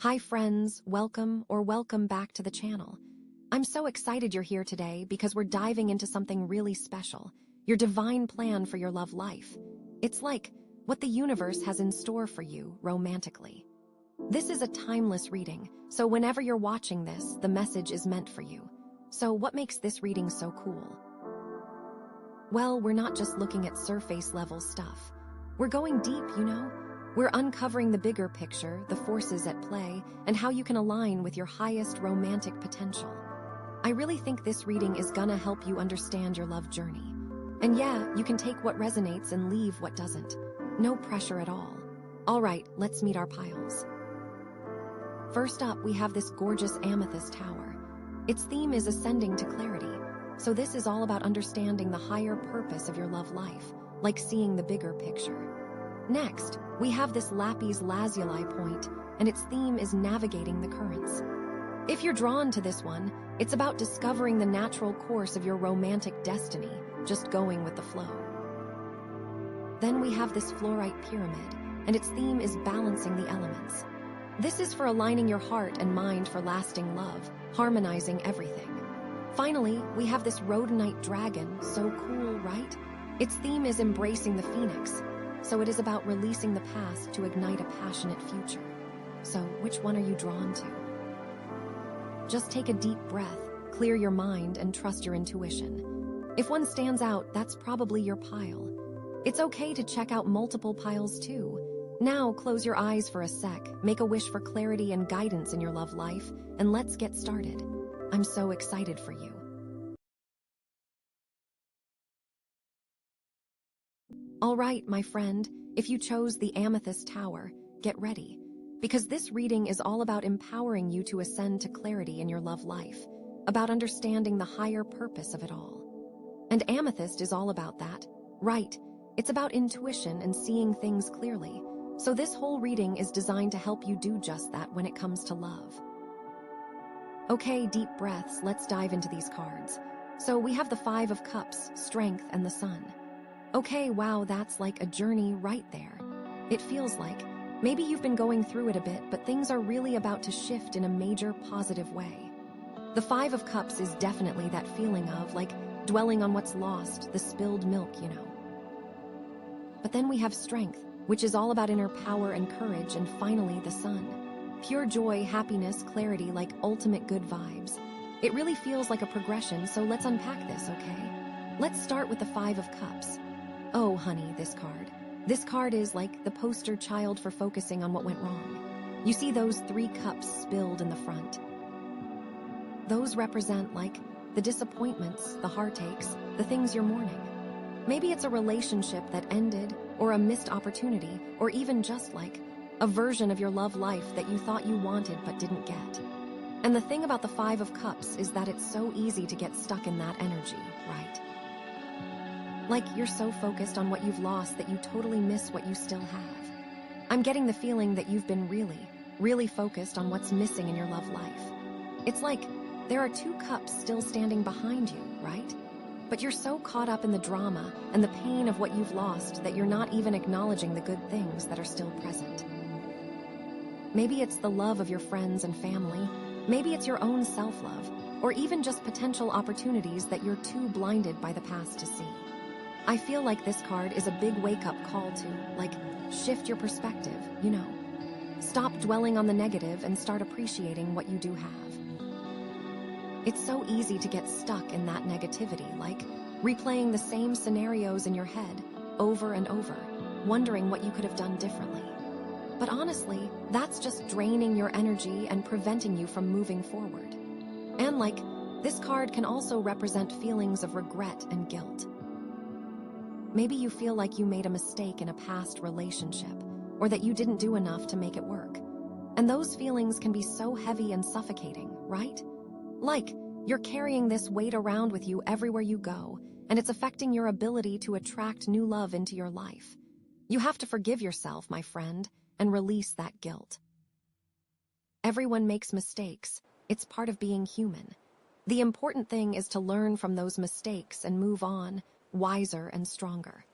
Hi friends, welcome back to the channel. I'm so excited you're here today because we're diving into something really special, your divine plan for your love life. It's like what the universe has in store for you romantically. This is a timeless reading, so whenever you're watching this, the message is meant for you. So what makes this reading so cool? Well, we're not just looking at surface level stuff. We're going deep, We're uncovering the bigger picture, the forces at play, and how you can align with your highest romantic potential. I really think this reading is gonna help you understand your love journey. And yeah, you can take what resonates and leave what doesn't. No pressure at all. All right, let's meet our piles. First up, we have this gorgeous amethyst tower. Its theme is ascending to clarity. So this is all about understanding the higher purpose of your love life, like seeing the bigger picture. Next, we have this Lapis Lazuli point, and its theme is navigating the currents. If you're drawn to this one, it's about discovering the natural course of your romantic destiny, just going with the flow. Then we have this Fluorite pyramid, and its theme is balancing the elements. This is for aligning your heart and mind for lasting love, harmonizing everything. Finally, we have this Rhodonite dragon, so cool, right? Its theme is embracing the phoenix. So it is about releasing the past to ignite a passionate future. So which one are you drawn to? Just take a deep breath, clear your mind, and trust your intuition. If one stands out, that's probably your pile. It's okay to check out multiple piles too. Now close your eyes for a sec, make a wish for clarity and guidance in your love life, and let's get started. I'm so excited for you. All right, my friend, if you chose the Amethyst Tower, get ready, because this reading is all about empowering you to ascend to clarity in your love life, about understanding the higher purpose of it all. And Amethyst is all about that, right? It's about intuition and seeing things clearly. So this whole reading is designed to help you do just that when it comes to love. Okay, deep breaths, let's dive into these cards. So we have the Five of Cups, Strength, and the Sun. Okay, wow, that's like a journey right there. It feels like maybe you've been going through it a bit, but things are really about to shift in a major positive way. The Five of Cups is definitely that feeling of like dwelling on what's lost, the spilled milk, But then we have Strength, which is all about inner power and courage, and finally the Sun. Pure joy, happiness, clarity, like ultimate good vibes. It really feels like a progression, so let's unpack this, okay? Let's start with the Five of Cups. Oh, honey, this card. This card is like the poster child for focusing on what went wrong. You see those 3 cups spilled in the front. Those represent like the disappointments, the heartaches, the things you're mourning. Maybe it's a relationship that ended, or a missed opportunity, or even just like a version of your love life that you thought you wanted but didn't get. And the thing about the Five of Cups is that it's so easy to get stuck in that energy, right? Like you're so focused on what you've lost that you totally miss what you still have. I'm getting the feeling that you've been really focused on what's missing in your love life. It's like there are 2 cups still standing behind you, right? But you're so caught up in the drama and the pain of what you've lost that you're not even acknowledging the good things that are still present. Maybe it's the love of your friends and family. Maybe it's your own self-love, or even just potential opportunities that you're too blinded by the past to see. I feel like this card is a big wake-up call to, like, shift your perspective, Stop dwelling on the negative and start appreciating what you do have. It's so easy to get stuck in that negativity, like replaying the same scenarios in your head over and over, wondering what you could have done differently. But honestly, that's just draining your energy and preventing you from moving forward. And like, this card can also represent feelings of regret and guilt. Maybe you feel like you made a mistake in a past relationship, or that you didn't do enough to make it work. And those feelings can be so heavy and suffocating, right? Like, you're carrying this weight around with you everywhere you go, and it's affecting your ability to attract new love into your life. You have to forgive yourself, my friend, and release that guilt. Everyone makes mistakes. It's part of being human. The important thing is to learn from those mistakes and move on, wiser and stronger.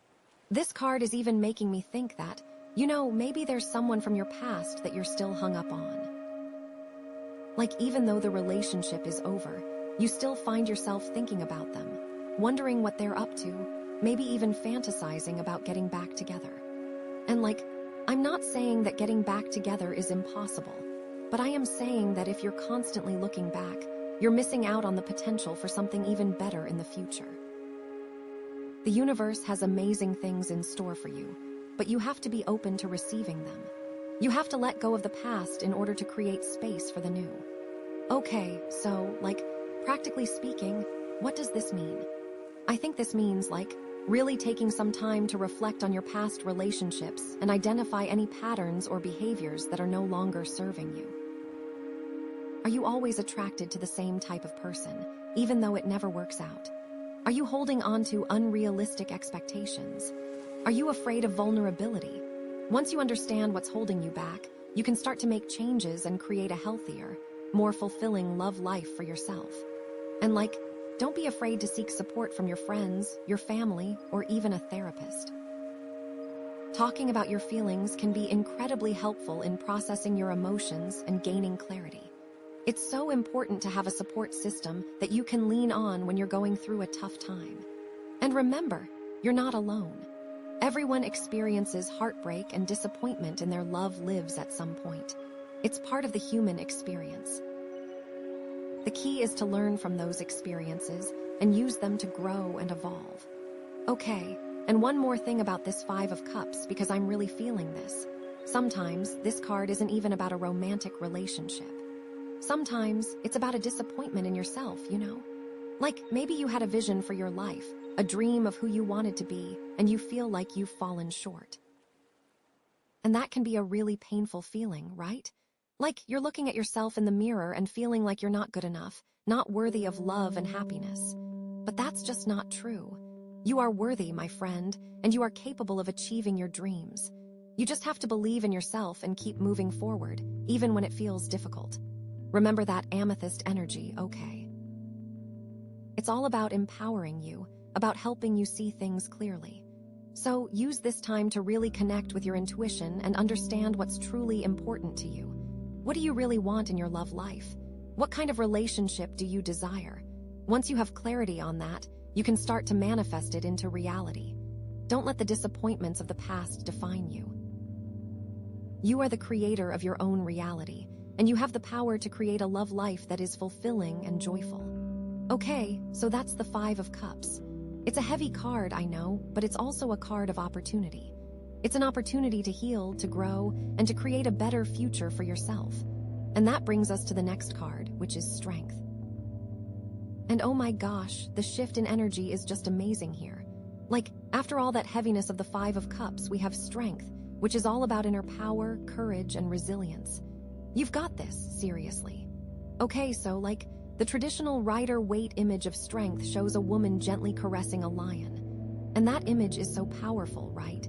This card is even making me think that, maybe there's someone from your past that you're still hung up on. Like, even though the relationship is over, you still find yourself thinking about them, wondering what they're up to, maybe even fantasizing about getting back together. And like, I'm not saying that getting back together is impossible, but I am saying that if you're constantly looking back, you're missing out on the potential for something even better in the future. The universe has amazing things in store for you, but you have to be open to receiving them. You have to let go of the past in order to create space for the new. Okay, so, like, practically speaking, what does this mean? I think this means, like, really taking some time to reflect on your past relationships and identify any patterns or behaviors that are no longer serving you. Are you always attracted to the same type of person, even though it never works out? Are you holding on to unrealistic expectations? Are you afraid of vulnerability? Once you understand what's holding you back, you can start to make changes and create a healthier, more fulfilling love life for yourself. And like, don't be afraid to seek support from your friends, your family, or even a therapist. Talking about your feelings can be incredibly helpful in processing your emotions and gaining clarity. It's so important to have a support system that you can lean on when you're going through a tough time. And remember, you're not alone. Everyone experiences heartbreak and disappointment in their love lives at some point. It's part of the human experience. The key is to learn from those experiences and use them to grow and evolve. Okay, and one more thing about this Five of Cups, because I'm really feeling this. Sometimes this card isn't even about a romantic relationship. Sometimes it's about a disappointment in yourself, you know? Like, maybe you had a vision for your life, a dream of who you wanted to be, and you feel like you've fallen short. And that can be a really painful feeling, right? Like you're looking at yourself in the mirror and feeling like you're not good enough, not worthy of love and happiness. But that's just not true. You are worthy, my friend, and you are capable of achieving your dreams. You just have to believe in yourself and keep moving forward, even when it feels difficult. Remember that amethyst energy, okay? It's all about empowering you, about helping you see things clearly. So use this time to really connect with your intuition and understand what's truly important to you. What do you really want in your love life? What kind of relationship do you desire? Once you have clarity on that, you can start to manifest it into reality. Don't let the disappointments of the past define you. You are the creator of your own reality, and you have the power to create a love life that is fulfilling and joyful. Okay, so that's the Five of Cups. It's a heavy card, I know, but it's also a card of opportunity. It's an opportunity to heal, to grow, and to create a better future for yourself. And that brings us to the next card, which is strength. And oh my gosh, the shift in energy is just amazing here. Like, after all that heaviness of the Five of Cups, we have strength, which is all about inner power, courage, and resilience. You've got this, seriously. Okay, so like, the traditional rider-waite image of strength shows a woman gently caressing a lion. And that image is so powerful, right?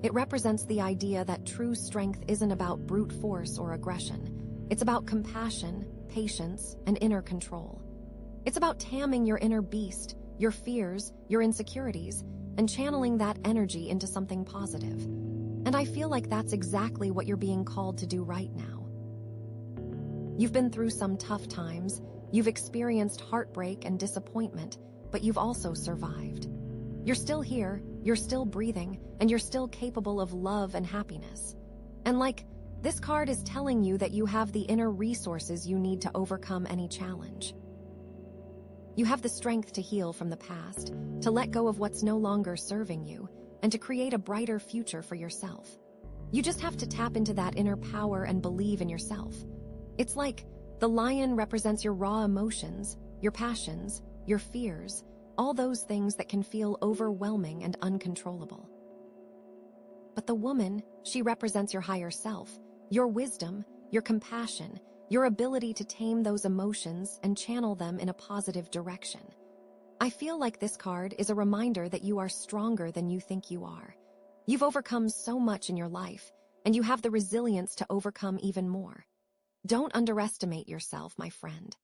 It represents the idea that true strength isn't about brute force or aggression. It's about compassion, patience, and inner control. It's about taming your inner beast, your fears, your insecurities, and channeling that energy into something positive. And I feel like that's exactly what you're being called to do right now. You've been through some tough times, you've experienced heartbreak and disappointment, but you've also survived. You're still here, you're still breathing, and you're still capable of love and happiness. And like, this card is telling you that you have the inner resources you need to overcome any challenge. You have the strength to heal from the past, to let go of what's no longer serving you, and to create a brighter future for yourself. You just have to tap into that inner power and believe in yourself. It's like the lion represents your raw emotions, your passions, your fears, all those things that can feel overwhelming and uncontrollable. But the woman, she represents your higher self, your wisdom, your compassion, your ability to tame those emotions and channel them in a positive direction. I feel like this card is a reminder that you are stronger than you think you are. You've overcome so much in your life, and you have the resilience to overcome even more. Don't underestimate yourself, my friend.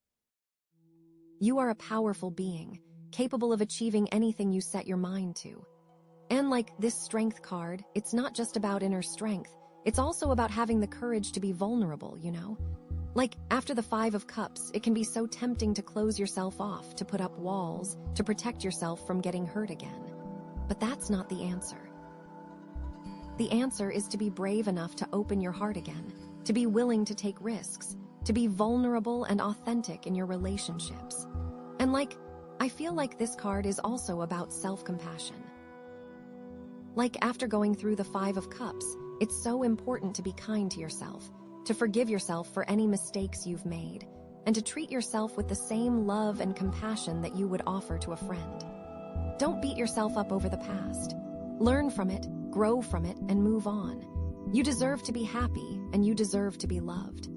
You are a powerful being, capable of achieving anything you set your mind to. And like this strength card, it's not just about inner strength, it's also about having the courage to be vulnerable, you know? Like, after the Five of Cups, it can be so tempting to close yourself off, to put up walls, to protect yourself from getting hurt again. But that's not the answer. The answer is to be brave enough to open your heart again, to be willing to take risks, to be vulnerable and authentic in your relationships. And I feel like this card is also about self-compassion. Like, after going through the Five of Cups, it's so important to be kind to yourself, to forgive yourself for any mistakes you've made, and to treat yourself with the same love and compassion that you would offer to a friend. Don't beat yourself up over the past. Learn from it, grow from it, and move on. You deserve to be happy, and you deserve to be loved.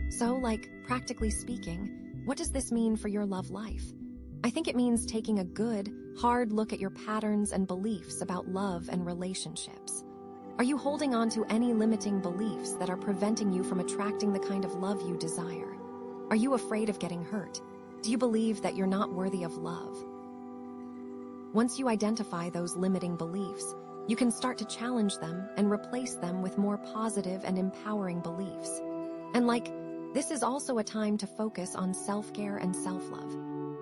So, practically speaking, what does this mean for your love life? I think it means taking a good, hard look at your patterns and beliefs about love and relationships. Are you holding on to any limiting beliefs that are preventing you from attracting the kind of love you desire? Are you afraid of getting hurt? Do you believe that you're not worthy of love? Once you identify those limiting beliefs, you can start to challenge them and replace them with more positive and empowering beliefs. And this is also a time to focus on self-care and self-love.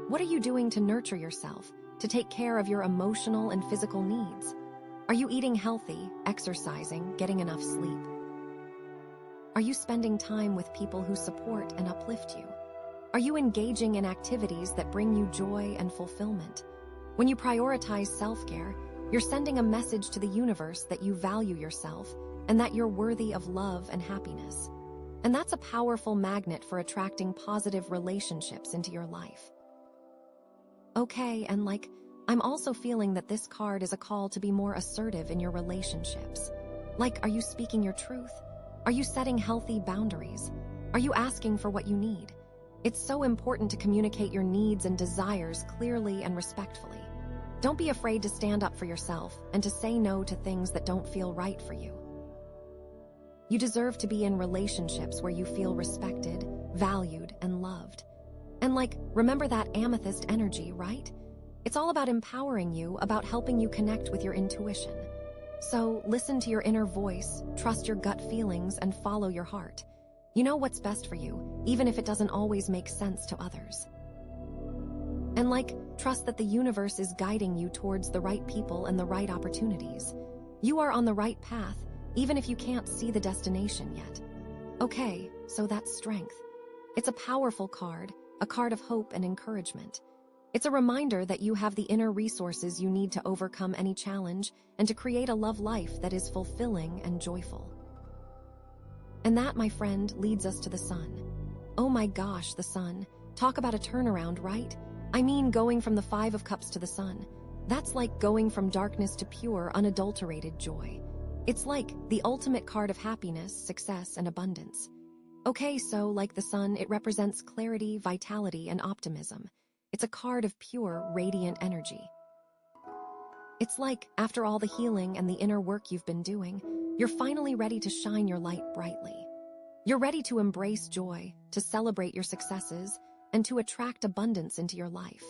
What are you doing to nurture yourself, to take care of your emotional and physical needs? Are you eating healthy, exercising, getting enough sleep? Are you spending time with people who support and uplift you? Are you engaging in activities that bring you joy and fulfillment? When you prioritize self-care, you're sending a message to the universe that you value yourself and that you're worthy of love and happiness. And that's a powerful magnet for attracting positive relationships into your life. Okay, and I'm also feeling that this card is a call to be more assertive in your relationships. Are you speaking your truth? Are you setting healthy boundaries? Are you asking for what you need? It's so important to communicate your needs and desires clearly and respectfully. Don't be afraid to stand up for yourself and to say no to things that don't feel right for you. You deserve to be in relationships where you feel respected, valued, and loved. And remember that amethyst energy, right? It's all about empowering you, about helping you connect with your intuition. So listen to your inner voice, trust your gut feelings, and follow your heart. You know what's best for you, even if it doesn't always make sense to others. And trust that the universe is guiding you towards the right people and the right opportunities. You are on the right path, even if you can't see the destination yet. Okay, so that's strength. It's a powerful card, a card of hope and encouragement. It's a reminder that you have the inner resources you need to overcome any challenge and to create a love life that is fulfilling and joyful. And that, my friend, leads us to the sun. Oh my gosh, the sun. Talk about a turnaround, right? I mean, going from the Five of Cups to the sun. That's like going from darkness to pure, unadulterated joy. It's the ultimate card of happiness, success, and abundance. Okay, so the sun, it represents clarity, vitality, and optimism. It's a card of pure, radiant energy. It's after all the healing and the inner work you've been doing, you're finally ready to shine your light brightly. You're ready to embrace joy, to celebrate your successes, and to attract abundance into your life.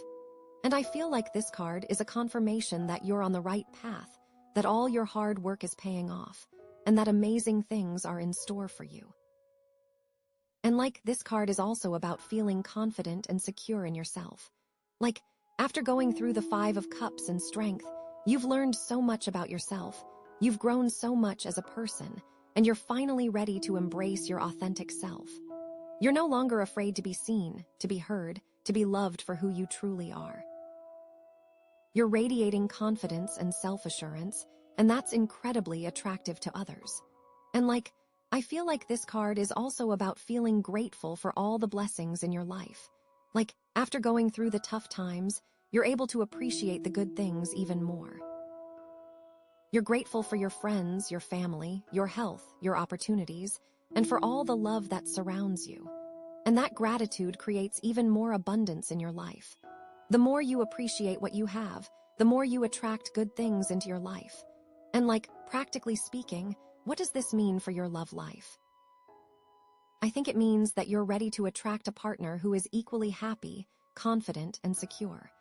And I feel like this card is a confirmation that you're on the right path, that all your hard work is paying off, and that amazing things are in store for you. And this card is also about feeling confident and secure in yourself. After going through the Five of Cups and strength, you've learned so much about yourself, you've grown so much as a person, and you're finally ready to embrace your authentic self. You're no longer afraid to be seen, to be heard, to be loved for who you truly are. You're radiating confidence and self-assurance, and that's incredibly attractive to others. And I feel like this card is also about feeling grateful for all the blessings in your life. After going through the tough times, you're able to appreciate the good things even more. You're grateful for your friends, your family, your health, your opportunities, and for all the love that surrounds you. And that gratitude creates even more abundance in your life. The more you appreciate what you have, the more you attract good things into your life. And practically speaking, what does this mean for your love life? I think it means that you're ready to attract a partner who is equally happy, confident, and secure.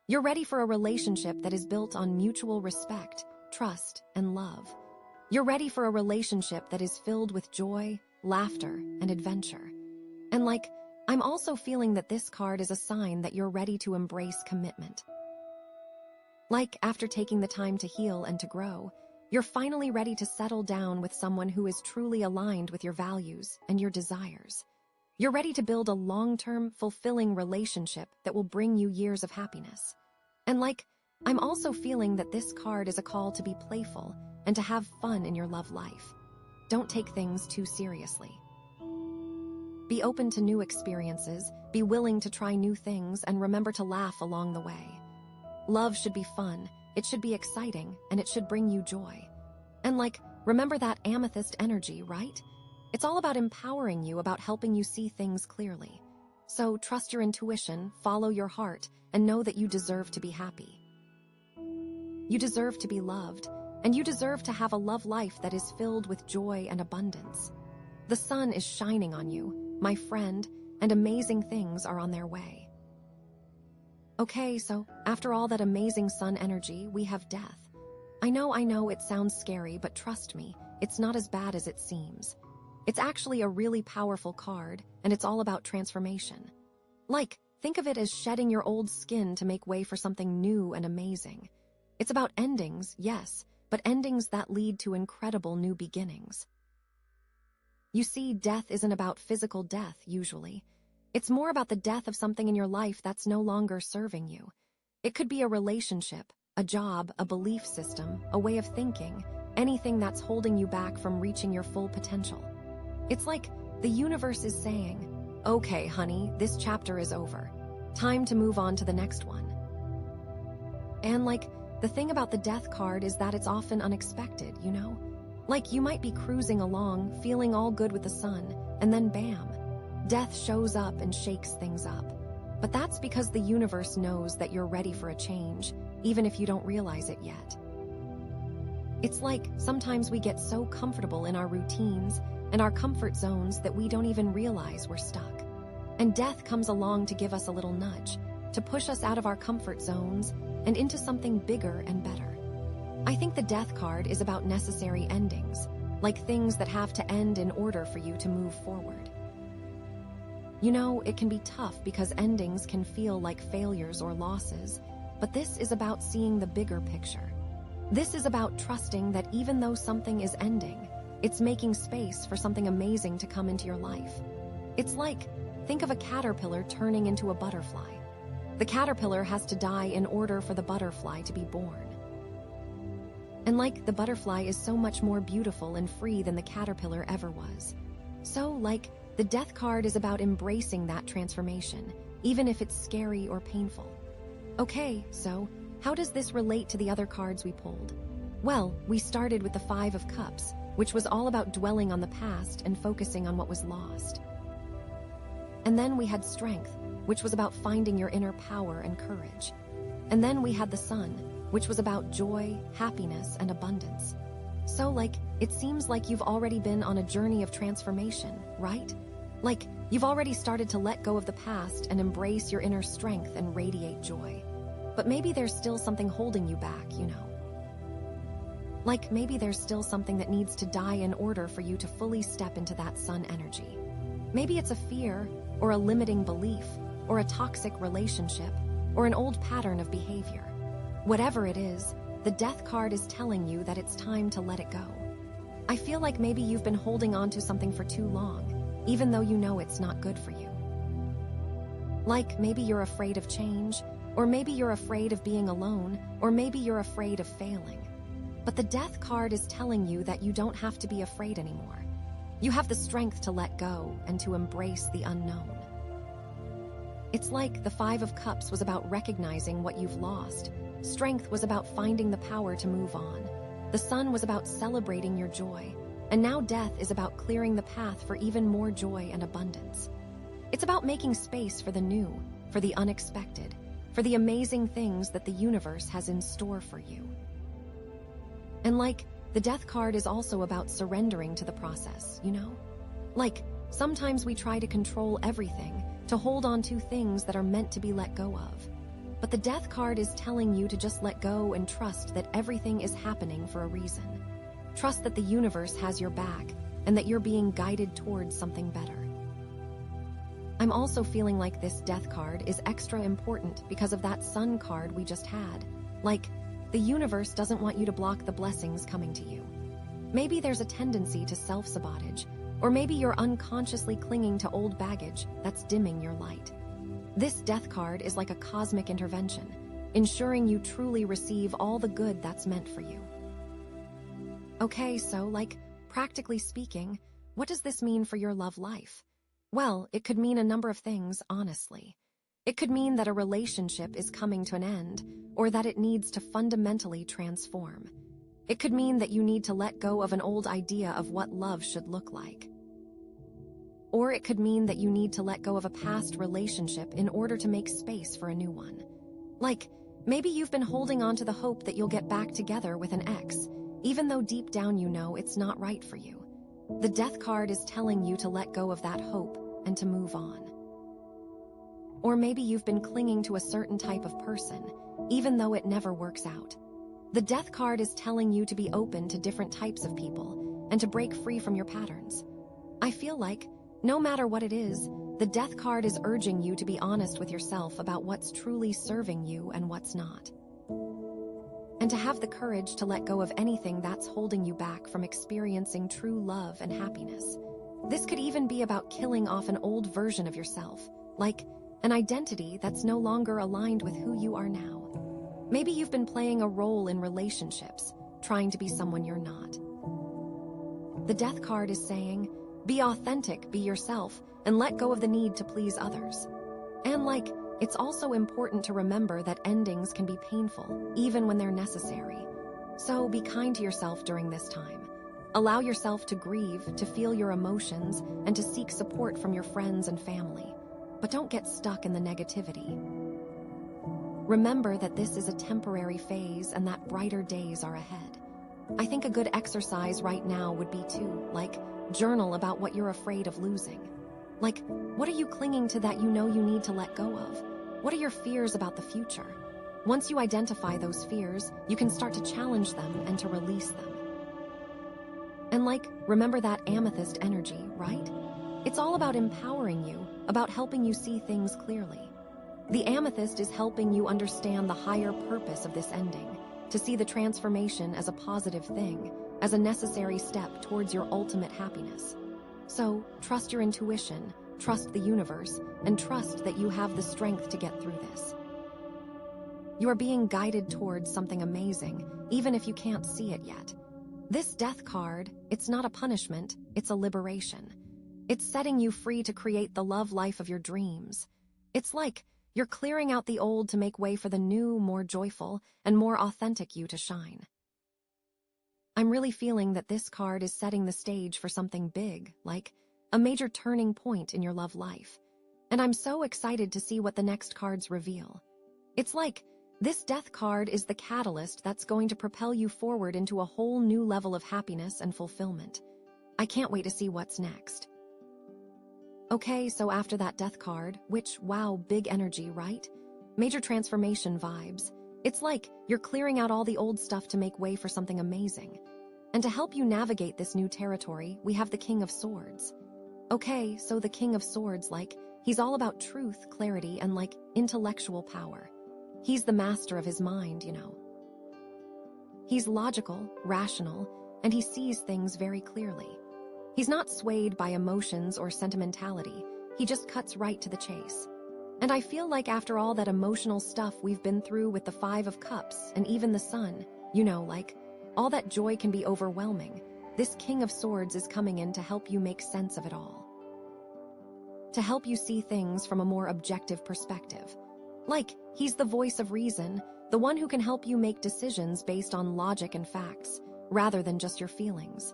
You're ready for a relationship that is built on mutual respect, trust, and love. You're ready for a relationship that is filled with joy, laughter, and adventure. And I'm also feeling that this card is a sign that you're ready to embrace commitment. After taking the time to heal and to grow, you're finally ready to settle down with someone who is truly aligned with your values and your desires. You're ready to build a long-term, fulfilling relationship that will bring you years of happiness. And I'm also feeling that this card is a call to be playful and to have fun in your love life. Don't take things too seriously. Be open to new experiences, be willing to try new things, and remember to laugh along the way. Love should be fun, it should be exciting, and it should bring you joy. And remember that amethyst energy, right? It's all about empowering you, about helping you see things clearly. So trust your intuition, follow your heart, and know that you deserve to be happy. You deserve to be loved, and you deserve to have a love life that is filled with joy and abundance. The sun is shining on you, my friend, and amazing things are on their way. Okay, so after all that amazing sun energy, we have death. I know it sounds scary, but trust me, it's not as bad as it seems. It's actually a really powerful card, and it's all about transformation. Think of it as shedding your old skin to make way for something new and amazing. It's about endings, yes, but endings that lead to incredible new beginnings. You see, death isn't about physical death, usually. It's more about the death of something in your life that's no longer serving you. It could be a relationship, a job, a belief system, a way of thinking, anything that's holding you back from reaching your full potential. It's like the universe is saying, okay, honey, this chapter is over. Time to move on to the next one. And the thing about the death card is that it's often unexpected, you know? You might be cruising along, feeling all good with the sun, and then bam, death shows up and shakes things up. But that's because the universe knows that you're ready for a change, even if you don't realize it yet. It's sometimes we get so comfortable in our routines and our comfort zones that we don't even realize we're stuck. And death comes along to give us a little nudge, to push us out of our comfort zones and into something bigger and better. I think the death card is about necessary endings, things that have to end in order for you to move forward. You know, it can be tough because endings can feel like failures or losses, but this is about seeing the bigger picture. This is about trusting that even though something is ending, it's making space for something amazing to come into your life. It's think of a caterpillar turning into a butterfly. The caterpillar has to die in order for the butterfly to be born. And the butterfly is so much more beautiful and free than the caterpillar ever was. So the death card is about embracing that transformation, even if it's scary or painful. Okay, so how does this relate to the other cards we pulled? Well, we started with the 5 of Cups, which was all about dwelling on the past and focusing on what was lost. And then we had Strength, which was about finding your inner power and courage. And then we had the Sun, which was about joy, happiness, and abundance. So it seems like you've already been on a journey of transformation, right? You've already started to let go of the past and embrace your inner strength and radiate joy. But maybe there's still something holding you back, you know? Maybe there's still something that needs to die in order for you to fully step into that sun energy. Maybe it's a fear, or a limiting belief, or a toxic relationship, or an old pattern of behavior. Whatever it is, the death card is telling you that it's time to let it go. I feel like maybe you've been holding on to something for too long, even though you know it's not good for you. Maybe you're afraid of change, or maybe you're afraid of being alone, or maybe you're afraid of failing. But the death card is telling you that you don't have to be afraid anymore. You have the strength to let go and to embrace the unknown. It's the 5 of Cups was about recognizing what you've lost. Strength was about finding the power to move on. The Sun was about celebrating your joy. And now Death is about clearing the path for even more joy and abundance. It's about making space for the new, for the unexpected, for the amazing things that the universe has in store for you. And the death card is also about surrendering to the process, you know? Sometimes we try to control everything, to hold on to things that are meant to be let go of. But the death card is telling you to just let go and trust that everything is happening for a reason. Trust that the universe has your back, and that you're being guided towards something better. I'm also feeling like this death card is extra important because of that sun card we just had. Like, the universe doesn't want you to block the blessings coming to you. Maybe there's a tendency to self-sabotage, or maybe you're unconsciously clinging to old baggage that's dimming your light. This death card is like a cosmic intervention, ensuring you truly receive all the good that's meant for you. Okay, so, like, practically speaking, what does this mean for your love life? Well, it could mean a number of things, honestly. It could mean that a relationship is coming to an end, or that it needs to fundamentally transform. It could mean that you need to let go of an old idea of what love should look like. Or it could mean that you need to let go of a past relationship in order to make space for a new one. Like, maybe you've been holding on to the hope that you'll get back together with an ex, even though deep down you know it's not right for you. The death card is telling you to let go of that hope and to move on. Or maybe you've been clinging to a certain type of person, even though it never works out. The death card is telling you to be open to different types of people and to break free from your patterns. I feel like, no matter what it is, the death card is urging you to be honest with yourself about what's truly serving you and what's not. And to have the courage to let go of anything that's holding you back from experiencing true love and happiness. This could even be about killing off an old version of yourself, like an identity that's no longer aligned with who you are now. Maybe you've been playing a role in relationships, trying to be someone you're not. The death card is saying, be authentic, be yourself, and let go of the need to please others. And like, it's also important to remember that endings can be painful, even when they're necessary. So be kind to yourself during this time. Allow yourself to grieve, to feel your emotions, and to seek support from your friends and family. But don't get stuck in the negativity. Remember that this is a temporary phase and that brighter days are ahead. I think a good exercise right now would be to, like, journal about what you're afraid of losing. Like, what are you clinging to that you know you need to let go of? What are your fears about the future? Once you identify those fears, you can start to challenge them and to release them. And like, remember that amethyst energy, right? It's all about empowering you, about helping you see things clearly. The amethyst is helping you understand the higher purpose of this ending, to see the transformation as a positive thing, as a necessary step towards your ultimate happiness. So, trust your intuition, trust the universe, and trust that you have the strength to get through this. You are being guided towards something amazing, even if you can't see it yet. This death card, it's not a punishment, it's a liberation. It's setting you free to create the love life of your dreams. It's like you're clearing out the old to make way for the new, more joyful, and more authentic you to shine. I'm really feeling that this card is setting the stage for something big, like a major turning point in your love life. And I'm so excited to see what the next cards reveal. It's like this death card is the catalyst that's going to propel you forward into a whole new level of happiness and fulfillment. I can't wait to see what's next. Okay, so after that death card, which, wow, big energy, right? Major transformation vibes. It's like you're clearing out all the old stuff to make way for something amazing. And to help you navigate this new territory, we have the King of Swords. Okay, so the King of Swords, like, he's all about truth, clarity, and like intellectual power. He's the master of his mind, you know. He's logical, rational, and he sees things very clearly. He's not swayed by emotions or sentimentality. He just cuts right to the chase. And I feel like after all that emotional stuff we've been through with the Five of Cups and even the Sun, you know, like, all that joy can be overwhelming. This King of Swords is coming in to help you make sense of it all. To help you see things from a more objective perspective. Like, he's the voice of reason, the one who can help you make decisions based on logic and facts, rather than just your feelings.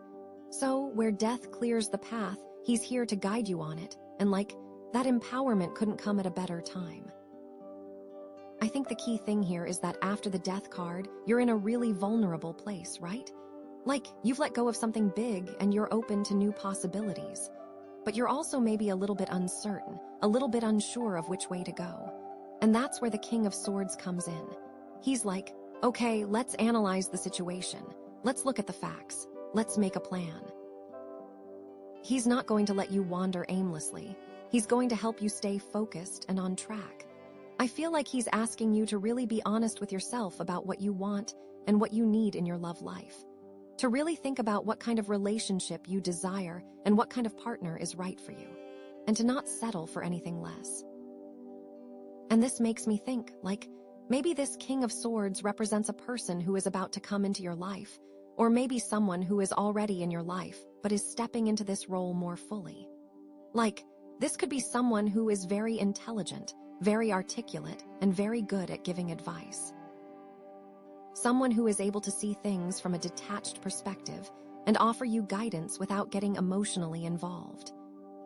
So, where death clears the path, he's here to guide you on it, and like, that empowerment couldn't come at a better time. I think the key thing here is that after the death card, you're in a really vulnerable place, right? Like, you've let go of something big and you're open to new possibilities. But you're also maybe a little bit uncertain, a little bit unsure of which way to go. And that's where the King of Swords comes in. He's like, okay, let's analyze the situation. Let's look at the facts. Let's make a plan. He's not going to let you wander aimlessly. He's going to help you stay focused and on track. I feel like he's asking you to really be honest with yourself about what you want and what you need in your love life. To really think about what kind of relationship you desire and what kind of partner is right for you. And to not settle for anything less. And this makes me think, like, maybe this King of Swords represents a person who is about to come into your life, or maybe someone who is already in your life but is stepping into this role more fully. Like, this could be someone who is very intelligent, very articulate, and very good at giving advice. Someone who is able to see things from a detached perspective and offer you guidance without getting emotionally involved.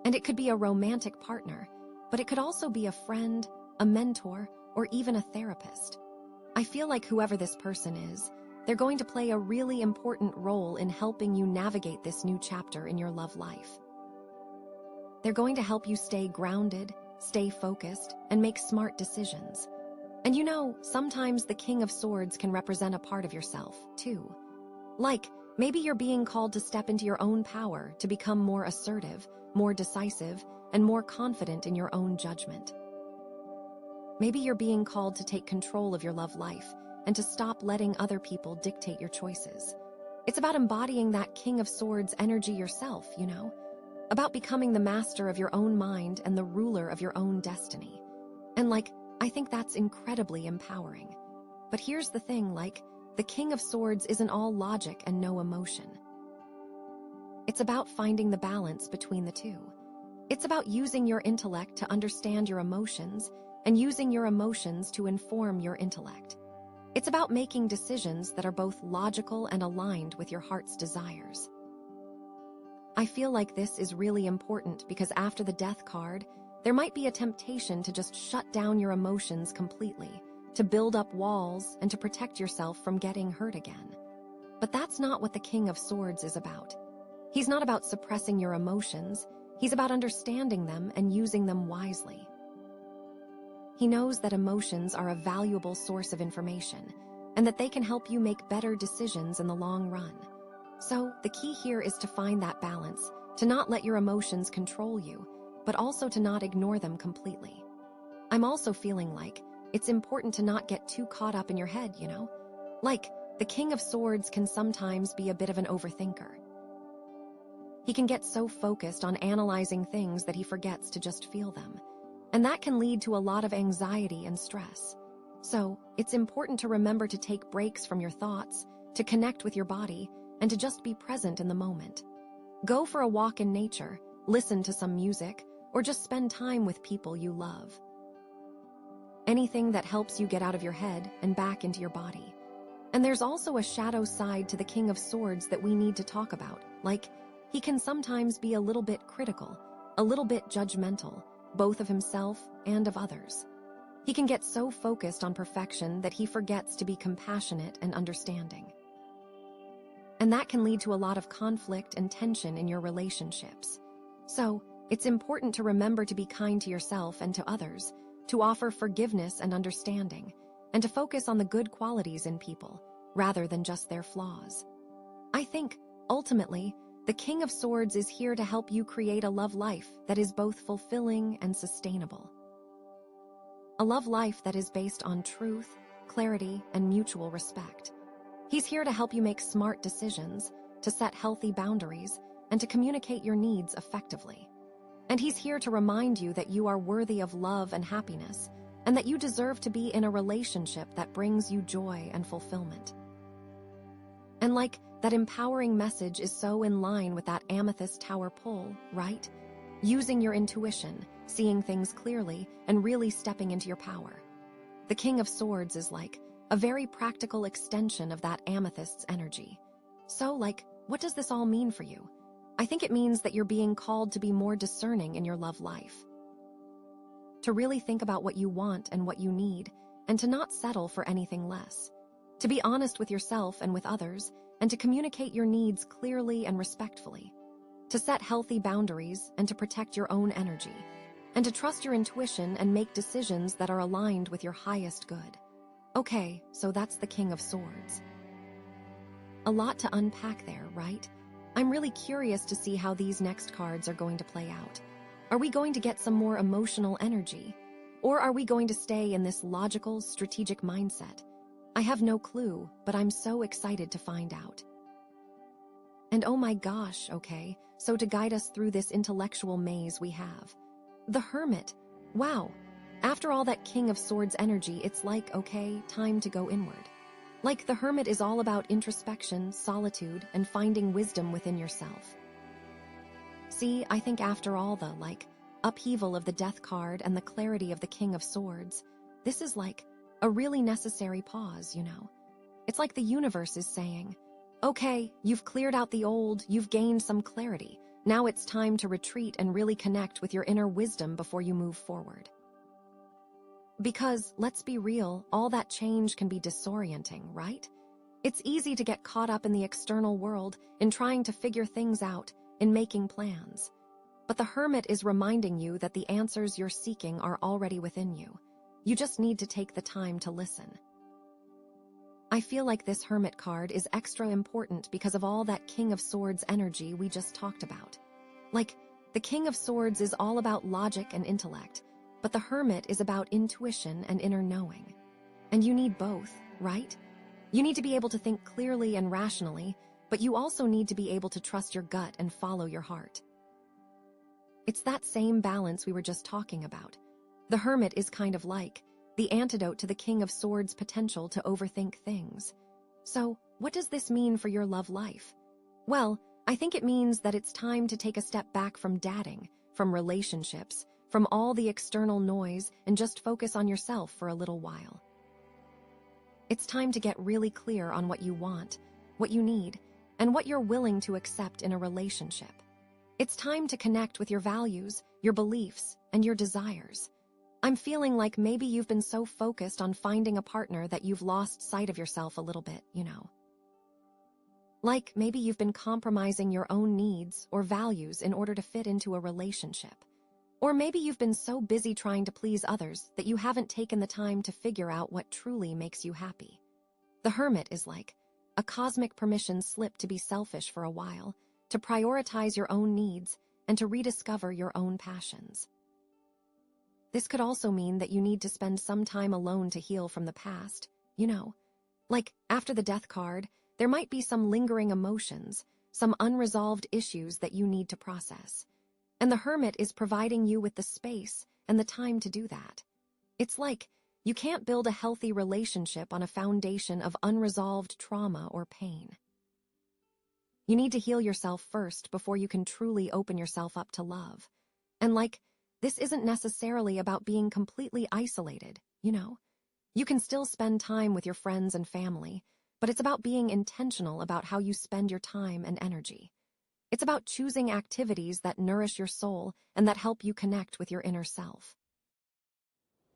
And it could be a romantic partner, but it could also be a friend, a mentor, or even a therapist. I feel like whoever this person is, they're going to play a really important role in helping you navigate this new chapter in your love life. They're going to help you stay grounded, stay focused, and make smart decisions. And you know, sometimes the King of Swords can represent a part of yourself, too. Like, maybe you're being called to step into your own power, to become more assertive, more decisive, and more confident in your own judgment. Maybe you're being called to take control of your love life and to stop letting other people dictate your choices. It's about embodying that King of Swords energy yourself, you know? About becoming the master of your own mind and the ruler of your own destiny. And I think that's incredibly empowering. But here's the thing, the King of Swords isn't all logic and no emotion. It's about finding the balance between the two. It's about using your intellect to understand your emotions and using your emotions to inform your intellect. It's about making decisions that are both logical and aligned with your heart's desires. I feel like this is really important because after the Death card, there might be a temptation to just shut down your emotions completely, to build up walls and to protect yourself from getting hurt again. But that's not what the King of Swords is about. He's not about suppressing your emotions, he's about understanding them and using them wisely. He knows that emotions are a valuable source of information, and that they can help you make better decisions in the long run. So, the key here is to find that balance, to not let your emotions control you, but also to not ignore them completely. I'm also feeling like it's important to not get too caught up in your head, you know? The King of Swords can sometimes be a bit of an overthinker. He can get so focused on analyzing things that he forgets to just feel them. And that can lead to a lot of anxiety and stress. So, it's important to remember to take breaks from your thoughts, to connect with your body, and to just be present in the moment. Go for a walk in nature, listen to some music, or just spend time with people you love. Anything that helps you get out of your head and back into your body. And there's also a shadow side to the King of Swords that we need to talk about. He can sometimes be a little bit critical, a little bit judgmental, both of himself and of others. He can get so focused on perfection that he forgets to be compassionate and understanding. And that can lead to a lot of conflict and tension in your relationships. So, it's important to remember to be kind to yourself and to others, to offer forgiveness and understanding, and to focus on the good qualities in people, rather than just their flaws. I think, ultimately, the King of Swords is here to help you create a love life that is both fulfilling and sustainable. A love life that is based on truth, clarity, and mutual respect. He's here to help you make smart decisions, to set healthy boundaries, and to communicate your needs effectively. And he's here to remind you that you are worthy of love and happiness, and that you deserve to be in a relationship that brings you joy and fulfillment. And that empowering message is so in line with that Amethyst Tower pull, right? Using your intuition, seeing things clearly, and really stepping into your power. The King of Swords is a very practical extension of that Amethyst's energy. So, what does this all mean for you? I think it means that you're being called to be more discerning in your love life. To really think about what you want and what you need, and to not settle for anything less. To be honest with yourself and with others, and to communicate your needs clearly and respectfully. To set healthy boundaries and to protect your own energy. And to trust your intuition and make decisions that are aligned with your highest good. Okay, so that's the King of Swords. A lot to unpack there, right? I'm really curious to see how these next cards are going to play out. Are we going to get some more emotional energy? Or are we going to stay in this logical, strategic mindset? I have no clue, but I'm so excited to find out. And oh my gosh, okay, so to guide us through this intellectual maze we have. The Hermit. Wow. After all that King of Swords energy, it's like, okay, time to go inward. Like the Hermit is all about introspection, solitude, and finding wisdom within yourself. See, I think after all the, upheaval of the Death card and the clarity of the King of Swords, this is like a really necessary pause, you know? It's like the universe is saying, okay, you've cleared out the old, you've gained some clarity. Now it's time to retreat and really connect with your inner wisdom before you move forward. Because, let's be real, all that change can be disorienting, right? It's easy to get caught up in the external world, in trying to figure things out, in making plans. But the Hermit is reminding you that the answers you're seeking are already within you. You just need to take the time to listen. I feel like this Hermit card is extra important because of all that King of Swords energy we just talked about. Like, the King of Swords is all about logic and intellect, but the Hermit is about intuition and inner knowing. And you need both, right? You need to be able to think clearly and rationally, but you also need to be able to trust your gut and follow your heart. It's that same balance we were just talking about. The Hermit is kind of like the antidote to the King of Swords' potential to overthink things. So, what does this mean for your love life? Well, I think it means that it's time to take a step back from dating, from relationships, from all the external noise, and just focus on yourself for a little while. It's time to get really clear on what you want, what you need, and what you're willing to accept in a relationship. It's time to connect with your values, your beliefs, and your desires. I'm feeling like maybe you've been so focused on finding a partner that you've lost sight of yourself a little bit, you know. Like maybe you've been compromising your own needs or values in order to fit into a relationship. Or maybe you've been so busy trying to please others that you haven't taken the time to figure out what truly makes you happy. The Hermit is like a cosmic permission slip to be selfish for a while, to prioritize your own needs, and to rediscover your own passions. This could also mean that you need to spend some time alone to heal from the past, you know. Like, after the Death card, there might be some lingering emotions, some unresolved issues that you need to process. And the Hermit is providing you with the space and the time to do that. It's like you can't build a healthy relationship on a foundation of unresolved trauma or pain. You need to heal yourself first before you can truly open yourself up to love. And this isn't necessarily about being completely isolated, you know. You can still spend time with your friends and family, but it's about being intentional about how you spend your time and energy. It's about choosing activities that nourish your soul and that help you connect with your inner self.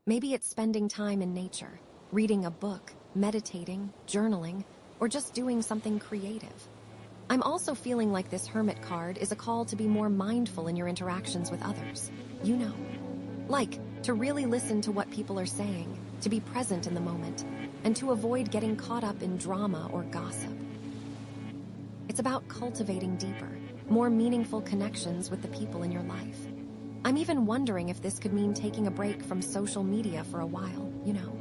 Maybe it's spending time in nature, reading a book, meditating, journaling, or just doing something creative. I'm also feeling like this Hermit card is a call to be more mindful in your interactions with others. You know, like to really listen to what people are saying, to be present in the moment, and to avoid getting caught up in drama or gossip. It's about cultivating deeper, more meaningful connections with the people in your life. I'm even wondering if this could mean taking a break from social media for a while, you know.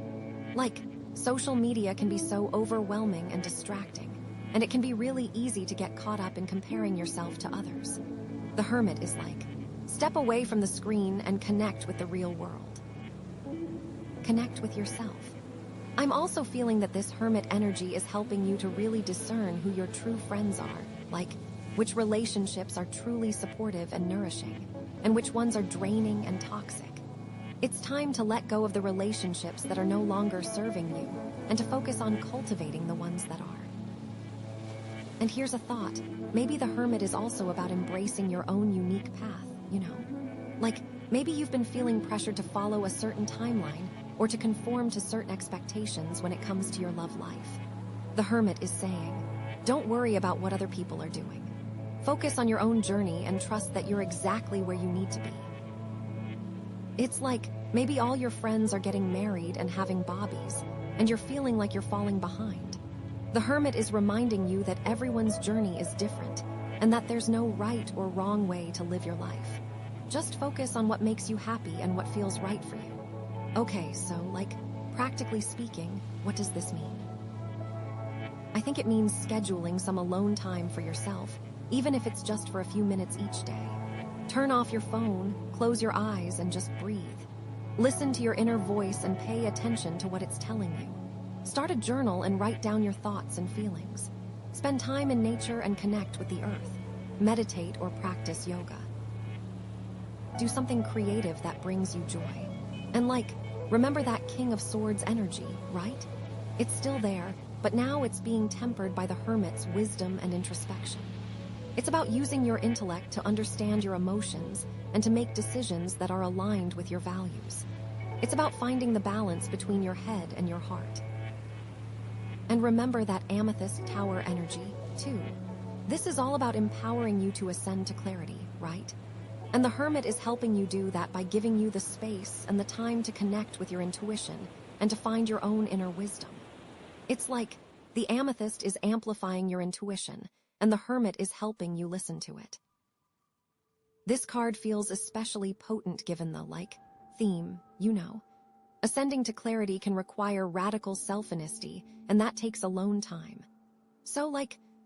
Like, social media can be so overwhelming and distracting, and it can be really easy to get caught up in comparing yourself to others. The Hermit is like, step away from the screen and connect with the real world. Connect with yourself. I'm also feeling that this Hermit energy is helping you to really discern who your true friends are, like which relationships are truly supportive and nourishing, and which ones are draining and toxic. It's time to let go of the relationships that are no longer serving you, and to focus on cultivating the ones that are. And here's a thought. Maybe the Hermit is also about embracing your own unique path, you know. Like, maybe you've been feeling pressured to follow a certain timeline or to conform to certain expectations when it comes to your love life. The Hermit is saying, don't worry about what other people are doing. Focus on your own journey and trust that you're exactly where you need to be. It's like maybe all your friends are getting married and having babies, and you're feeling like you're falling behind. The Hermit is reminding you that everyone's journey is different, and that there's no right or wrong way to live your life. Just focus on what makes you happy and what feels right for you. Okay, so, practically speaking, what does this mean? I think it means scheduling some alone time for yourself, even if it's just for a few minutes each day. Turn off your phone, close your eyes, and just breathe. Listen to your inner voice and pay attention to what it's telling you. Start a journal and write down your thoughts and feelings. Spend time in nature and connect with the earth. Meditate or practice yoga. Do something creative that brings you joy. And remember that King of Swords energy, right? It's still there, but now it's being tempered by the Hermit's wisdom and introspection. It's about using your intellect to understand your emotions and to make decisions that are aligned with your values. It's about finding the balance between your head and your heart. And remember that Amethyst Tower energy, too. This is all about empowering you to ascend to clarity, right? And the Hermit is helping you do that by giving you the space and the time to connect with your intuition and to find your own inner wisdom. It's like the Amethyst is amplifying your intuition, and the Hermit is helping you listen to it. This card feels especially potent given the, theme, you know. Ascending to clarity can require radical self-honesty, and that takes alone time. So,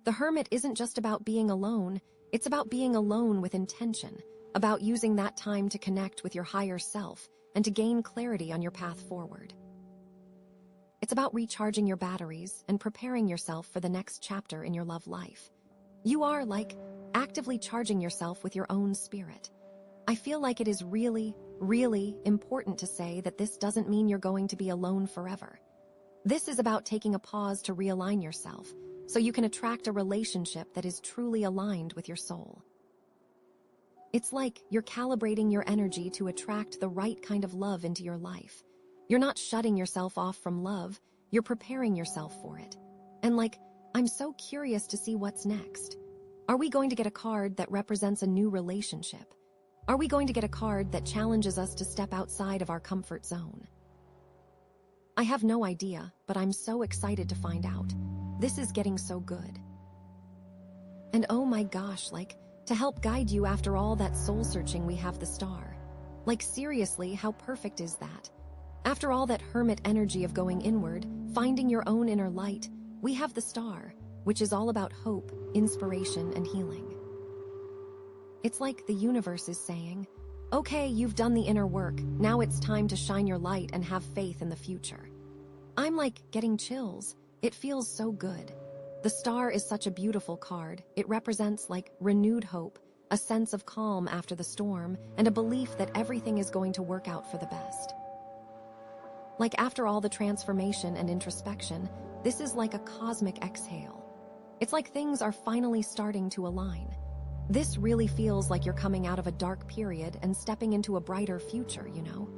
the Hermit isn't just about being alone, it's about being alone with intention, about using that time to connect with your higher self and to gain clarity on your path forward. It's about recharging your batteries and preparing yourself for the next chapter in your love life. You are, actively charging yourself with your own spirit. I feel like it is really, really important to say that this doesn't mean you're going to be alone forever. This is about taking a pause to realign yourself so you can attract a relationship that is truly aligned with your soul. It's like you're calibrating your energy to attract the right kind of love into your life. You're not shutting yourself off from love, you're preparing yourself for it. And I'm so curious to see what's next. Are we going to get a card that represents a new relationship? Are we going to get a card that challenges us to step outside of our comfort zone? I have no idea, but I'm so excited to find out. This is getting so good. And oh my gosh, to help guide you after all that soul-searching, we have the star. Seriously, how perfect is that? After all that Hermit energy of going inward, finding your own inner light, we have the star, which is all about hope, inspiration, and healing. It's like the universe is saying, okay, you've done the inner work, now it's time to shine your light and have faith in the future. I'm getting chills. It feels so good. The star is such a beautiful card. It represents renewed hope, a sense of calm after the storm, and a belief that everything is going to work out for the best. After all the transformation and introspection, this is like a cosmic exhale. It's like things are finally starting to align. This really feels like you're coming out of a dark period and stepping into a brighter future, you know?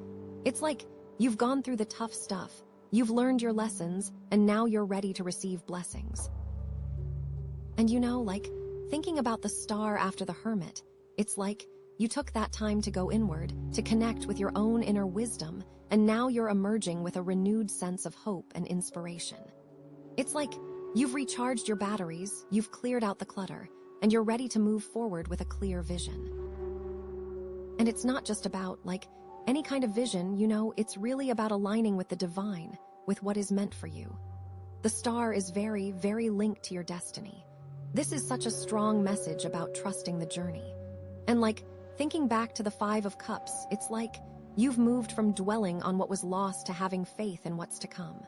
It's like you've gone through the tough stuff, you've learned your lessons, and now you're ready to receive blessings. And thinking about the star after the Hermit, it's like you took that time to go inward, to connect with your own inner wisdom, and now you're emerging with a renewed sense of hope and inspiration. It's like you've recharged your batteries, you've cleared out the clutter, and you're ready to move forward with a clear vision. And it's not just about, any kind of vision, it's really about aligning with the divine, with what is meant for you. The star is very, very linked to your destiny. This is such a strong message about trusting the journey. And thinking back to the 5 of Cups, it's like you've moved from dwelling on what was lost to having faith in what's to come.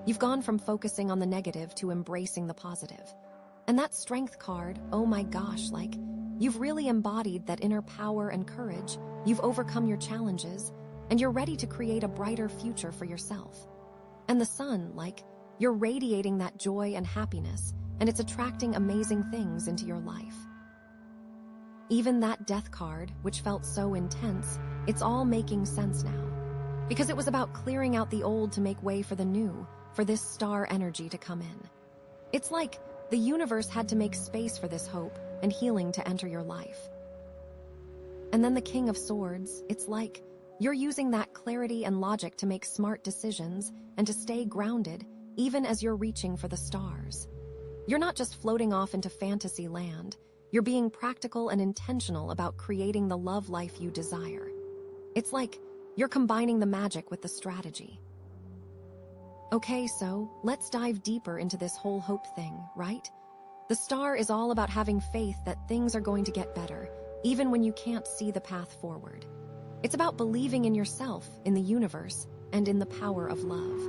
You've gone from focusing on the negative to embracing the positive. And that strength card, oh my gosh, you've really embodied that inner power and courage, you've overcome your challenges, and you're ready to create a brighter future for yourself. And the sun, you're radiating that joy and happiness, and it's attracting amazing things into your life. Even that death card, which felt so intense, it's all making sense now. Because it was about clearing out the old to make way for the new, for this star energy to come in. It's like the universe had to make space for this hope and healing to enter your life. And then the King of Swords, it's like you're using that clarity and logic to make smart decisions and to stay grounded, even as you're reaching for the stars. You're not just floating off into fantasy land. You're being practical and intentional about creating the love life you desire. It's like you're combining the magic with the strategy. Okay, so let's dive deeper into this whole hope thing, right? The star is all about having faith that things are going to get better, even when you can't see the path forward. It's about believing in yourself, in the universe, and in the power of love.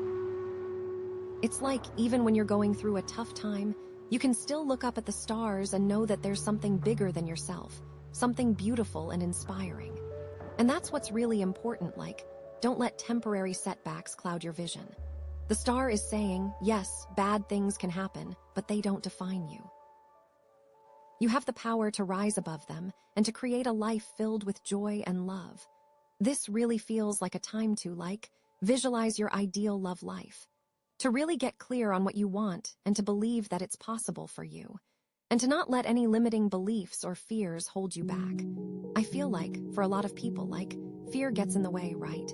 It's like even when you're going through a tough time, you can still look up at the stars and know that there's something bigger than yourself, something beautiful and inspiring. And that's what's really important, like, don't let temporary setbacks cloud your vision. The star is saying, yes, bad things can happen, but they don't define you. You have the power to rise above them and to create a life filled with joy and love. This really feels like a time to, visualize your ideal love life. To really get clear on what you want and to believe that it's possible for you. And to not let any limiting beliefs or fears hold you back. I feel like, for a lot of people, fear gets in the way, right?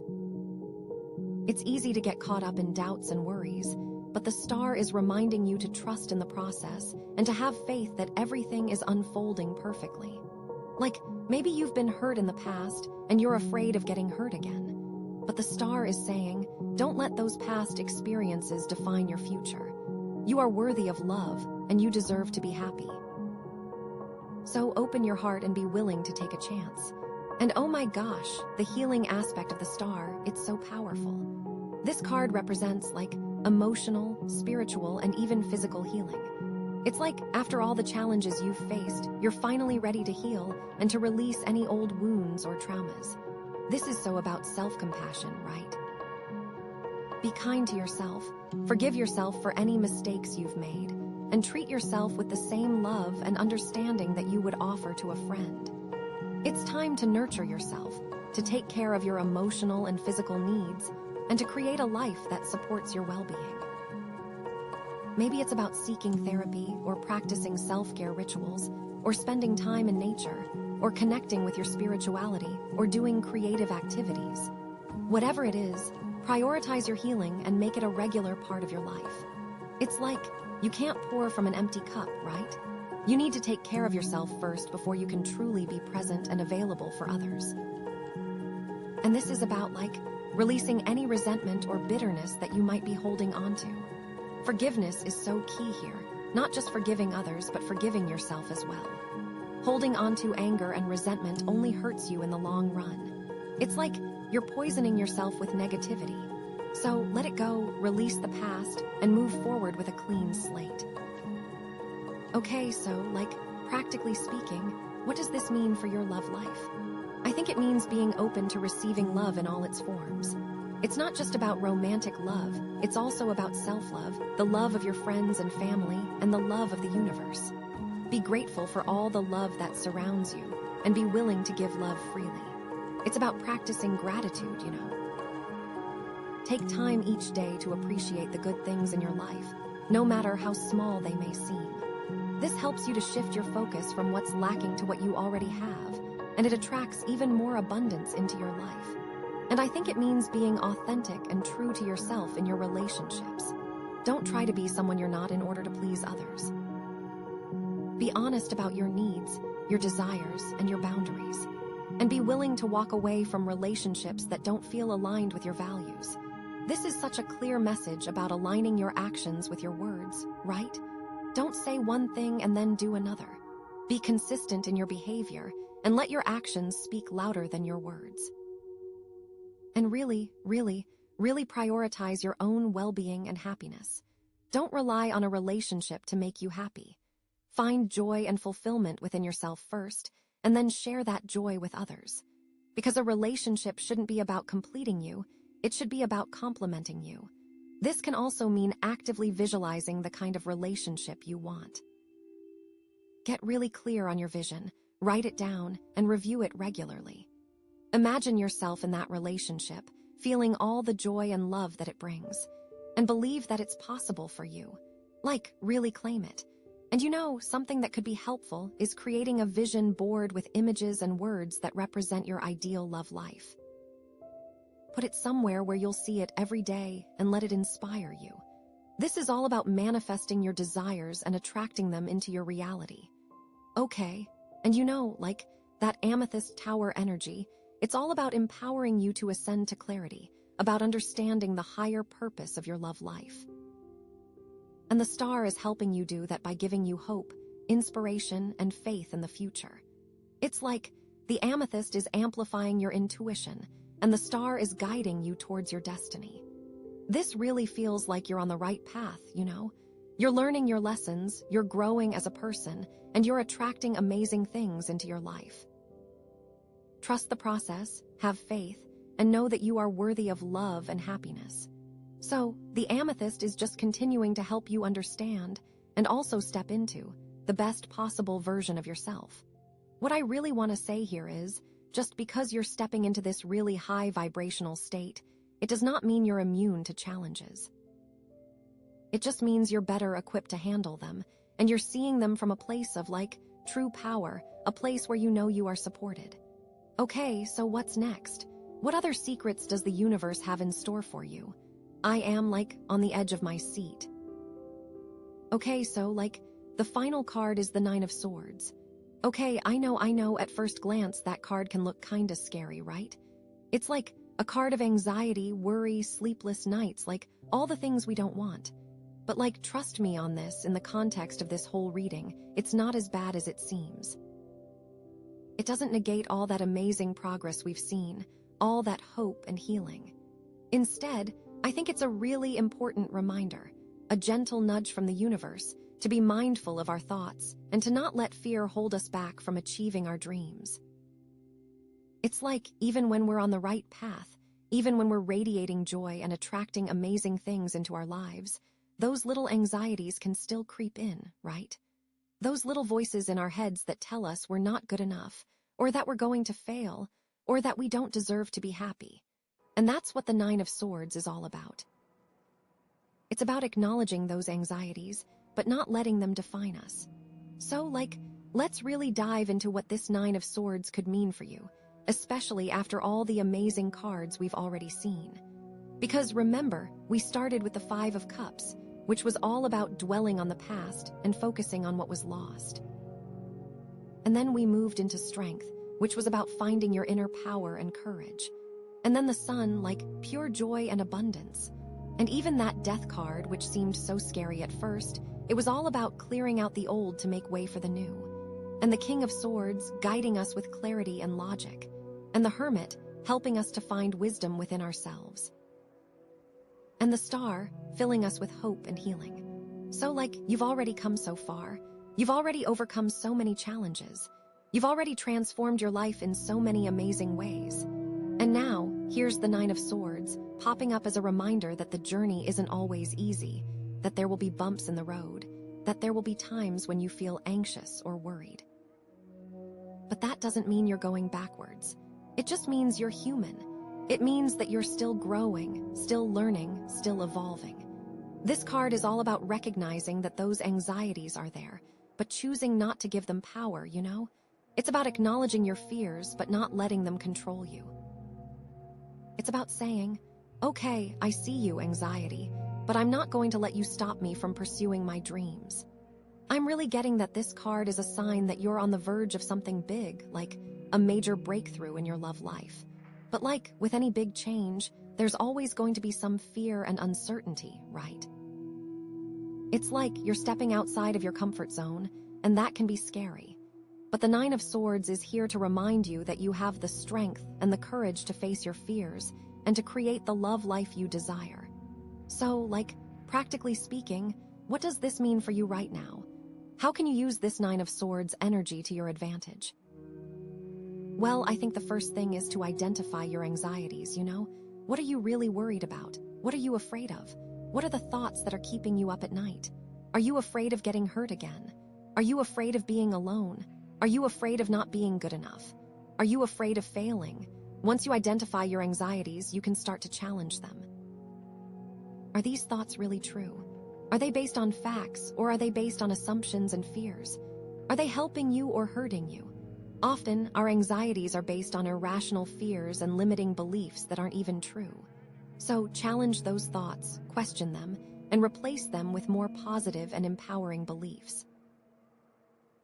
It's easy to get caught up in doubts and worries, but the star is reminding you to trust in the process and to have faith that everything is unfolding perfectly. Maybe you've been hurt in the past and you're afraid of getting hurt again. But the star is saying, don't let those past experiences define your future. You are worthy of love, and you deserve to be happy. So open your heart and be willing to take a chance. And oh my gosh, the healing aspect of the star, it's so powerful. This card represents, emotional, spiritual, and even physical healing. It's like, after all the challenges you've faced, you're finally ready to heal and to release any old wounds or traumas. This is so about self-compassion, right? Be kind to yourself, forgive yourself for any mistakes you've made, and treat yourself with the same love and understanding that you would offer to a friend. It's time to nurture yourself, to take care of your emotional and physical needs, and to create a life that supports your well-being. Maybe it's about seeking therapy or practicing self-care rituals, or spending time in nature, or connecting with your spirituality, or doing creative activities. Whatever it is, prioritize your healing and make it a regular part of your life. It's like, you can't pour from an empty cup, right? You need to take care of yourself first before you can truly be present and available for others. And this is about, releasing any resentment or bitterness that you might be holding onto. Forgiveness is so key here, not just forgiving others, but forgiving yourself as well. Holding onto anger and resentment only hurts you in the long run. It's like you're poisoning yourself with negativity. So let it go, release the past, and move forward with a clean slate. Okay, so, practically speaking, what does this mean for your love life? I think it means being open to receiving love in all its forms. It's not just about romantic love, it's also about self-love, the love of your friends and family, and the love of the universe. Be grateful for all the love that surrounds you, and be willing to give love freely. It's about practicing gratitude, Take time each day to appreciate the good things in your life, no matter how small they may seem. This helps you to shift your focus from what's lacking to what you already have, and it attracts even more abundance into your life. And I think it means being authentic and true to yourself in your relationships. Don't try to be someone you're not in order to please others. Be honest about your needs, your desires, and your boundaries. And be willing to walk away from relationships that don't feel aligned with your values. This is such a clear message about aligning your actions with your words, right? Don't say one thing and then do another. Be consistent in your behavior and let your actions speak louder than your words. And really prioritize your own well-being and happiness. Don't rely on a relationship to make you happy. Find joy and fulfillment within yourself first, and then share that joy with others. Because a relationship shouldn't be about completing you, it should be about complementing you. This can also mean actively visualizing the kind of relationship you want. Get really clear on your vision, write it down, and review it regularly. Imagine yourself in that relationship, feeling all the joy and love that it brings, and believe that it's possible for you. Really claim it. And something that could be helpful is creating a vision board with images and words that represent your ideal love life. Put it somewhere where you'll see it every day and let it inspire you. This is all about manifesting your desires and attracting them into your reality. Okay, and like that amethyst tower energy, it's all about empowering you to ascend to clarity, about understanding the higher purpose of your love life. And the star is helping you do that by giving you hope, inspiration, and faith in the future. It's like the amethyst is amplifying your intuition, and the star is guiding you towards your destiny. This really feels like you're on the right path, You're learning your lessons, you're growing as a person, and you're attracting amazing things into your life. Trust the process, have faith, and know that you are worthy of love and happiness. So, the amethyst is just continuing to help you understand and also step into the best possible version of yourself. What I really want to say here is, just because you're stepping into this really high vibrational state, it does not mean you're immune to challenges. It just means you're better equipped to handle them, and you're seeing them from a place of, true power, a place where you know you are supported. Okay, so what's next? What other secrets does the universe have in store for you? I am, on the edge of my seat. Okay, so, the final card is the Nine of Swords. Okay, I know, at first glance that card can look kinda scary, right? It's like a card of anxiety, worry, sleepless nights, all the things we don't want. But trust me on this, in the context of this whole reading, it's not as bad as it seems. It doesn't negate all that amazing progress we've seen, all that hope and healing. Instead, I think it's a really important reminder, a gentle nudge from the universe, to be mindful of our thoughts and to not let fear hold us back from achieving our dreams. It's like, even when we're on the right path, even when we're radiating joy and attracting amazing things into our lives, those little anxieties can still creep in, right? Those little voices in our heads that tell us we're not good enough, or that we're going to fail, or that we don't deserve to be happy. And that's what the Nine of Swords is all about. It's about acknowledging those anxieties, but not letting them define us. So, let's really dive into what this Nine of Swords could mean for you, especially after all the amazing cards we've already seen. Because remember, we started with the Five of Cups, which was all about dwelling on the past and focusing on what was lost. And then we moved into Strength, which was about finding your inner power and courage. And then the Sun, pure joy and abundance. And even that Death card, which seemed so scary at first, it was all about clearing out the old to make way for the new. And the King of Swords, guiding us with clarity and logic. And the Hermit, helping us to find wisdom within ourselves. And the Star, filling us with hope and healing. So, you've already come so far. You've already overcome so many challenges. You've already transformed your life in so many amazing ways. And now, here's the Nine of Swords, popping up as a reminder that the journey isn't always easy, that there will be bumps in the road, that there will be times when you feel anxious or worried. But that doesn't mean you're going backwards. It just means you're human. It means that you're still growing, still learning, still evolving. This card is all about recognizing that those anxieties are there, but choosing not to give them power, It's about acknowledging your fears, but not letting them control you. It's about saying, okay, I see you, anxiety, but I'm not going to let you stop me from pursuing my dreams. I'm really getting that this card is a sign that you're on the verge of something big, like a major breakthrough in your love life. But with any big change, there's always going to be some fear and uncertainty, right? It's like you're stepping outside of your comfort zone, and that can be scary. But the Nine of Swords is here to remind you that you have the strength and the courage to face your fears and to create the love life you desire. So, practically speaking, what does this mean for you right now? How can you use this Nine of Swords energy to your advantage? Well, I think the first thing is to identify your anxieties, What are you really worried about? What are you afraid of? What are the thoughts that are keeping you up at night? Are you afraid of getting hurt again? Are you afraid of being alone? Are you afraid of not being good enough? Are you afraid of failing? Once you identify your anxieties, you can start to challenge them. Are these thoughts really true? Are they based on facts, or are they based on assumptions and fears? Are they helping you or hurting you? Often, our anxieties are based on irrational fears and limiting beliefs that aren't even true. So challenge those thoughts, question them, and replace them with more positive and empowering beliefs.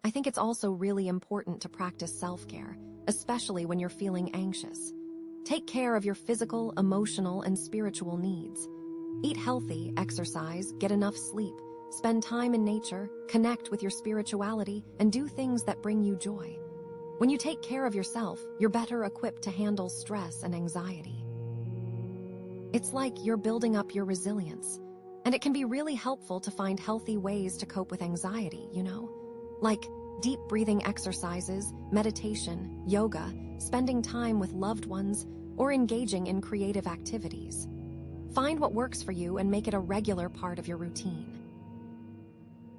I think it's also really important to practice self-care, especially when you're feeling anxious. Take care of your physical, emotional, and spiritual needs. Eat healthy, exercise, get enough sleep, spend time in nature, connect with your spirituality, and do things that bring you joy. When you take care of yourself, you're better equipped to handle stress and anxiety. It's like you're building up your resilience, and it can be really helpful to find healthy ways to cope with anxiety, like deep breathing exercises, meditation, yoga, spending time with loved ones, or engaging in creative activities. Find what works for you and make it a regular part of your routine.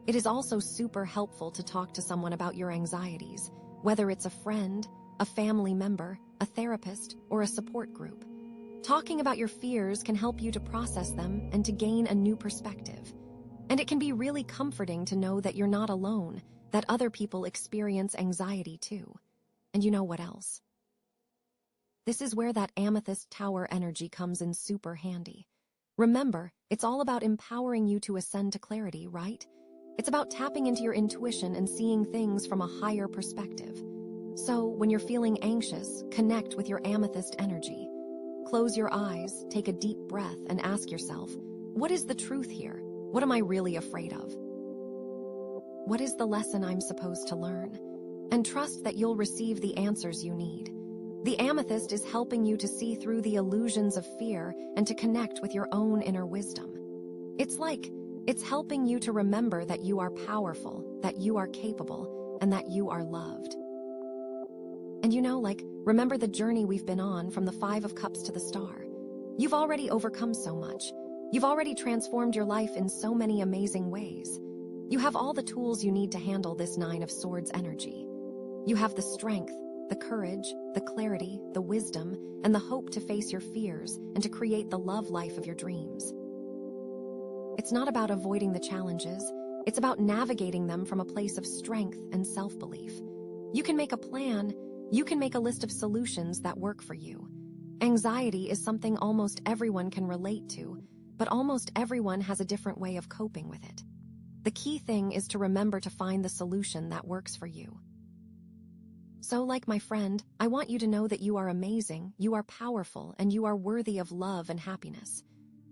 It is also super helpful to talk to someone about your anxieties, whether it's a friend, a family member, a therapist, or a support group. Talking about your fears can help you to process them and to gain a new perspective. And it can be really comforting to know that you're not alone, that other people experience anxiety too. And you know what else? This is where that amethyst tower energy comes in super handy. Remember, it's all about empowering you to ascend to clarity, right? It's about tapping into your intuition and seeing things from a higher perspective. So, when you're feeling anxious, connect with your amethyst energy. Close your eyes, take a deep breath, and ask yourself, what is the truth here? What am I really afraid of? What is the lesson I'm supposed to learn? And trust that you'll receive the answers you need. The amethyst is helping you to see through the illusions of fear and to connect with your own inner wisdom. It's helping you to remember that you are powerful, that you are capable, and that you are loved. And remember the journey we've been on from the 5 of Cups to the star. You've already overcome so much. You've already transformed your life in so many amazing ways. You have all the tools you need to handle this 9 of Swords energy. You have the strength, the courage, the clarity, the wisdom, and the hope to face your fears and to create the love life of your dreams. It's not about avoiding the challenges. It's about navigating them from a place of strength and self-belief. You can make a plan. You can make a list of solutions that work for you. Anxiety is something almost everyone can relate to, but almost everyone has a different way of coping with it. The key thing is to remember to find the solution that works for you. So, like my friend, I want you to know that you are amazing, you are powerful, and you are worthy of love and happiness.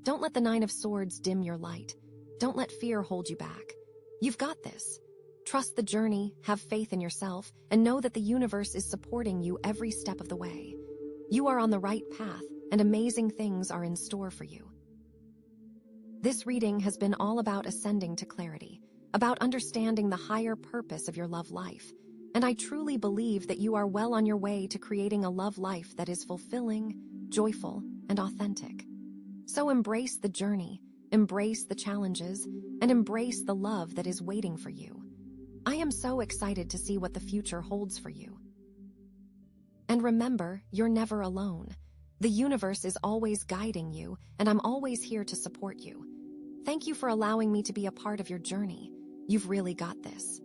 Don't let the 9 of Swords dim your light. Don't let fear hold you back. You've got this. Trust the journey, have faith in yourself, and know that the universe is supporting you every step of the way. You are on the right path, and amazing things are in store for you. This reading has been all about ascending to clarity, about understanding the higher purpose of your love life. And I truly believe that you are well on your way to creating a love life that is fulfilling, joyful, and authentic. So embrace the journey, embrace the challenges, and embrace the love that is waiting for you. I am so excited to see what the future holds for you. And remember, you're never alone. The universe is always guiding you, and I'm always here to support you. Thank you for allowing me to be a part of your journey. You've really got this.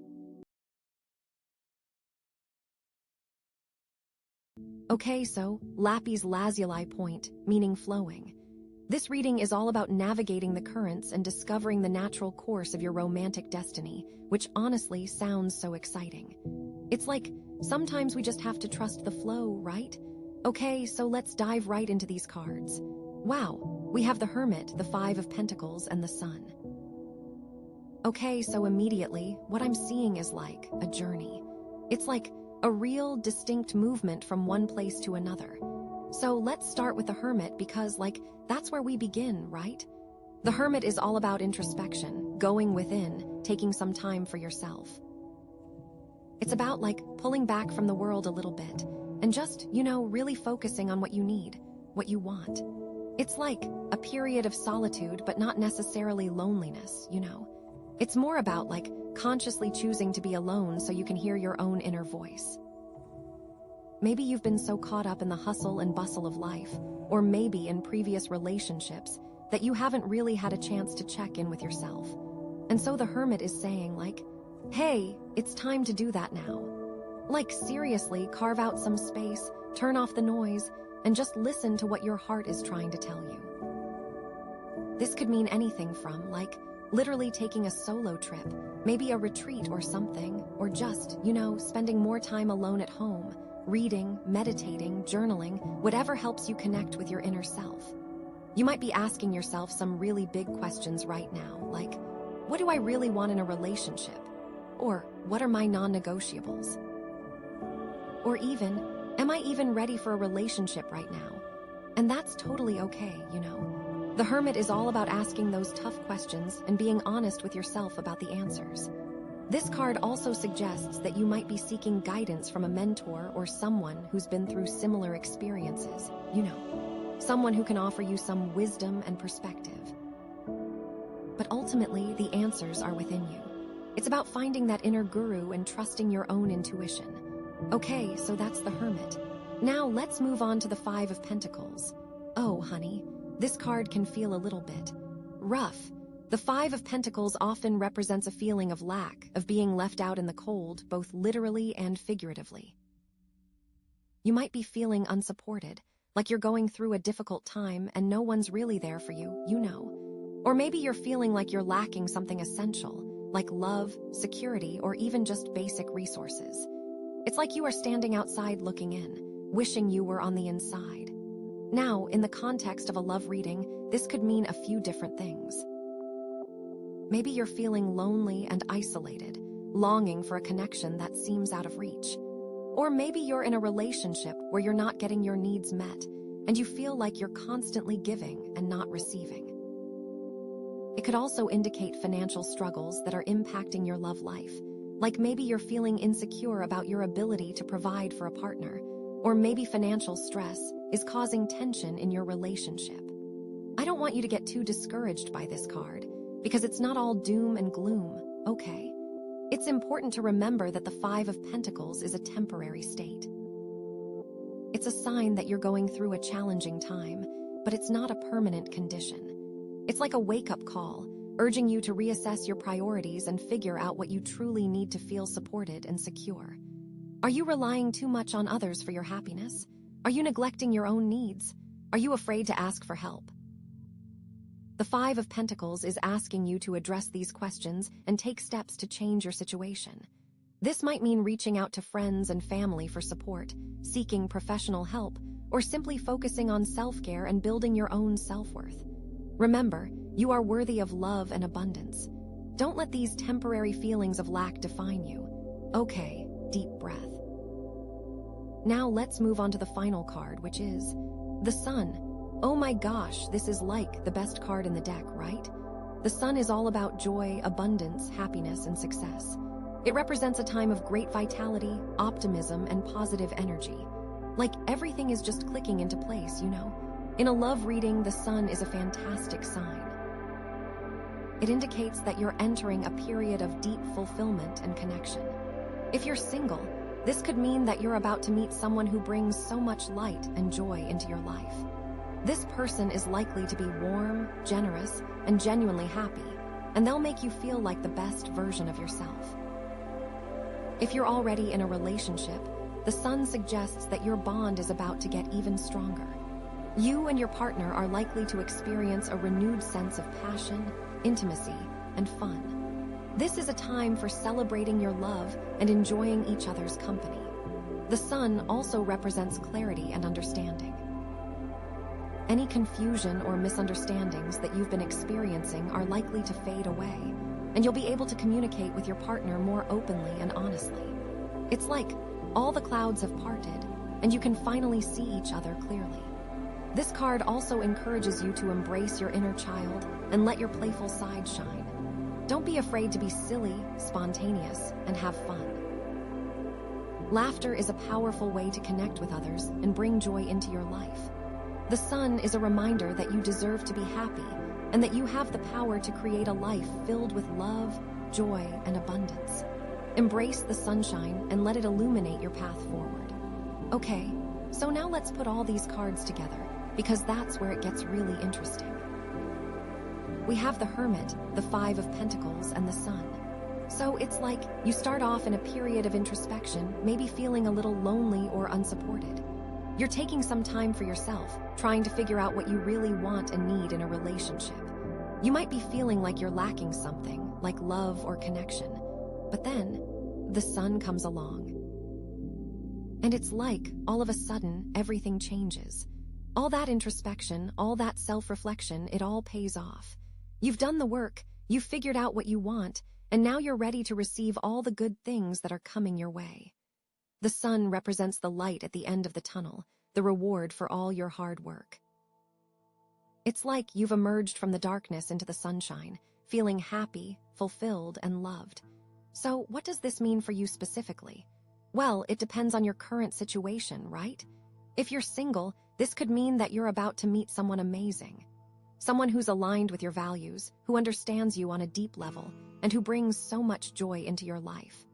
Okay, so Lapis Lazuli point, meaning flowing. This reading is all about navigating the currents and discovering the natural course of your romantic destiny, which honestly sounds so exciting. It's like, sometimes we just have to trust the flow, right? Okay, so let's dive right into these cards. Wow, we have the Hermit, the 5 of Pentacles, and the Sun. Okay, so immediately, what I'm seeing is like a journey. It's like a real, distinct movement from one place to another. So let's start with the Hermit because, that's where we begin, right? The Hermit is all about introspection, going within, taking some time for yourself. It's about, pulling back from the world a little bit and just, really focusing on what you need, what you want. It's like a period of solitude, but not necessarily loneliness, It's more about, consciously choosing to be alone so you can hear your own inner voice. Maybe you've been so caught up in the hustle and bustle of life, or maybe in previous relationships, that you haven't really had a chance to check in with yourself. And so the Hermit is saying, hey, it's time to do that now. Seriously, carve out some space, turn off the noise, and just listen to what your heart is trying to tell you. This could mean anything from, like, literally taking a solo trip, maybe a retreat or something, or just, spending more time alone at home, reading, meditating, journaling, whatever helps you connect with your inner self. You might be asking yourself some really big questions right now, like, what do I really want in a relationship? Or, what are my non-negotiables? Or even, am I even ready for a relationship right now? And that's totally okay, The Hermit is all about asking those tough questions and being honest with yourself about the answers. This card also suggests that you might be seeking guidance from a mentor or someone who's been through similar experiences, someone who can offer you some wisdom and perspective. But ultimately, the answers are within you. It's about finding that inner guru and trusting your own intuition. Okay, so that's the Hermit. Now let's move on to the Five of Pentacles. Oh, honey, this card can feel a little bit rough. The Five of Pentacles often represents a feeling of lack, of being left out in the cold, both literally and figuratively. You might be feeling unsupported, like you're going through a difficult time and no one's really there for you, Or maybe you're feeling like you're lacking something essential, like love, security, or even just basic resources. It's like you are standing outside looking in, wishing you were on the inside. Now, in the context of a love reading, this could mean a few different things. Maybe you're feeling lonely and isolated, longing for a connection that seems out of reach. Or maybe you're in a relationship where you're not getting your needs met, and you feel like you're constantly giving and not receiving. It could also indicate financial struggles that are impacting your love life, like maybe you're feeling insecure about your ability to provide for a partner, or maybe financial stress is causing tension in your relationship. I don't want you to get too discouraged by this card, because it's not all doom and gloom, okay? It's important to remember that the Five of Pentacles is a temporary state. It's a sign that you're going through a challenging time, but it's not a permanent condition. It's like a wake-up call, urging you to reassess your priorities and figure out what you truly need to feel supported and secure. Are you relying too much on others for your happiness? Are you neglecting your own needs? Are you afraid to ask for help? The Five of Pentacles is asking you to address these questions and take steps to change your situation. This might mean reaching out to friends and family for support, seeking professional help, or simply focusing on self-care and building your own self-worth. Remember, you are worthy of love and abundance. Don't let these temporary feelings of lack define you. Okay, deep breath. Now let's move on to the final card, which is the Sun. Oh my gosh, this is like the best card in the deck, right? The Sun is all about joy, abundance, happiness, and success. It represents a time of great vitality, optimism, and positive energy. Like everything is just clicking into place, In a love reading, the Sun is a fantastic sign. It indicates that you're entering a period of deep fulfillment and connection. If you're single, this could mean that you're about to meet someone who brings so much light and joy into your life. This person is likely to be warm, generous, and genuinely happy, and they'll make you feel like the best version of yourself. If you're already in a relationship, the Sun suggests that your bond is about to get even stronger. You and your partner are likely to experience a renewed sense of passion, intimacy, and fun. This is a time for celebrating your love and enjoying each other's company. The Sun also represents clarity and understanding. Any confusion or misunderstandings that you've been experiencing are likely to fade away, and you'll be able to communicate with your partner more openly and honestly. It's like all the clouds have parted, and you can finally see each other clearly. This card also encourages you to embrace your inner child and let your playful side shine. Don't be afraid to be silly, spontaneous, and have fun. Laughter is a powerful way to connect with others and bring joy into your life. The Sun is a reminder that you deserve to be happy and that you have the power to create a life filled with love, joy, and abundance. Embrace the sunshine and let it illuminate your path forward. Okay, so now let's put all these cards together, because that's where it gets really interesting. We have the Hermit, the Five of Pentacles, and the Sun. So it's like you start off in a period of introspection, maybe feeling a little lonely or unsupported. You're taking some time for yourself, trying to figure out what you really want and need in a relationship. You might be feeling like you're lacking something, like love or connection. But then, the sun comes along. And it's like, all of a sudden, everything changes. All that introspection, all that self-reflection, it all pays off. You've done the work, you've figured out what you want, and now you're ready to receive all the good things that are coming your way. The sun represents the light at the end of the tunnel, the reward for all your hard work. It's like you've emerged from the darkness into the sunshine, feeling happy, fulfilled, and loved. So, what does this mean for you specifically? Well, it depends on your current situation, right? If you're single, this could mean that you're about to meet someone amazing. Someone who's aligned with your values, who understands you on a deep level, and who brings so much joy into your life.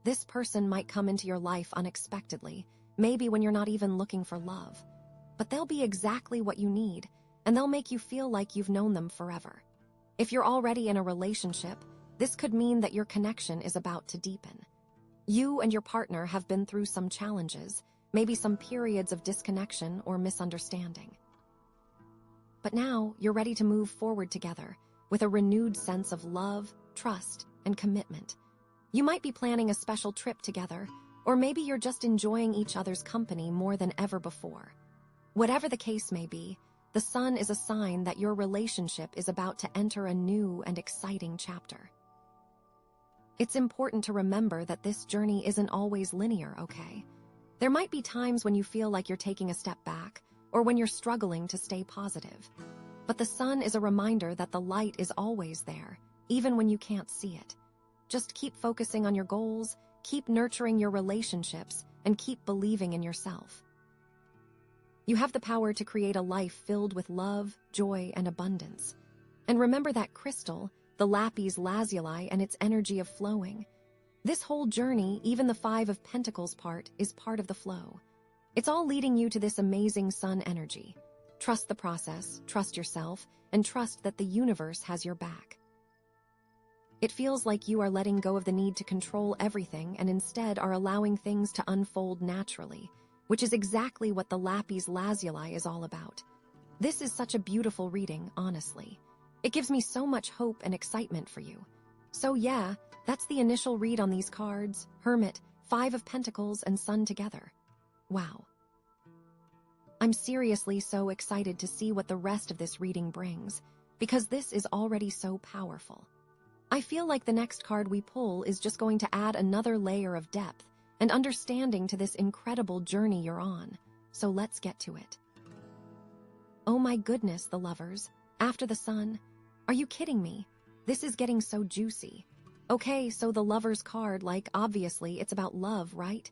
This person might come into your life unexpectedly, maybe when you're not even looking for love. But they'll be exactly what you need, and they'll make you feel like you've known them forever. If you're already in a relationship, this could mean that your connection is about to deepen. You and your partner have been through some challenges, maybe some periods of disconnection or misunderstanding. But now you're ready to move forward together with a renewed sense of love, trust, and commitment. You might be planning a special trip together, or maybe you're just enjoying each other's company more than ever before. Whatever the case may be, the sun is a sign that your relationship is about to enter a new and exciting chapter. It's important to remember that this journey isn't always linear, okay? There might be times when you feel like you're taking a step back, or when you're struggling to stay positive. But the sun is a reminder that the light is always there, even when you can't see it. Just keep focusing on your goals, keep nurturing your relationships, and keep believing in yourself. You have the power to create a life filled with love, joy, and abundance. And remember that crystal, the Lapis Lazuli, and its energy of flowing. This whole journey, even the 5 of Pentacles part, is part of the flow. It's all leading you to this amazing sun energy. Trust the process, trust yourself, and trust that the universe has your back. It feels like you are letting go of the need to control everything and instead are allowing things to unfold naturally, which is exactly what the Lapis Lazuli is all about. This is such a beautiful reading, honestly. It gives me so much hope and excitement for you. So yeah, that's the initial read on these cards: Hermit, 5 of Pentacles, and Sun together. Wow. I'm seriously so excited to see what the rest of this reading brings, because this is already so powerful. I feel like the next card we pull is just going to add another layer of depth and understanding to this incredible journey you're on. So let's get to it. Oh my goodness, the lovers. After the sun. Are you kidding me? This is getting so juicy. Okay, so the lovers card, like, obviously it's about love, right?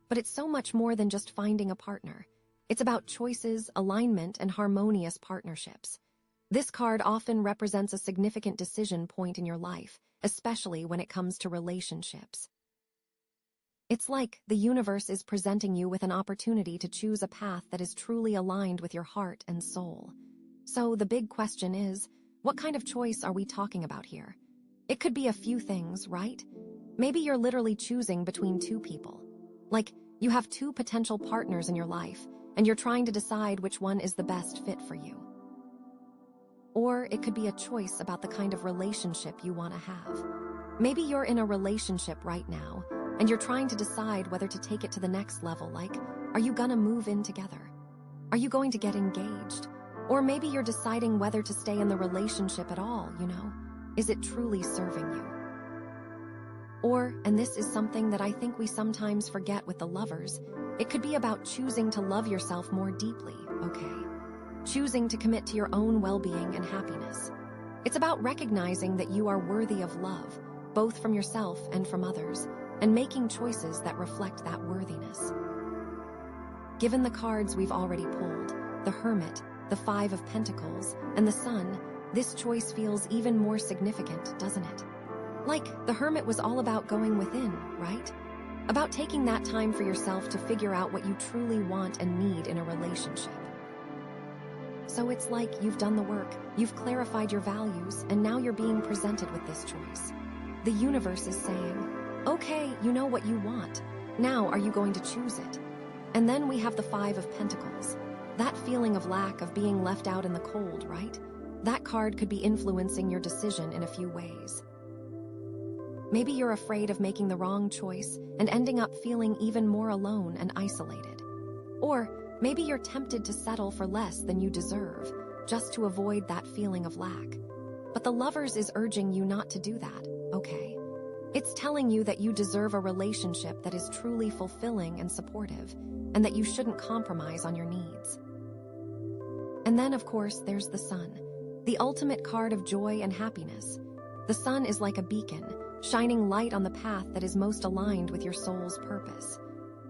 But it's so much more than just finding a partner. It's about choices, alignment, and harmonious partnerships. This card often represents a significant decision point in your life, especially when it comes to relationships. It's like the universe is presenting you with an opportunity to choose a path that is truly aligned with your heart and soul. So the big question is, what kind of choice are we talking about here? It could be a few things, right? Maybe you're literally choosing between 2 people. Like, you have 2 potential partners in your life, and you're trying to decide which one is the best fit for you. Or it could be a choice about the kind of relationship you want to have. Maybe you're in a relationship right now, and you're trying to decide whether to take it to the next level, like, are you gonna move in together? Are you going to get engaged? Or maybe you're deciding whether to stay in the relationship at all, you know? Is it truly serving you? Or, and this is something that I think we sometimes forget with the lovers, it could be about choosing to love yourself more deeply, okay? Choosing to commit to your own well-being and happiness. It's about recognizing that you are worthy of love, both from yourself and from others, and making choices that reflect that worthiness. Given the cards we've already pulled, the Hermit, the 5 of Pentacles, and the Sun, this choice feels even more significant, doesn't it? Like, the Hermit was all about going within, right? About taking that time for yourself to figure out what you truly want and need in a relationship. So it's like you've done the work, you've clarified your values, and now you're being presented with this choice. The universe is saying, okay, you know what you want. Now are you going to choose it? And then we have the 5 of Pentacles. That feeling of lack, of being left out in the cold, right? That card could be influencing your decision in a few ways. Maybe you're afraid of making the wrong choice and ending up feeling even more alone and isolated. Or maybe you're tempted to settle for less than you deserve, just to avoid that feeling of lack. But the Lovers is urging you not to do that, okay? It's telling you that you deserve a relationship that is truly fulfilling and supportive, and that you shouldn't compromise on your needs. And then, of course, there's the Sun, the ultimate card of joy and happiness. The Sun is like a beacon, shining light on the path that is most aligned with your soul's purpose.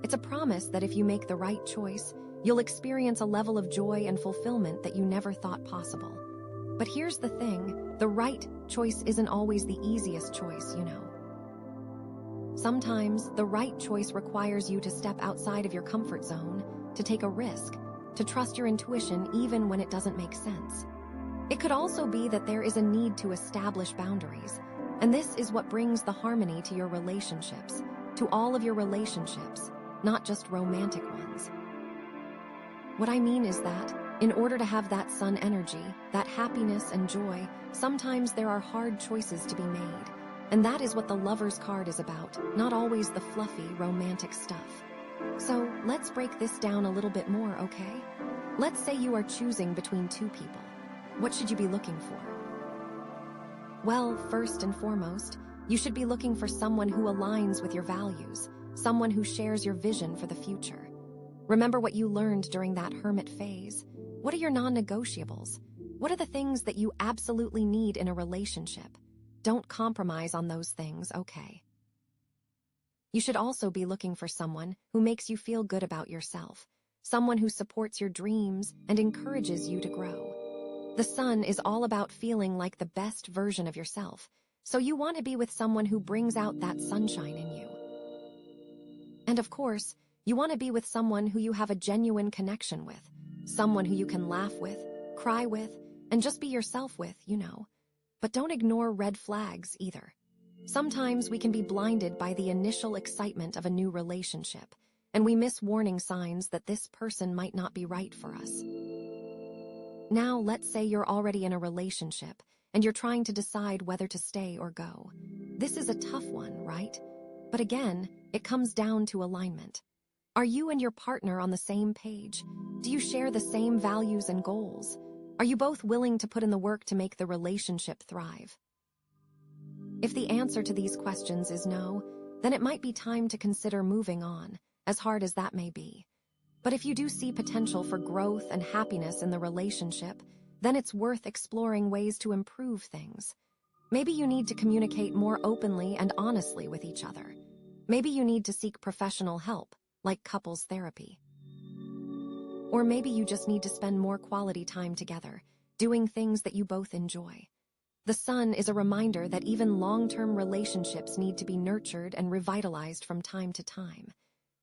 It's a promise that if you make the right choice, you'll experience a level of joy and fulfillment that you never thought possible. But here's the thing, the right choice isn't always the easiest choice, you know. Sometimes, the right choice requires you to step outside of your comfort zone, to take a risk, to trust your intuition even when it doesn't make sense. It could also be that there is a need to establish boundaries, and this is what brings the harmony to your relationships, to all of your relationships, not just romantic ones. What I mean is that, in order to have that Sun energy, that happiness and joy, sometimes there are hard choices to be made. And that is what the Lovers card is about, not always the fluffy, romantic stuff. So, let's break this down a little bit more, okay? Let's say you are choosing between two people. What should you be looking for? Well, first and foremost, you should be looking for someone who aligns with your values, someone who shares your vision for the future. Remember what you learned during that hermit phase? What are your non-negotiables? What are the things that you absolutely need in a relationship? Don't compromise on those things, okay? You should also be looking for someone who makes you feel good about yourself, someone who supports your dreams and encourages you to grow. The Sun is all about feeling like the best version of yourself, so you want to be with someone who brings out that sunshine in you. And of course, you want to be with someone who you have a genuine connection with, someone who you can laugh with, cry with, and just be yourself with, you know. But don't ignore red flags either. Sometimes we can be blinded by the initial excitement of a new relationship, and we miss warning signs that this person might not be right for us. Now, let's say you're already in a relationship, and you're trying to decide whether to stay or go. This is a tough one, right? But again, it comes down to alignment. Are you and your partner on the same page? Do you share the same values and goals? Are you both willing to put in the work to make the relationship thrive? If the answer to these questions is no, then it might be time to consider moving on, as hard as that may be. But if you do see potential for growth and happiness in the relationship, then it's worth exploring ways to improve things. Maybe you need to communicate more openly and honestly with each other. Maybe you need to seek professional help, like couples therapy. Or maybe you just need to spend more quality time together, doing things that you both enjoy. The Sun is a reminder that even long-term relationships need to be nurtured and revitalized from time to time.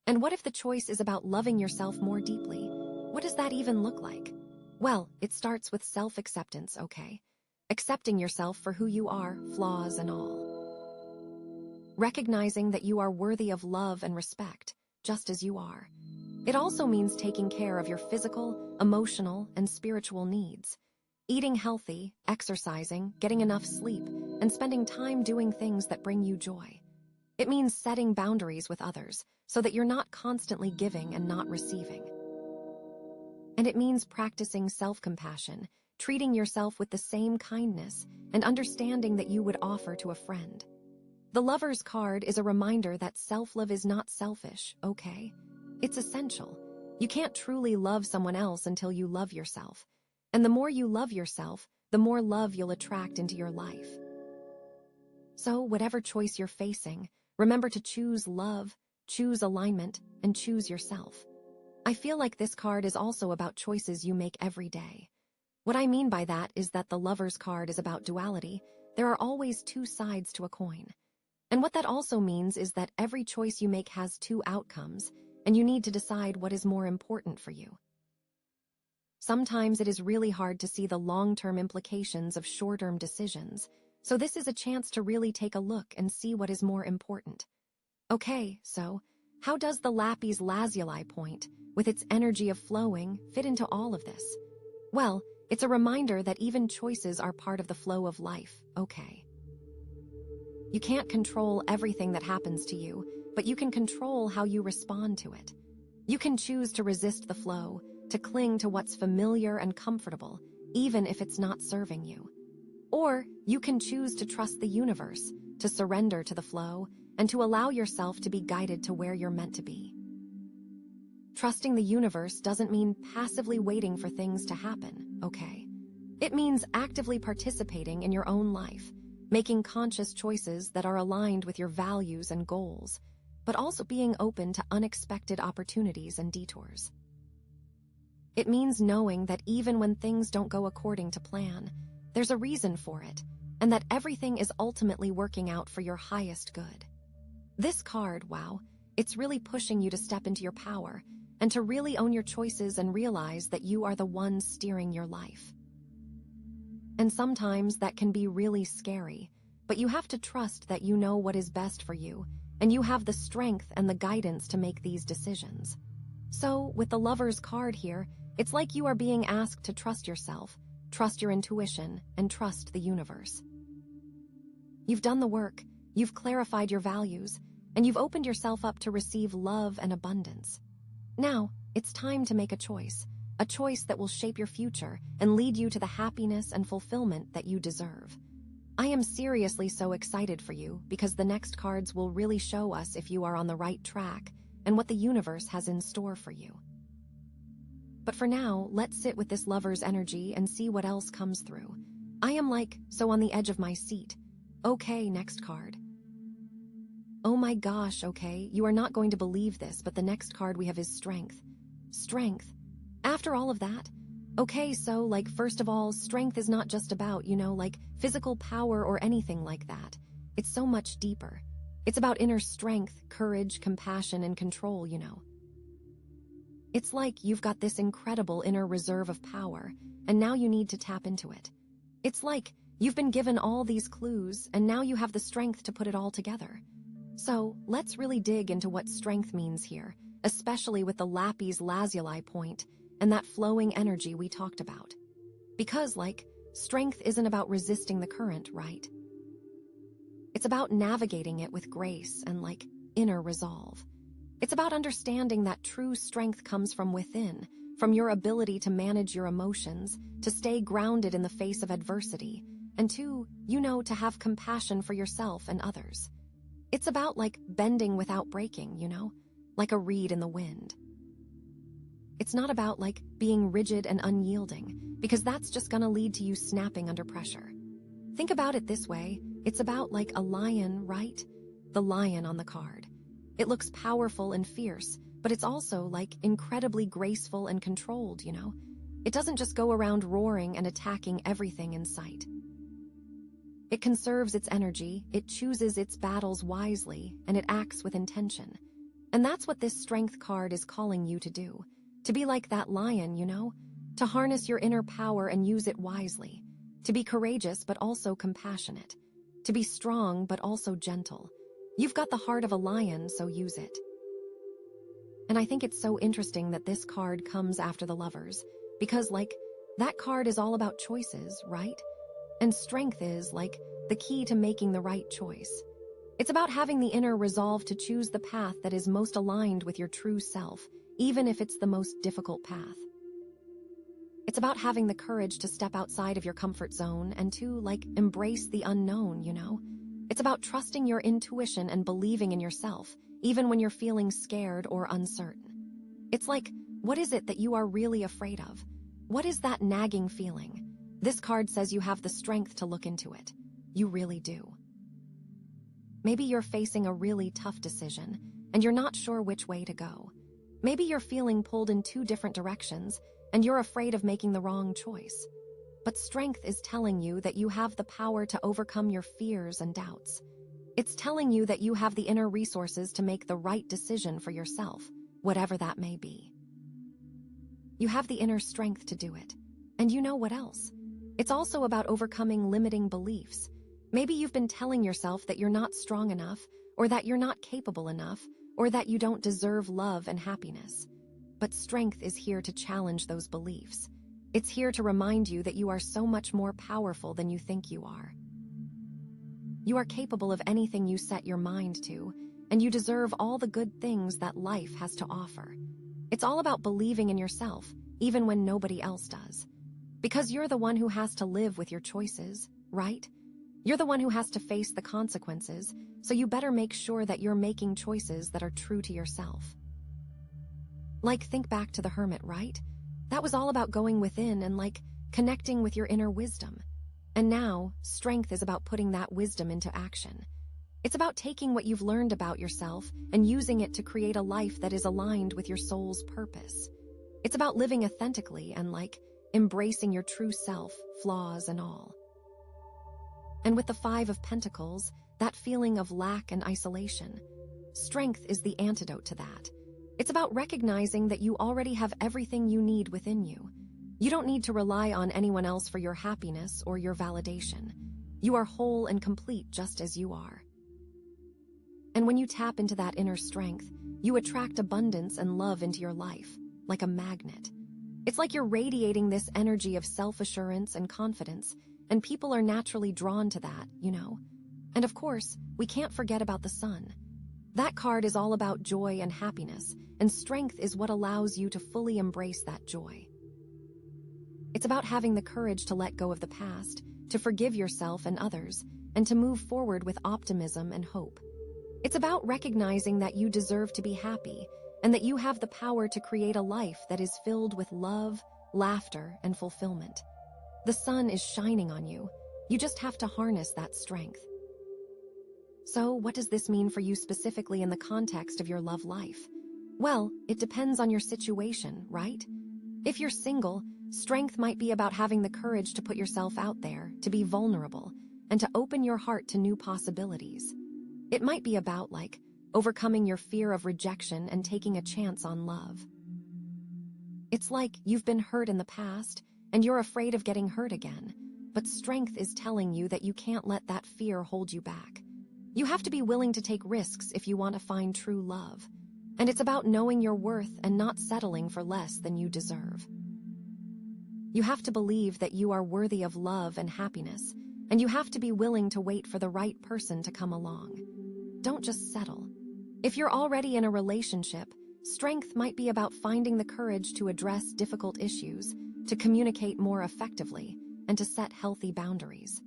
And what if the choice is about loving yourself more deeply? What does that even look like? Well, it starts with self-acceptance, okay? Accepting yourself for who you are, flaws and all. Recognizing that you are worthy of love and respect, just as you are. It also means taking care of your physical, emotional, and spiritual needs. Eating healthy, exercising, getting enough sleep, and spending time doing things that bring you joy. It means setting boundaries with others so that you're not constantly giving and not receiving. And it means practicing self-compassion, treating yourself with the same kindness, and understanding that you would offer to a friend. The Lovers card is a reminder that self-love is not selfish, okay? It's essential. You can't truly love someone else until you love yourself. And the more you love yourself, the more love you'll attract into your life. So, whatever choice you're facing, remember to choose love, choose alignment, and choose yourself. I feel like this card is also about choices you make every day. What I mean by that is that the Lovers card is about duality. There are always two sides to a coin. And what that also means is that every choice you make has two outcomes, and you need to decide what is more important for you. Sometimes it is really hard to see the long-term implications of short-term decisions, so this is a chance to really take a look and see what is more important. Okay, so how does the Lapis Lazuli point, with its energy of flowing, fit into all of this? Well, It's a reminder that even choices are part of the flow of life, okay? You can't control everything that happens to you, but you can control how you respond to it. You can choose to resist the flow, to cling to what's familiar and comfortable, even if it's not serving you. Or you can choose to trust the universe, to surrender to the flow, and to allow yourself to be guided to where you're meant to be. Trusting the universe doesn't mean passively waiting for things to happen, okay? It means actively participating in your own life, making conscious choices that are aligned with your values and goals, but also being open to unexpected opportunities and detours. It means knowing that even when things don't go according to plan, there's a reason for it, and that everything is ultimately working out for your highest good. This card, wow, it's really pushing you to step into your power and to really own your choices and realize that you are the one steering your life. And sometimes that can be really scary, but you have to trust that you know what is best for you, and you have the strength and the guidance to make these decisions. So, with the Lover's card here, it's like you are being asked to trust yourself, trust your intuition, and trust the universe. You've done the work, you've clarified your values, and you've opened yourself up to receive love and abundance. Now, it's time to make a choice that will shape your future and lead you to the happiness and fulfillment that you deserve. I am seriously so excited for you because the next cards will really show us if you are on the right track and what the universe has in store for you. But for now, let's sit with this Lover's energy and see what else comes through. I am so on the edge of my seat. Okay, next card. Oh my gosh, okay, you are not going to believe this, but the next card we have is Strength. Strength. After all of that? Okay, so, first of all, strength is not just about, physical power or anything like that. It's so much deeper. It's about inner strength, courage, compassion, and control, It's like you've got this incredible inner reserve of power, and now you need to tap into it. It's like you've been given all these clues, and now you have the strength to put it all together. So, let's really dig into what strength means here, especially with the Lapis Lazuli point and that flowing energy we talked about. Because, strength isn't about resisting the current, right? It's about navigating it with grace and, inner resolve. It's about understanding that true strength comes from within, from your ability to manage your emotions, to stay grounded in the face of adversity, and to have compassion for yourself and others. It's about, bending without breaking, like a reed in the wind. It's not about, being rigid and unyielding, because that's just gonna lead to you snapping under pressure. Think about it this way. It's about, a lion, right? The lion on the card. It looks powerful and fierce, but it's also, incredibly graceful and controlled, It doesn't just go around roaring and attacking everything in sight. It conserves its energy, it chooses its battles wisely, and it acts with intention. And that's what this Strength card is calling you to do. To be like that lion, To harness your inner power and use it wisely. To be courageous but also compassionate. To be strong but also gentle. You've got the heart of a lion, so use it. And I think it's so interesting that this card comes after the Lovers, because, that card is all about choices, right? And strength is, the key to making the right choice. It's about having the inner resolve to choose the path that is most aligned with your true self, even if it's the most difficult path. It's about having the courage to step outside of your comfort zone and to, embrace the unknown, It's about trusting your intuition and believing in yourself, even when you're feeling scared or uncertain. It's what is it that you are really afraid of? What is that nagging feeling? This card says you have the strength to look into it. You really do. Maybe you're facing a really tough decision, and you're not sure which way to go. Maybe you're feeling pulled in two different directions, and you're afraid of making the wrong choice. But strength is telling you that you have the power to overcome your fears and doubts. It's telling you that you have the inner resources to make the right decision for yourself, whatever that may be. You have the inner strength to do it. And you know what else? It's also about overcoming limiting beliefs. Maybe you've been telling yourself that you're not strong enough, or that you're not capable enough, or that you don't deserve love and happiness. But strength is here to challenge those beliefs. It's here to remind you that you are so much more powerful than you think you are. You are capable of anything you set your mind to, and you deserve all the good things that life has to offer. It's all about believing in yourself, even when nobody else does. Because you're the one who has to live with your choices, right? You're the one who has to face the consequences, so you better make sure that you're making choices that are true to yourself. Like, think back to the hermit, right? That was all about going within and, connecting with your inner wisdom. And now, strength is about putting that wisdom into action. It's about taking what you've learned about yourself and using it to create a life that is aligned with your soul's purpose. It's about living authentically and, embracing your true self, flaws and all. And with the Five of Pentacles, that feeling of lack and isolation, strength is the antidote to that. It's about recognizing that you already have everything you need within you. You don't need to rely on anyone else for your happiness or your validation. You are whole and complete just as you are. And when you tap into that inner strength, you attract abundance and love into your life, like a magnet. It's like you're radiating this energy of self-assurance and confidence, and people are naturally drawn to that, you know. And of course, we can't forget about the sun. That card is all about joy and happiness, and strength is what allows you to fully embrace that joy. It's about having the courage to let go of the past, to forgive yourself and others, and to move forward with optimism and hope. It's about recognizing that you deserve to be happy, and that you have the power to create a life that is filled with love, laughter, and fulfillment. The sun is shining on you. You just have to harness that strength. So, what does this mean for you specifically in the context of your love life? Well, it depends on your situation, right? If you're single, strength might be about having the courage to put yourself out there, to be vulnerable, and to open your heart to new possibilities. It might be about, overcoming your fear of rejection and taking a chance on love. It's like you've been hurt in the past, and you're afraid of getting hurt again, but strength is telling you that you can't let that fear hold you back. You have to be willing to take risks if you want to find true love. And it's about knowing your worth and not settling for less than you deserve. You have to believe that you are worthy of love and happiness, and you have to be willing to wait for the right person to come along. Don't just settle. If you're already in a relationship, strength might be about finding the courage to address difficult issues, to communicate more effectively, and to set healthy boundaries.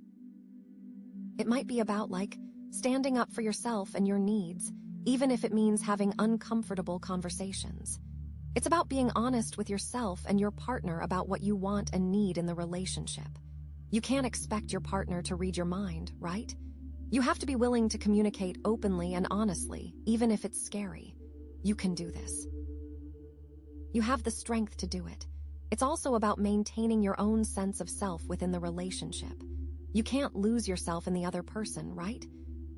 It might be about, standing up for yourself and your needs, even if it means having uncomfortable conversations. It's about being honest with yourself and your partner about what you want and need in the relationship. You can't expect your partner to read your mind, right? You have to be willing to communicate openly and honestly, even if it's scary. You can do this. You have the strength to do it. It's also about maintaining your own sense of self within the relationship. You can't lose yourself in the other person, right?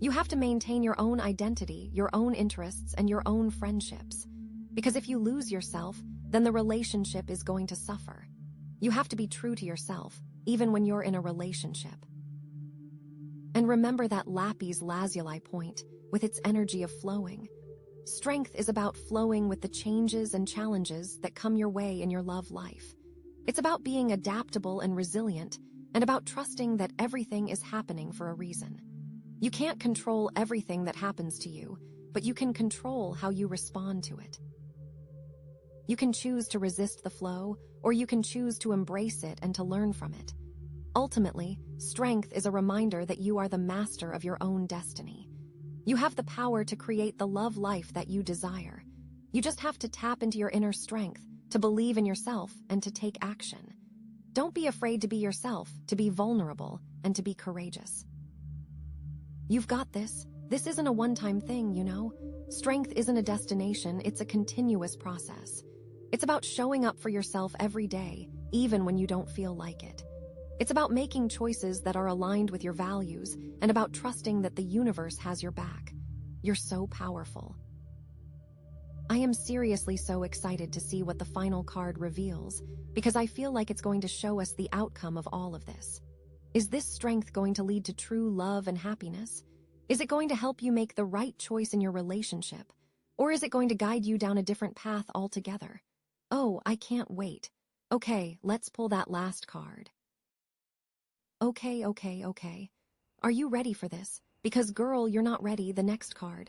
You have to maintain your own identity, your own interests, and your own friendships. Because if you lose yourself, then the relationship is going to suffer. You have to be true to yourself, even when you're in a relationship. And remember that Lapis Lazuli point, with its energy of flowing. Strength is about flowing with the changes and challenges that come your way in your love life. It's about being adaptable and resilient, and about trusting that everything is happening for a reason. You can't control everything that happens to you, but you can control how you respond to it. You can choose to resist the flow, or you can choose to embrace it and to learn from it. Ultimately, strength is a reminder that you are the master of your own destiny. You have the power to create the love life that you desire. You just have to tap into your inner strength, to believe in yourself, and to take action. Don't be afraid to be yourself, to be vulnerable, and to be courageous. You've got this. This isn't a one-time thing, you know? Strength isn't a destination, it's a continuous process. It's about showing up for yourself every day, even when you don't feel like it. It's about making choices that are aligned with your values and about trusting that the universe has your back. You're so powerful. I am seriously so excited to see what the final card reveals, because I feel like it's going to show us the outcome of all of this. Is this strength going to lead to true love and happiness? Is it going to help you make the right choice in your relationship? Or is it going to guide you down a different path altogether? Oh, I can't wait. Okay, let's pull that last card. Okay. Are you ready for this? Because girl, you're not ready. The next card.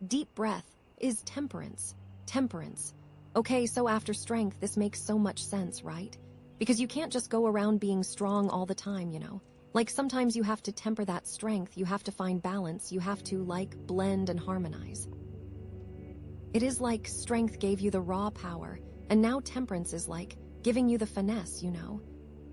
Deep breath is temperance. Temperance. Okay, so after strength, this makes so much sense, right? Because you can't just go around being strong all the time, you know? Like sometimes you have to temper that strength, you have to find balance, you have to, like, blend and harmonize. It is like strength gave you the raw power, and now temperance is like giving you the finesse, you know?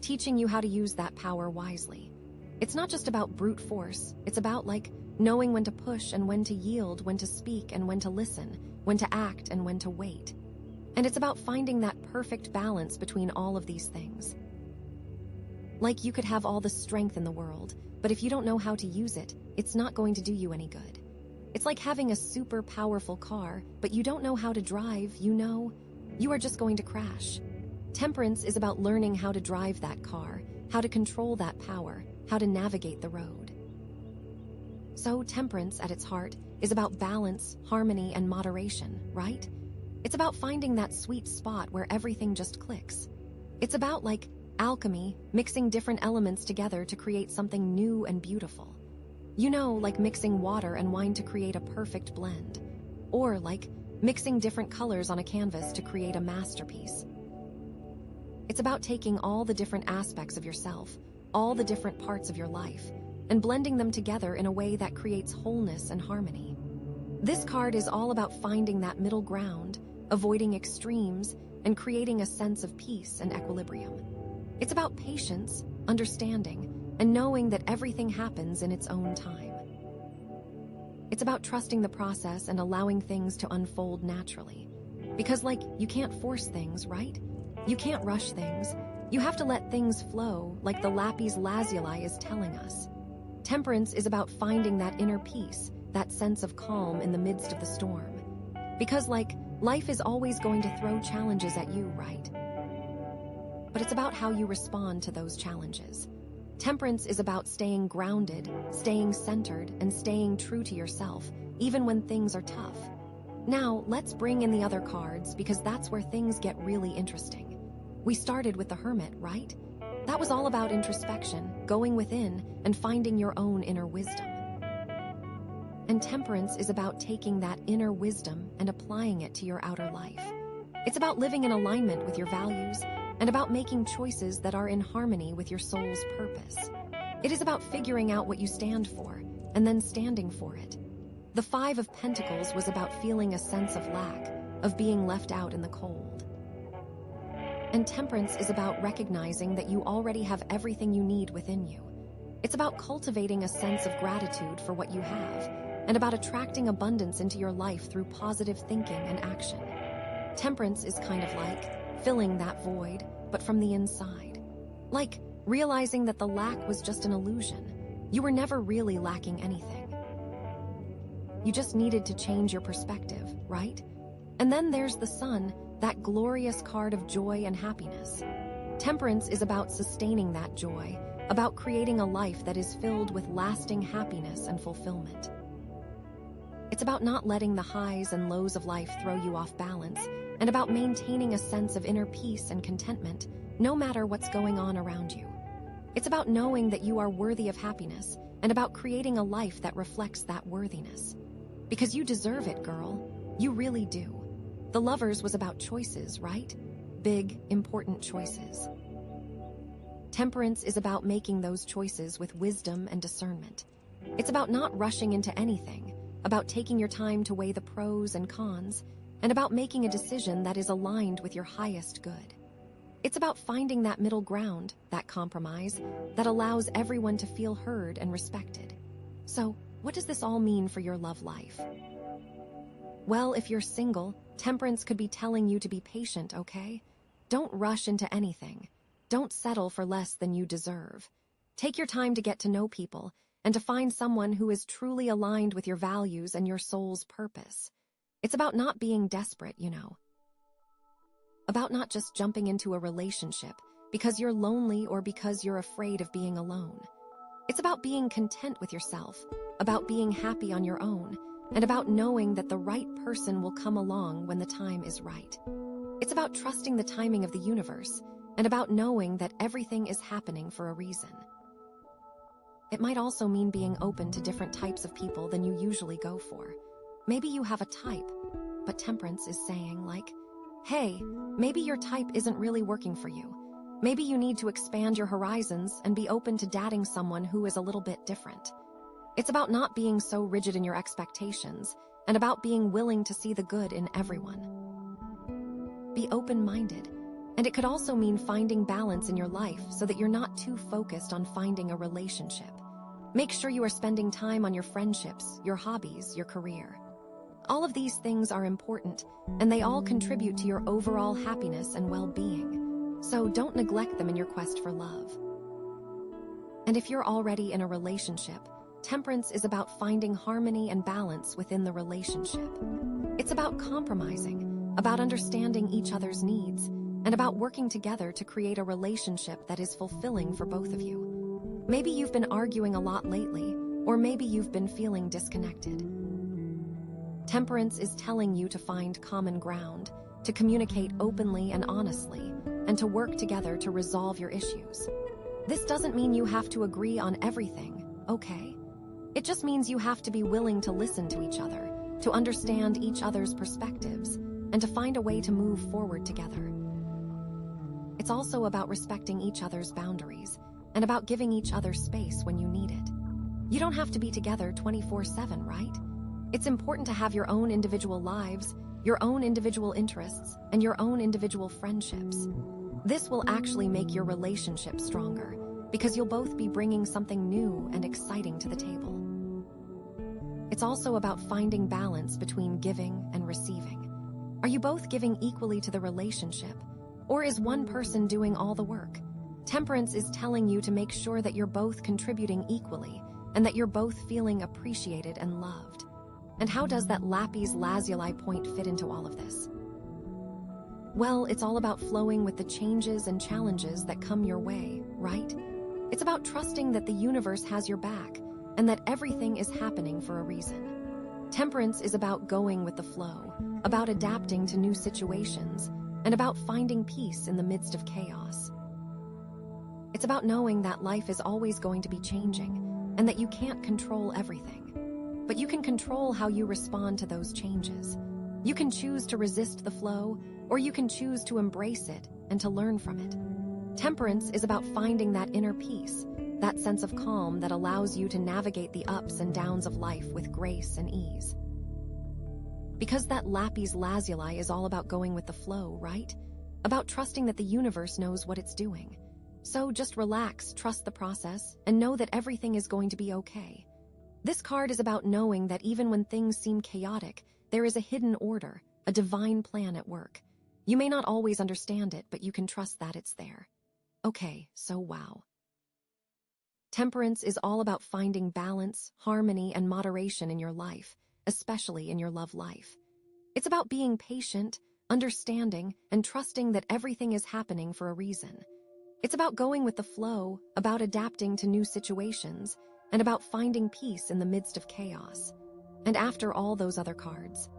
Teaching you how to use that power wisely. It's not just about brute force, it's about, like, knowing when to push and when to yield, when to speak and when to listen, when to act and when to wait. And it's about finding that perfect balance between all of these things. Like you could have all the strength in the world, but if you don't know how to use it, it's not going to do you any good. It's like having a super powerful car, but you don't know how to drive, you are just going to crash. Temperance is about learning how to drive that car, how to control that power, how to navigate the road. So temperance at its heart is about balance, harmony, and moderation, right? It's about finding that sweet spot where everything just clicks. It's about, like, alchemy, mixing different elements together to create something new and beautiful. You know, like mixing water and wine to create a perfect blend. Or, like, mixing different colors on a canvas to create a masterpiece. It's about taking all the different aspects of yourself, all the different parts of your life, and blending them together in a way that creates wholeness and harmony. This card is all about finding that middle ground, avoiding extremes, and creating a sense of peace and equilibrium. It's about patience, understanding, and knowing that everything happens in its own time. It's about trusting the process and allowing things to unfold naturally. Because, like, you can't force things, right? You can't rush things. You have to let things flow, like the Lapis Lazuli is telling us. Temperance is about finding that inner peace, that sense of calm in the midst of the storm. Because, like, life is always going to throw challenges at you, right? But it's about how you respond to those challenges. Temperance is about staying grounded, staying centered, and staying true to yourself, even when things are tough. Now, let's bring in the other cards, because that's where things get really interesting. We started with the Hermit, right? That was all about introspection, going within, and finding your own inner wisdom. And temperance is about taking that inner wisdom and applying it to your outer life. It's about living in alignment with your values, and about making choices that are in harmony with your soul's purpose. It is about figuring out what you stand for, and then standing for it. The Five of Pentacles was about feeling a sense of lack, of being left out in the cold. And temperance is about recognizing that you already have everything you need within you. It's about cultivating a sense of gratitude for what you have, and about attracting abundance into your life through positive thinking and action. Temperance is kind of like filling that void, but from the inside. Like realizing that the lack was just an illusion. You were never really lacking anything. You just needed to change your perspective, right? And then there's the Sun, that glorious card of joy and happiness. Temperance is about sustaining that joy, about creating a life that is filled with lasting happiness and fulfillment. It's about not letting the highs and lows of life throw you off balance, and about maintaining a sense of inner peace and contentment, no matter what's going on around you. It's about knowing that you are worthy of happiness, and about creating a life that reflects that worthiness. Because you deserve it, girl. You really do. The Lovers was about choices, right? Big, important choices. Temperance is about making those choices with wisdom and discernment. It's about not rushing into anything, about taking your time to weigh the pros and cons, and about making a decision that is aligned with your highest good. It's about finding that middle ground, that compromise, that allows everyone to feel heard and respected. So, what does this all mean for your love life? Well, if you're single, temperance could be telling you to be patient, okay? Don't rush into anything. Don't settle for less than you deserve. Take your time to get to know people and to find someone who is truly aligned with your values and your soul's purpose. It's about not being desperate, you know. About not just jumping into a relationship because you're lonely or because you're afraid of being alone. It's about being content with yourself, about being happy on your own, and about knowing that the right person will come along when the time is right. It's about trusting the timing of the universe, and about knowing that everything is happening for a reason. It might also mean being open to different types of people than you usually go for. Maybe you have a type, but Temperance is saying, like, hey, maybe your type isn't really working for you. Maybe you need to expand your horizons and be open to dating someone who is a little bit different. It's about not being so rigid in your expectations and about being willing to see the good in everyone. Be open-minded, and it could also mean finding balance in your life so that you're not too focused on finding a relationship. Make sure you are spending time on your friendships, your hobbies, your career. All of these things are important, and they all contribute to your overall happiness and well-being. So don't neglect them in your quest for love. And if you're already in a relationship, Temperance is about finding harmony and balance within the relationship. It's about compromising, about understanding each other's needs, and about working together to create a relationship that is fulfilling for both of you. Maybe you've been arguing a lot lately, or maybe you've been feeling disconnected. Temperance is telling you to find common ground, to communicate openly and honestly, and to work together to resolve your issues. This doesn't mean you have to agree on everything, okay? It just means you have to be willing to listen to each other, to understand each other's perspectives, and to find a way to move forward together. It's also about respecting each other's boundaries, and about giving each other space when you need it. You don't have to be together 24/7, right? It's important to have your own individual lives, your own individual interests, and your own individual friendships. This will actually make your relationship stronger, because you'll both be bringing something new and exciting to the table. It's also about finding balance between giving and receiving. Are you both giving equally to the relationship, or is one person doing all the work? Temperance is telling you to make sure that you're both contributing equally, and that you're both feeling appreciated and loved. And how does that Lapis Lazuli point fit into all of this? Well, it's all about flowing with the changes and challenges that come your way, right? It's about trusting that the universe has your back, and that everything is happening for a reason. Temperance is about going with the flow, about adapting to new situations, and about finding peace in the midst of chaos. It's about knowing that life is always going to be changing, and that you can't control everything. But you can control how you respond to those changes. You can choose to resist the flow, or you can choose to embrace it and to learn from it. Temperance is about finding that inner peace, that sense of calm that allows you to navigate the ups and downs of life with grace and ease. Because that Lapis Lazuli is all about going with the flow, right? About trusting that the universe knows what it's doing. So just relax, trust the process, and know that everything is going to be okay. This card is about knowing that even when things seem chaotic, there is a hidden order, a divine plan at work. You may not always understand it, but you can trust that it's there. Okay, so wow. Temperance is all about finding balance, harmony, and moderation in your life, especially in your love life. It's about being patient, understanding, and trusting that everything is happening for a reason. It's about going with the flow, about adapting to new situations, and about finding peace in the midst of chaos. And after all those other cards.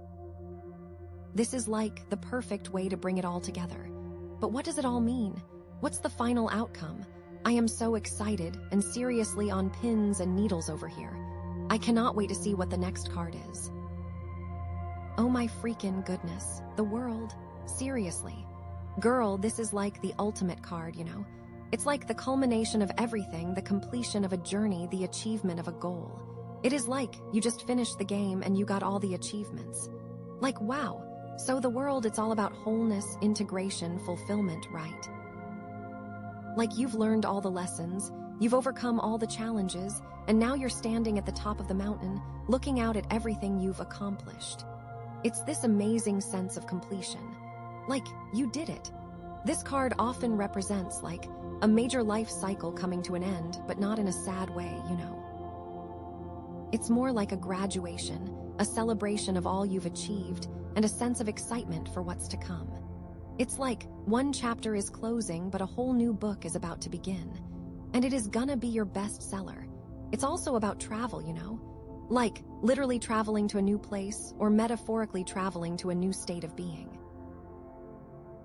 This is like the perfect way to bring it all together. But what does it all mean? What's the final outcome? I am so excited and seriously on pins and needles over here. I cannot wait to see what the next card is. Oh my freaking goodness, the world. Seriously. Girl, this is like the ultimate card, you know? It's like the culmination of everything, the completion of a journey, the achievement of a goal. It is like you just finished the game and you got all the achievements. Like, wow. So the world, it's all about wholeness, integration, fulfillment, right? Like you've learned all the lessons, you've overcome all the challenges, and now you're standing at the top of the mountain, looking out at everything you've accomplished. It's this amazing sense of completion. Like, you did it. This card often represents, like, a major life cycle coming to an end, but not in a sad way, you know. It's more like a graduation, a celebration of all you've achieved, and a sense of excitement for what's to come. It's like one chapter is closing, but a whole new book is about to begin. And it is gonna be your bestseller. It's also about travel, you know? Like, literally traveling to a new place, or metaphorically traveling to a new state of being.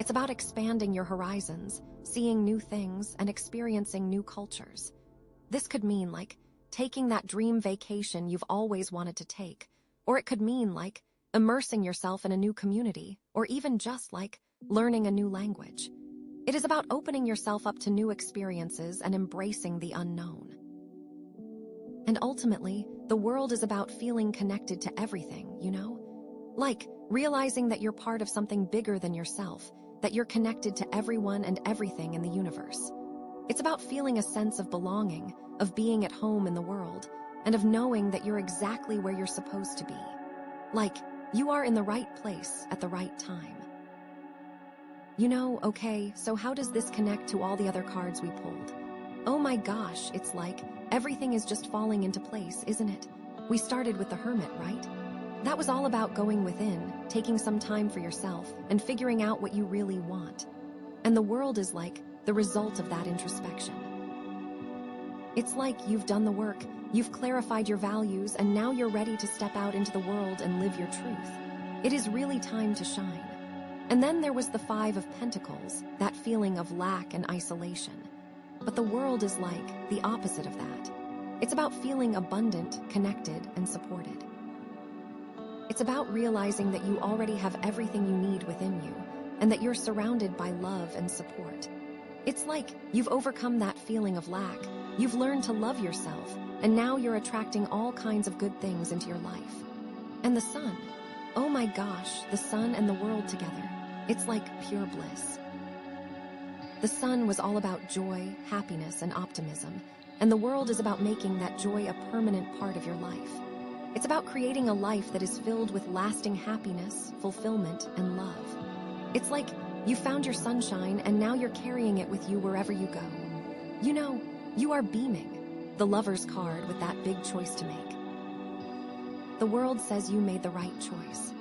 It's about expanding your horizons, seeing new things, and experiencing new cultures. This could mean, like, taking that dream vacation you've always wanted to take, or it could mean, like, immersing yourself in a new community, or even just, like, learning a new language. It is about opening yourself up to new experiences and embracing the unknown. And ultimately, the world is about feeling connected to everything, you know? Like, realizing that you're part of something bigger than yourself, that you're connected to everyone and everything in the universe. It's about feeling a sense of belonging, of being at home in the world, and of knowing that you're exactly where you're supposed to be. Like, you are in the right place at the right time. You know, okay, so how does this connect to all the other cards we pulled? Oh my gosh, it's like everything is just falling into place, isn't it? We started with the Hermit, right? That was all about going within, taking some time for yourself, and figuring out what you really want. And the world is like the result of that introspection. It's like you've done the work, you've clarified your values, and now you're ready to step out into the world and live your truth. It is really time to shine. And then there was the Five of Pentacles, that feeling of lack and isolation. But the world is like the opposite of that. It's about feeling abundant, connected, and supported. It's about realizing that you already have everything you need within you, and that you're surrounded by love and support. It's like you've overcome that feeling of lack, you've learned to love yourself, and now you're attracting all kinds of good things into your life. And the sun. Oh my gosh, the sun and the world together. It's like pure bliss. The sun was all about joy, happiness, and optimism, and the world is about making that joy a permanent part of your life. It's about creating a life that is filled with lasting happiness, fulfillment, and love. It's like you found your sunshine and now you're carrying it with you wherever you go. You know, you are beaming, the Lover's card with that big choice to make. The world says you made the right choice.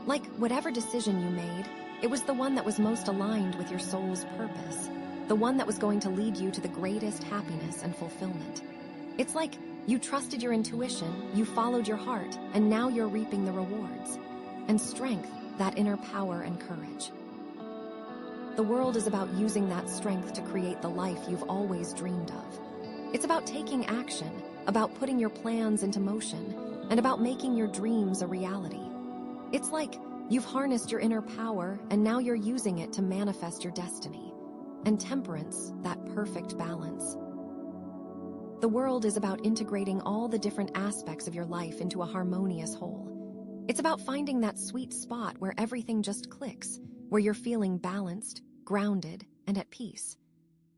Like, whatever decision you made, it was the one that was most aligned with your soul's purpose, the one that was going to lead you to the greatest happiness and fulfillment. It's like you trusted your intuition, you followed your heart, and now you're reaping the rewards. And strength, that inner power and courage. The world is about using that strength to create the life you've always dreamed of. It's about taking action, about putting your plans into motion, and about making your dreams a reality. It's like you've harnessed your inner power and now you're using it to manifest your destiny. And temperance, that perfect balance. The world is about integrating all the different aspects of your life into a harmonious whole. It's about finding that sweet spot where everything just clicks, where you're feeling balanced, grounded, and at peace.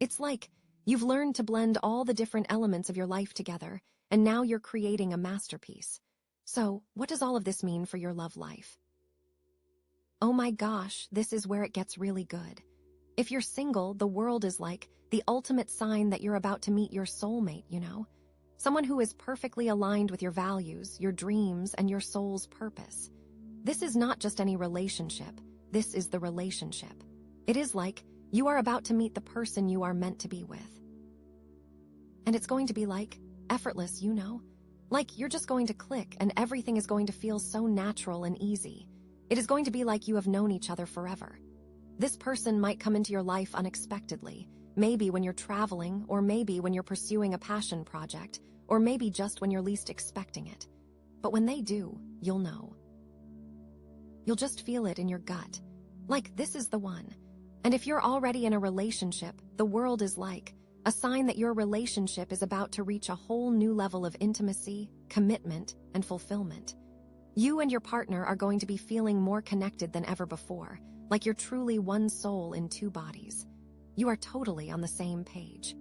It's like you've learned to blend all the different elements of your life together, and now you're creating a masterpiece. So, what does all of this mean for your love life? Oh my gosh, this is where it gets really good. If you're single, the world is like the ultimate sign that you're about to meet your soulmate, you know? Someone who is perfectly aligned with your values, your dreams, and your soul's purpose. This is not just any relationship. This is the relationship. It is like you are about to meet the person you are meant to be with. And it's going to be like effortless, you know? Like you're just going to click and everything is going to feel so natural and easy. It is going to be like you have known each other forever. This person might come into your life unexpectedly, maybe when you're traveling, or maybe when you're pursuing a passion project, or maybe just when you're least expecting it. But when they do, you'll know. You'll just feel it in your gut. Like, this is the one. And if you're already in a relationship, the world is like a sign that your relationship is about to reach a whole new level of intimacy, commitment, and fulfillment. You and your partner are going to be feeling more connected than ever before, like you're truly one soul in two bodies. You are totally on the same page.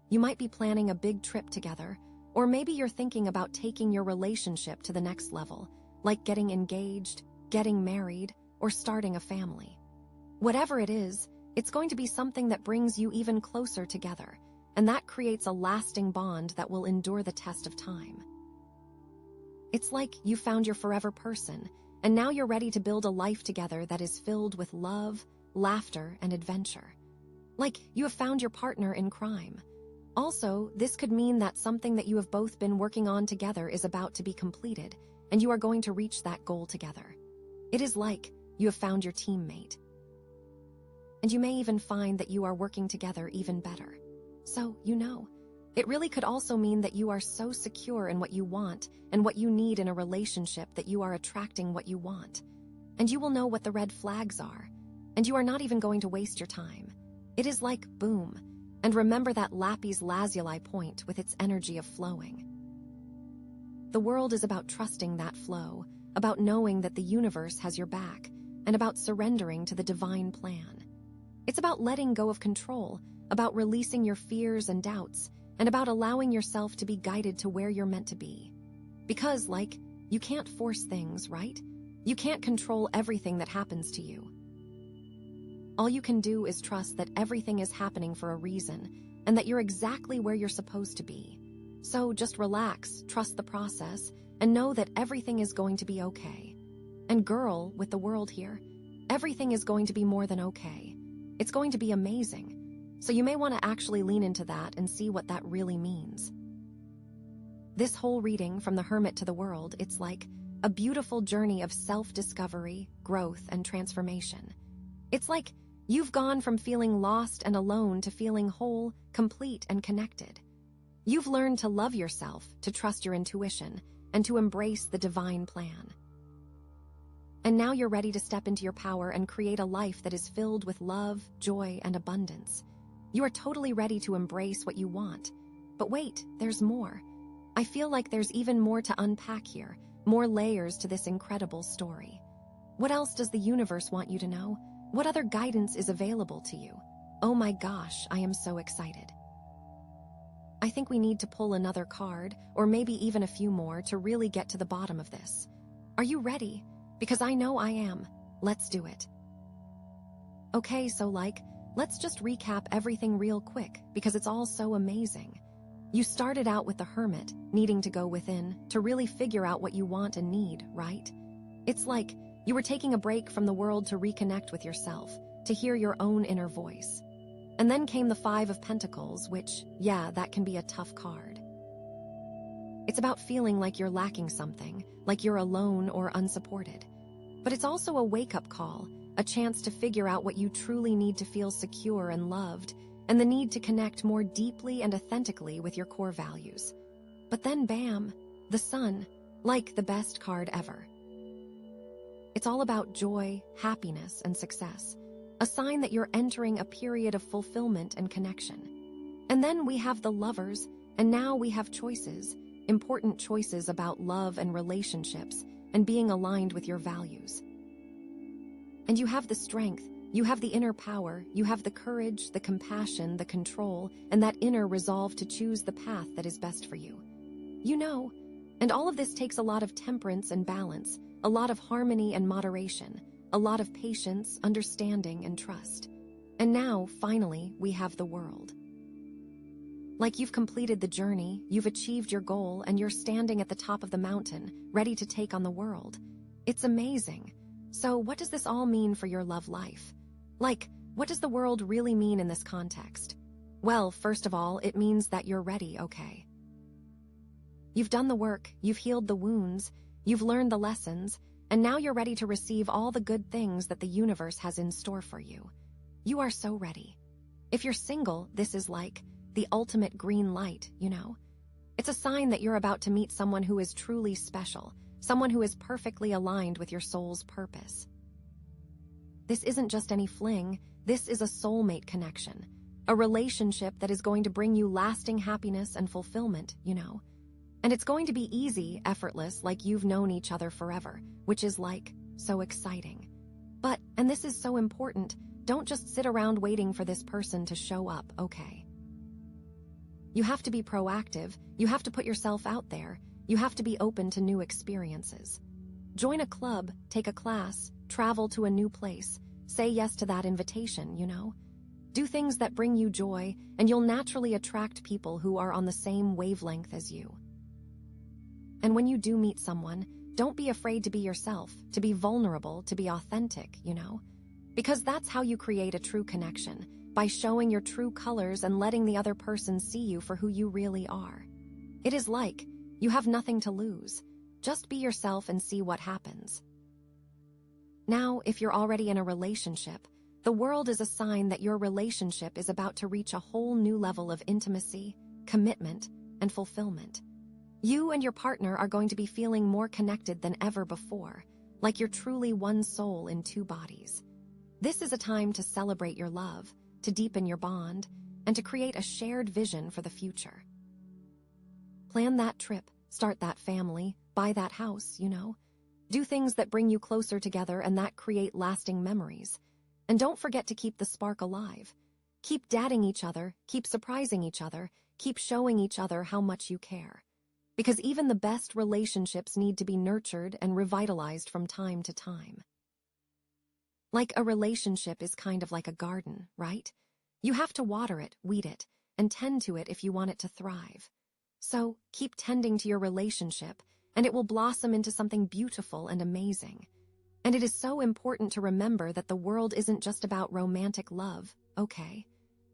You might be planning a big trip together, or maybe you're thinking about taking your relationship to the next level, like getting engaged, getting married, or starting a family. Whatever it is, it's going to be something that brings you even closer together, and that creates a lasting bond that will endure the test of time. It's like you found your forever person, and now you're ready to build a life together that is filled with love, laughter, and adventure. Like you have found your partner in crime. Also, this could mean that something that you have both been working on together is about to be completed, and you are going to reach that goal together. It is like you have found your teammate. And you may even find that you are working together even better. So, it really could also mean that you are so secure in what you want and what you need in a relationship that you are attracting what you want. And you will know what the red flags are. And you are not even going to waste your time. It is like boom. And remember that Lapis Lazuli point with its energy of flowing. The world is about trusting that flow, about knowing that the universe has your back, and about surrendering to the divine plan. It's about letting go of control, about releasing your fears and doubts, and about allowing yourself to be guided to where you're meant to be. Because, you can't force things, right? You can't control everything that happens to you. All you can do is trust that everything is happening for a reason, and that you're exactly where you're supposed to be. So just relax, trust the process, and know that everything is going to be okay. And girl, with the world here, everything is going to be more than okay. It's going to be amazing. So you may want to actually lean into that and see what that really means. This whole reading, from the hermit to the world, it's like a beautiful journey of self-discovery, growth, and transformation. It's like you've gone from feeling lost and alone to feeling whole, complete, and connected. You've learned to love yourself, to trust your intuition, and to embrace the divine plan. And now you're ready to step into your power and create a life that is filled with love, joy, and abundance. You are totally ready to embrace what you want. But wait, there's more. I feel like there's even more to unpack here, more layers to this incredible story. What else does the universe want you to know? What other guidance is available to you? Oh my gosh, I am so excited. I think we need to pull another card, or maybe even a few more, to really get to the bottom of this. Are you ready? Because I know I am. Let's do it. Okay, so let's just recap everything real quick, because it's all so amazing. You started out with the hermit, needing to go within, to really figure out what you want and need, right? It's like you were taking a break from the world to reconnect with yourself, to hear your own inner voice. And then came the Five of Pentacles, which, yeah, that can be a tough card. It's about feeling like you're lacking something, like you're alone or unsupported. But it's also a wake-up call, a chance to figure out what you truly need to feel secure and loved, and the need to connect more deeply and authentically with your core values. But then bam, the Sun, like the best card ever. It's all about joy, happiness, and success, a sign that you're entering a period of fulfillment and connection. And then we have the Lovers, and now we have choices, important choices about love and relationships, and being aligned with your values. And you have the strength, you have the inner power, you have the courage, the compassion, the control, and that inner resolve to choose the path that is best for you. And all of this takes a lot of temperance and balance, a lot of harmony and moderation, a lot of patience, understanding, and trust. And now, finally, we have the world. Like you've completed the journey, you've achieved your goal, and you're standing at the top of the mountain, ready to take on the world. It's amazing. So what does this all mean for your love life? What does the world really mean in this context? Well, first of all, it means that you're ready, okay? You've done the work, you've healed the wounds, you've learned the lessons, and now you're ready to receive all the good things that the universe has in store for you. You are so ready. If you're single, this is like the ultimate green light, It's a sign that you're about to meet someone who is truly special, someone who is perfectly aligned with your soul's purpose. This isn't just any fling, this is a soulmate connection, a relationship that is going to bring you lasting happiness and fulfillment, And it's going to be easy, effortless, like you've known each other forever, which is so exciting. But, and this is so important, don't just sit around waiting for this person to show up, okay? You have to be proactive, you have to put yourself out there, you have to be open to new experiences. Join a club, take a class, travel to a new place, say yes to that invitation, Do things that bring you joy, and you'll naturally attract people who are on the same wavelength as you. And when you do meet someone, don't be afraid to be yourself, to be vulnerable, to be authentic, Because that's how you create a true connection, by showing your true colors and letting the other person see you for who you really are. It is like, you have nothing to lose. Just be yourself and see what happens. Now, if you're already in a relationship, The world is a sign that your relationship is about to reach a whole new level of intimacy, commitment, and fulfillment. You and your partner are going to be feeling more connected than ever before, like you're truly one soul in two bodies. This is a time to celebrate your love, to deepen your bond, and to create a shared vision for the future. Plan that trip, start that family, buy that house, Do things that bring you closer together and that create lasting memories. And don't forget to keep the spark alive. Keep dating each other, keep surprising each other, keep showing each other how much you care. Because even the best relationships need to be nurtured and revitalized from time to time. Like a relationship is kind of like a garden, right? You have to water it, weed it, and tend to it if you want it to thrive. So, keep tending to your relationship, and it will blossom into something beautiful and amazing. And it is so important to remember that the world isn't just about romantic love, okay?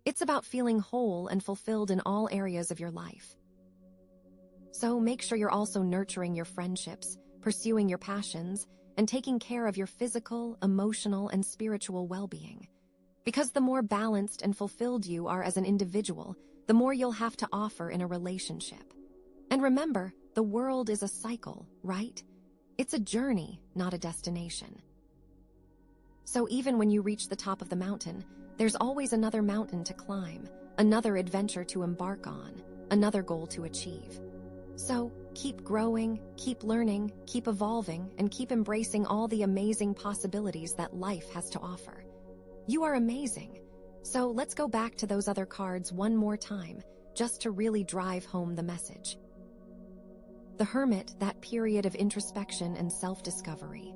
It's about feeling whole and fulfilled in all areas of your life. So make sure you're also nurturing your friendships, pursuing your passions, and taking care of your physical, emotional, and spiritual well-being. Because the more balanced and fulfilled you are as an individual, the more you'll have to offer in a relationship. And remember, the world is a cycle, right? It's a journey, not a destination. So even when you reach the top of the mountain, there's always another mountain to climb, another adventure to embark on, another goal to achieve. So keep growing, keep learning, keep evolving, and keep embracing all the amazing possibilities that life has to offer. You are amazing. So let's go back to those other cards one more time, just to really drive home the message. The Hermit, that period of introspection and self-discovery.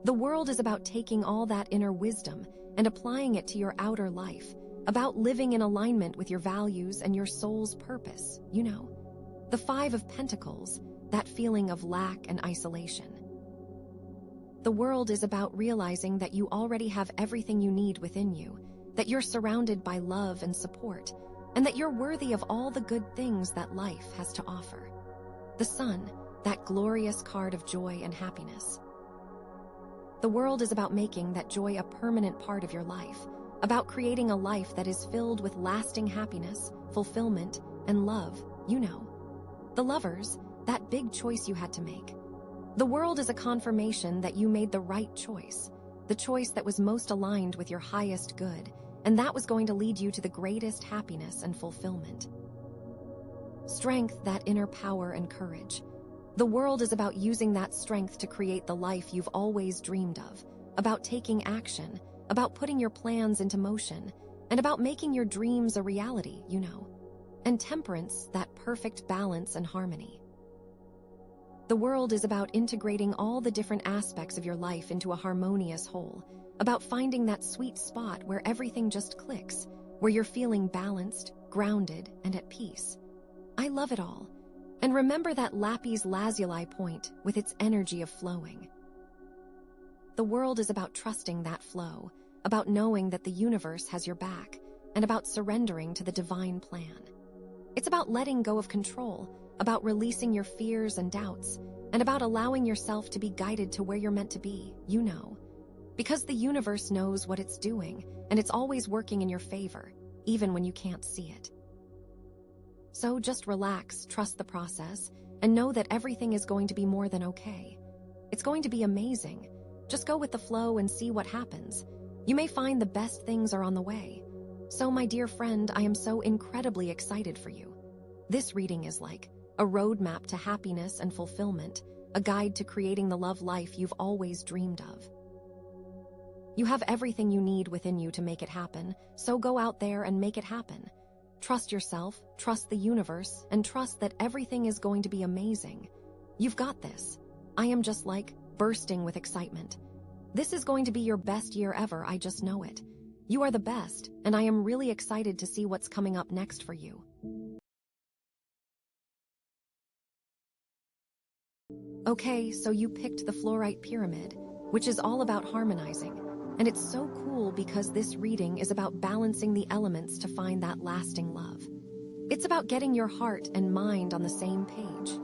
The world is about taking all that inner wisdom and applying it to your outer life, about living in alignment with your values and your soul's purpose, The Five of Pentacles, that feeling of lack and isolation. The world is about realizing that you already have everything you need within you, that you're surrounded by love and support, and that you're worthy of all the good things that life has to offer. The Sun, that glorious card of joy and happiness. The world is about making that joy a permanent part of your life, about creating a life that is filled with lasting happiness, fulfillment, and love, The Lovers, that big choice you had to make. The world is a confirmation that you made the right choice, the choice that was most aligned with your highest good, and that was going to lead you to the greatest happiness and fulfillment. Strength, that inner power and courage. The world is about using that strength to create the life you've always dreamed of, about taking action, about putting your plans into motion, and about making your dreams a reality, And Temperance, that perfect balance and harmony. The world is about integrating all the different aspects of your life into a harmonious whole, about finding that sweet spot where everything just clicks, where you're feeling balanced, grounded, and at peace. I love it all. And remember that Lapis Lazuli point with its energy of flowing. The world is about trusting that flow, about knowing that the universe has your back, and about surrendering to the divine plan. It's about letting go of control, about releasing your fears and doubts, and about allowing yourself to be guided to where you're meant to be, Because the universe knows what it's doing, and it's always working in your favor, even when you can't see it. So just relax, trust the process, and know that everything is going to be more than okay. It's going to be amazing. Just go with the flow and see what happens. You may find the best things are on the way. So, my dear friend, I am so incredibly excited for you. This reading is like a roadmap to happiness and fulfillment, a guide to creating the love life you've always dreamed of. You have everything you need within you to make it happen, so go out there and make it happen. Trust yourself, trust the universe, and trust that everything is going to be amazing. You've got this. I am just bursting with excitement. This is going to be your best year ever, I just know it. You are the best, and I am really excited to see what's coming up next for you. Okay, so you picked the Fluorite pyramid, which is all about harmonizing. And it's so cool because this reading is about balancing the elements to find that lasting love. It's about getting your heart and mind on the same page,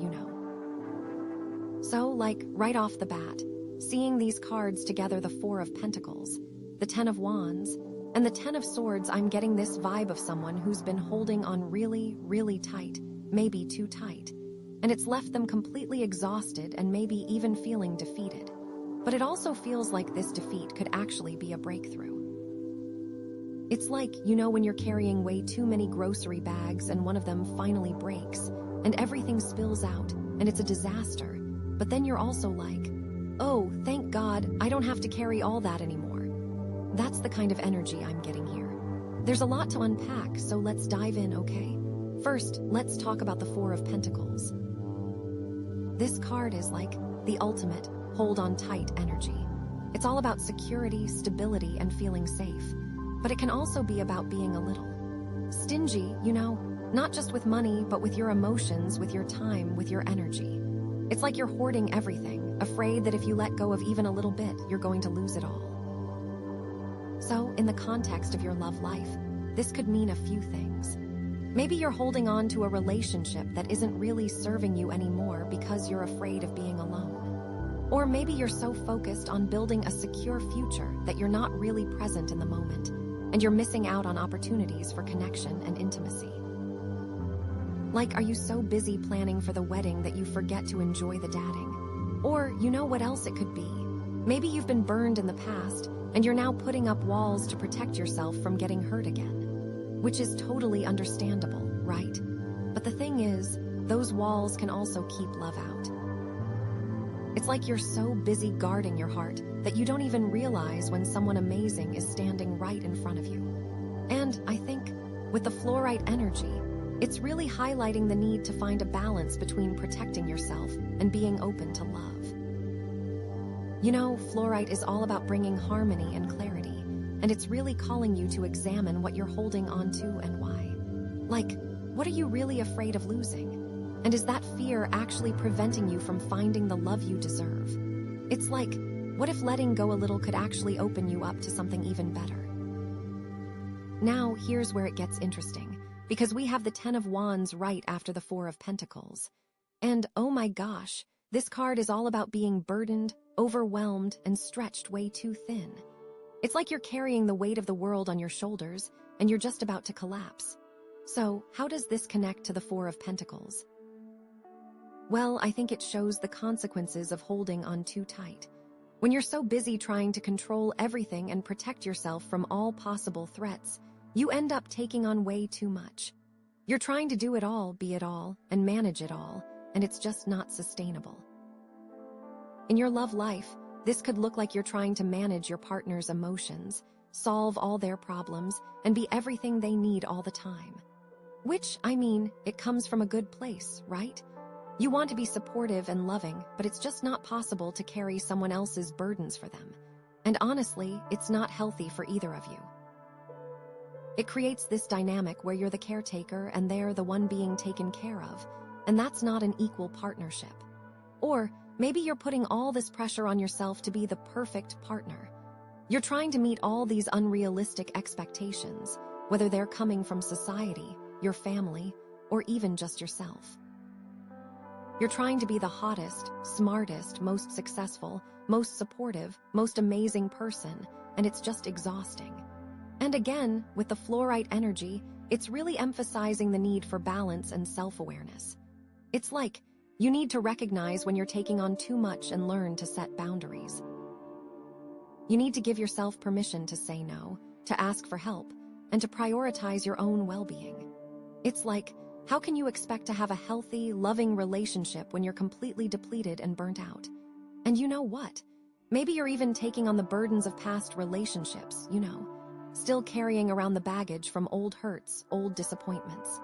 So, right off the bat, seeing these cards together, the Four of Pentacles, the Ten of Wands, and the Ten of Swords. I'm getting this vibe of someone who's been holding on really, really tight, maybe too tight, and it's left them completely exhausted and maybe even feeling defeated. But it also feels like this defeat could actually be a breakthrough. It's like, when you're carrying way too many grocery bags and one of them finally breaks, and everything spills out, and it's a disaster, but then you're also like, oh, thank God, I don't have to carry all that anymore. That's the kind of energy I'm getting here. There's a lot to unpack, so let's dive in, okay? First, let's talk about the Four of Pentacles. This card is like the ultimate hold-on-tight energy. It's all about security, stability, and feeling safe. But it can also be about being a little stingy, not just with money, but with your emotions, with your time, with your energy. It's like you're hoarding everything, afraid that if you let go of even a little bit, you're going to lose it all. So, in the context of your love life, this could mean a few things. Maybe you're holding on to a relationship that isn't really serving you anymore because you're afraid of being alone. Or maybe you're so focused on building a secure future that you're not really present in the moment, and you're missing out on opportunities for connection and intimacy. Like, are you so busy planning for the wedding that you forget to enjoy the dating? Or, what else it could be? Maybe you've been burned in the past, and you're now putting up walls to protect yourself from getting hurt again. Which is totally understandable, right? But the thing is, those walls can also keep love out. It's like you're so busy guarding your heart that you don't even realize when someone amazing is standing right in front of you. And I think, with the Fluorite energy, it's really highlighting the need to find a balance between protecting yourself and being open to love. Fluorite is all about bringing harmony and clarity, and it's really calling you to examine what you're holding on to and why. Like, what are you really afraid of losing? And is that fear actually preventing you from finding the love you deserve? It's like, what if letting go a little could actually open you up to something even better? Now, here's where it gets interesting, because we have the Ten of Wands right after the Four of Pentacles. And oh my gosh, this card is all about being burdened, overwhelmed, and stretched way too thin. It's like you're carrying the weight of the world on your shoulders, and you're just about to collapse. So, how does this connect to the Four of Pentacles? Well, I think it shows the consequences of holding on too tight. When you're so busy trying to control everything and protect yourself from all possible threats, you end up taking on way too much. You're trying to do it all, be it all, and manage it all, and it's just not sustainable. In your love life, this could look like you're trying to manage your partner's emotions, solve all their problems, and be everything they need all the time. Which, it comes from a good place, right? You want to be supportive and loving, but it's just not possible to carry someone else's burdens for them. And honestly, it's not healthy for either of you. It creates this dynamic where you're the caretaker and they're the one being taken care of, and that's not an equal partnership. Or maybe you're putting all this pressure on yourself to be the perfect partner. You're trying to meet all these unrealistic expectations, whether they're coming from society, your family, or even just yourself. You're trying to be the hottest, smartest, most successful, most supportive, most amazing person, and it's just exhausting. And again, with the Fluorite energy, it's really emphasizing the need for balance and self-awareness. It's like, you need to recognize when you're taking on too much and learn to set boundaries. You need to give yourself permission to say no, to ask for help, and to prioritize your own well-being. It's like, how can you expect to have a healthy, loving relationship when you're completely depleted and burnt out? And you know what? Maybe you're even taking on the burdens of past relationships, still carrying around the baggage from old hurts, old disappointments.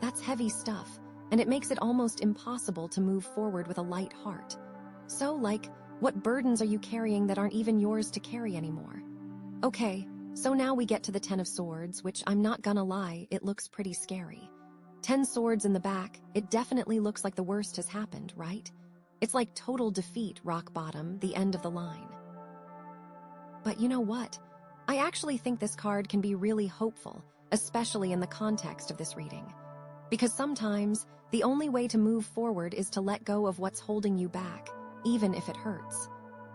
That's heavy stuff, and it makes it almost impossible to move forward with a light heart. So, what burdens are you carrying that aren't even yours to carry anymore? Okay, so now we get to the Ten of Swords, which I'm not gonna lie, it looks pretty scary. 10 swords in the back, it definitely looks like the worst has happened, right? It's like total defeat, rock bottom, the end of the line. But you know what? I actually think this card can be really hopeful, especially in the context of this reading. Because sometimes, the only way to move forward is to let go of what's holding you back, even if it hurts.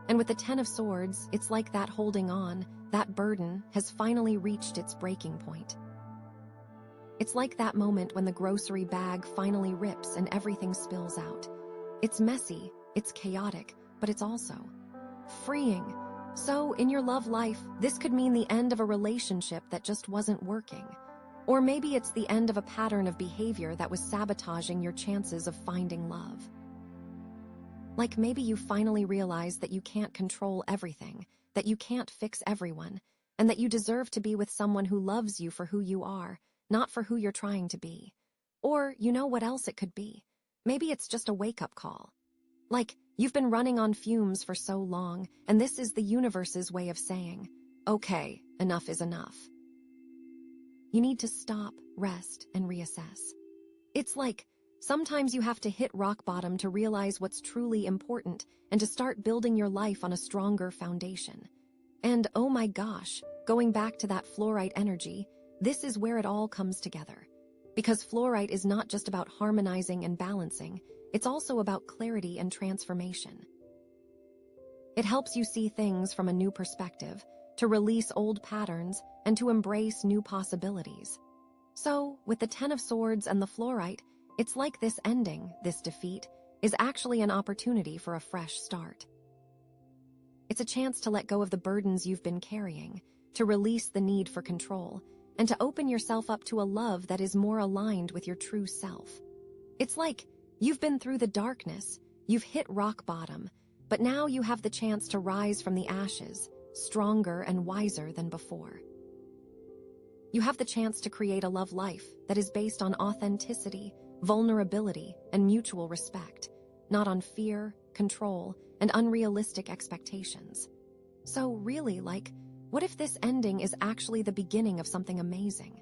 And with the Ten of Swords, it's like that holding on, that burden, has finally reached its breaking point. It's like that moment when the grocery bag finally rips and everything spills out. It's messy, it's chaotic, but it's also freeing. So, in your love life, this could mean the end of a relationship that just wasn't working. Or maybe it's the end of a pattern of behavior that was sabotaging your chances of finding love. Like maybe you finally realized that you can't control everything, that you can't fix everyone, and that you deserve to be with someone who loves you for who you are, not for who you're trying to be. Or, you know what else it could be? Maybe it's just a wake-up call. Like, you've been running on fumes for so long, and this is the universe's way of saying, okay, enough is enough. You need to stop, rest, and reassess. It's like, sometimes you have to hit rock bottom to realize what's truly important and to start building your life on a stronger foundation. And oh my gosh, going back to that fluorite energy, this is where it all comes together. Because fluorite is not just about harmonizing and balancing, it's also about clarity and transformation. It helps you see things from a new perspective, to release old patterns, and to embrace new possibilities. So, with the Ten of Swords and the fluorite, it's like this ending, this defeat, is actually an opportunity for a fresh start. It's a chance to let go of the burdens you've been carrying, to release the need for control, and to open yourself up to a love that is more aligned with your true self. It's like, you've been through the darkness, you've hit rock bottom, but now you have the chance to rise from the ashes, stronger and wiser than before. You have the chance to create a love life that is based on authenticity, vulnerability, and mutual respect, not on fear, control, and unrealistic expectations. So really, like, what if this ending is actually the beginning of something amazing?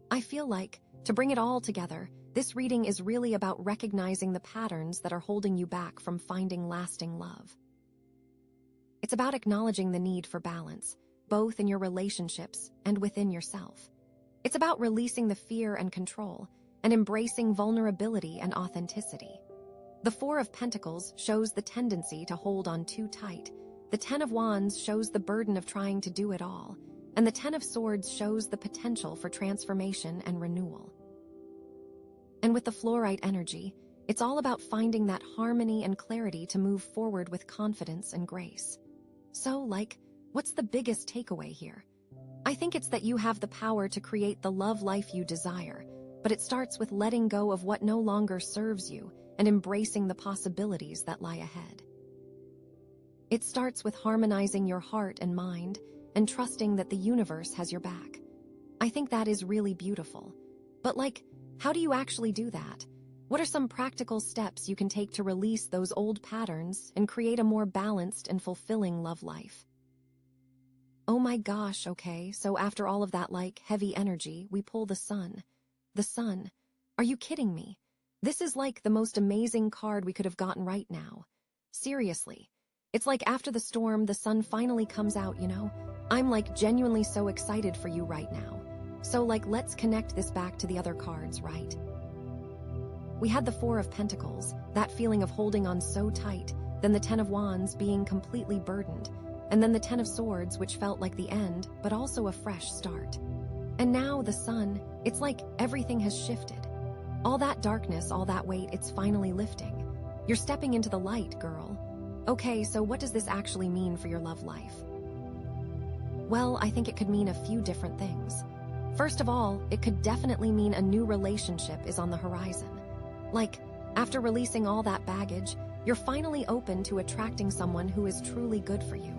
I feel like, to bring it all together, this reading is really about recognizing the patterns that are holding you back from finding lasting love. It's about acknowledging the need for balance, both in your relationships and within yourself. It's about releasing the fear and control, and embracing vulnerability and authenticity. The Four of Pentacles shows the tendency to hold on too tight. The Ten of Wands shows the burden of trying to do it all, and the Ten of Swords shows the potential for transformation and renewal. And with the fluorite energy, it's all about finding that harmony and clarity to move forward with confidence and grace. So, like, what's the biggest takeaway here? I think it's that you have the power to create the love life you desire, but it starts with letting go of what no longer serves you and embracing the possibilities that lie ahead. It starts with harmonizing your heart and mind and trusting that the universe has your back. I think that is really beautiful. But like, how do you actually do that? What are some practical steps you can take to release those old patterns and create a more balanced and fulfilling love life? Oh my gosh, okay, so after all of that like heavy energy, we pull the sun. The sun. Are you kidding me? This is like the most amazing card we could have gotten right now. Seriously. It's like after the storm, the sun finally comes out, you know? I'm like genuinely so excited for you right now. So like, let's connect this back to the other cards, right? We had the Four of Pentacles, that feeling of holding on so tight, then the Ten of Wands being completely burdened, and then the Ten of Swords, which felt like the end, but also a fresh start. And now the sun, it's like everything has shifted. All that darkness, all that weight, it's finally lifting. You're stepping into the light, girl. Okay, so what does this actually mean for your love life? Well, I think it could mean a few different things. First of all, it could definitely mean a new relationship is on the horizon. Like, after releasing all that baggage, you're finally open to attracting someone who is truly good for you.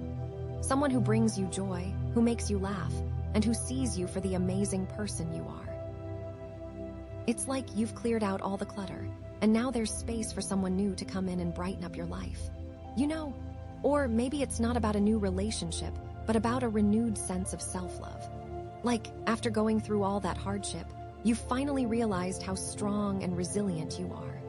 Someone who brings you joy, who makes you laugh, and who sees you for the amazing person you are. It's like you've cleared out all the clutter, and now there's space for someone new to come in and brighten up your life. You know, or maybe it's not about a new relationship, but about a renewed sense of self-love. Like, after going through all that hardship, you've finally realized how strong and resilient you are.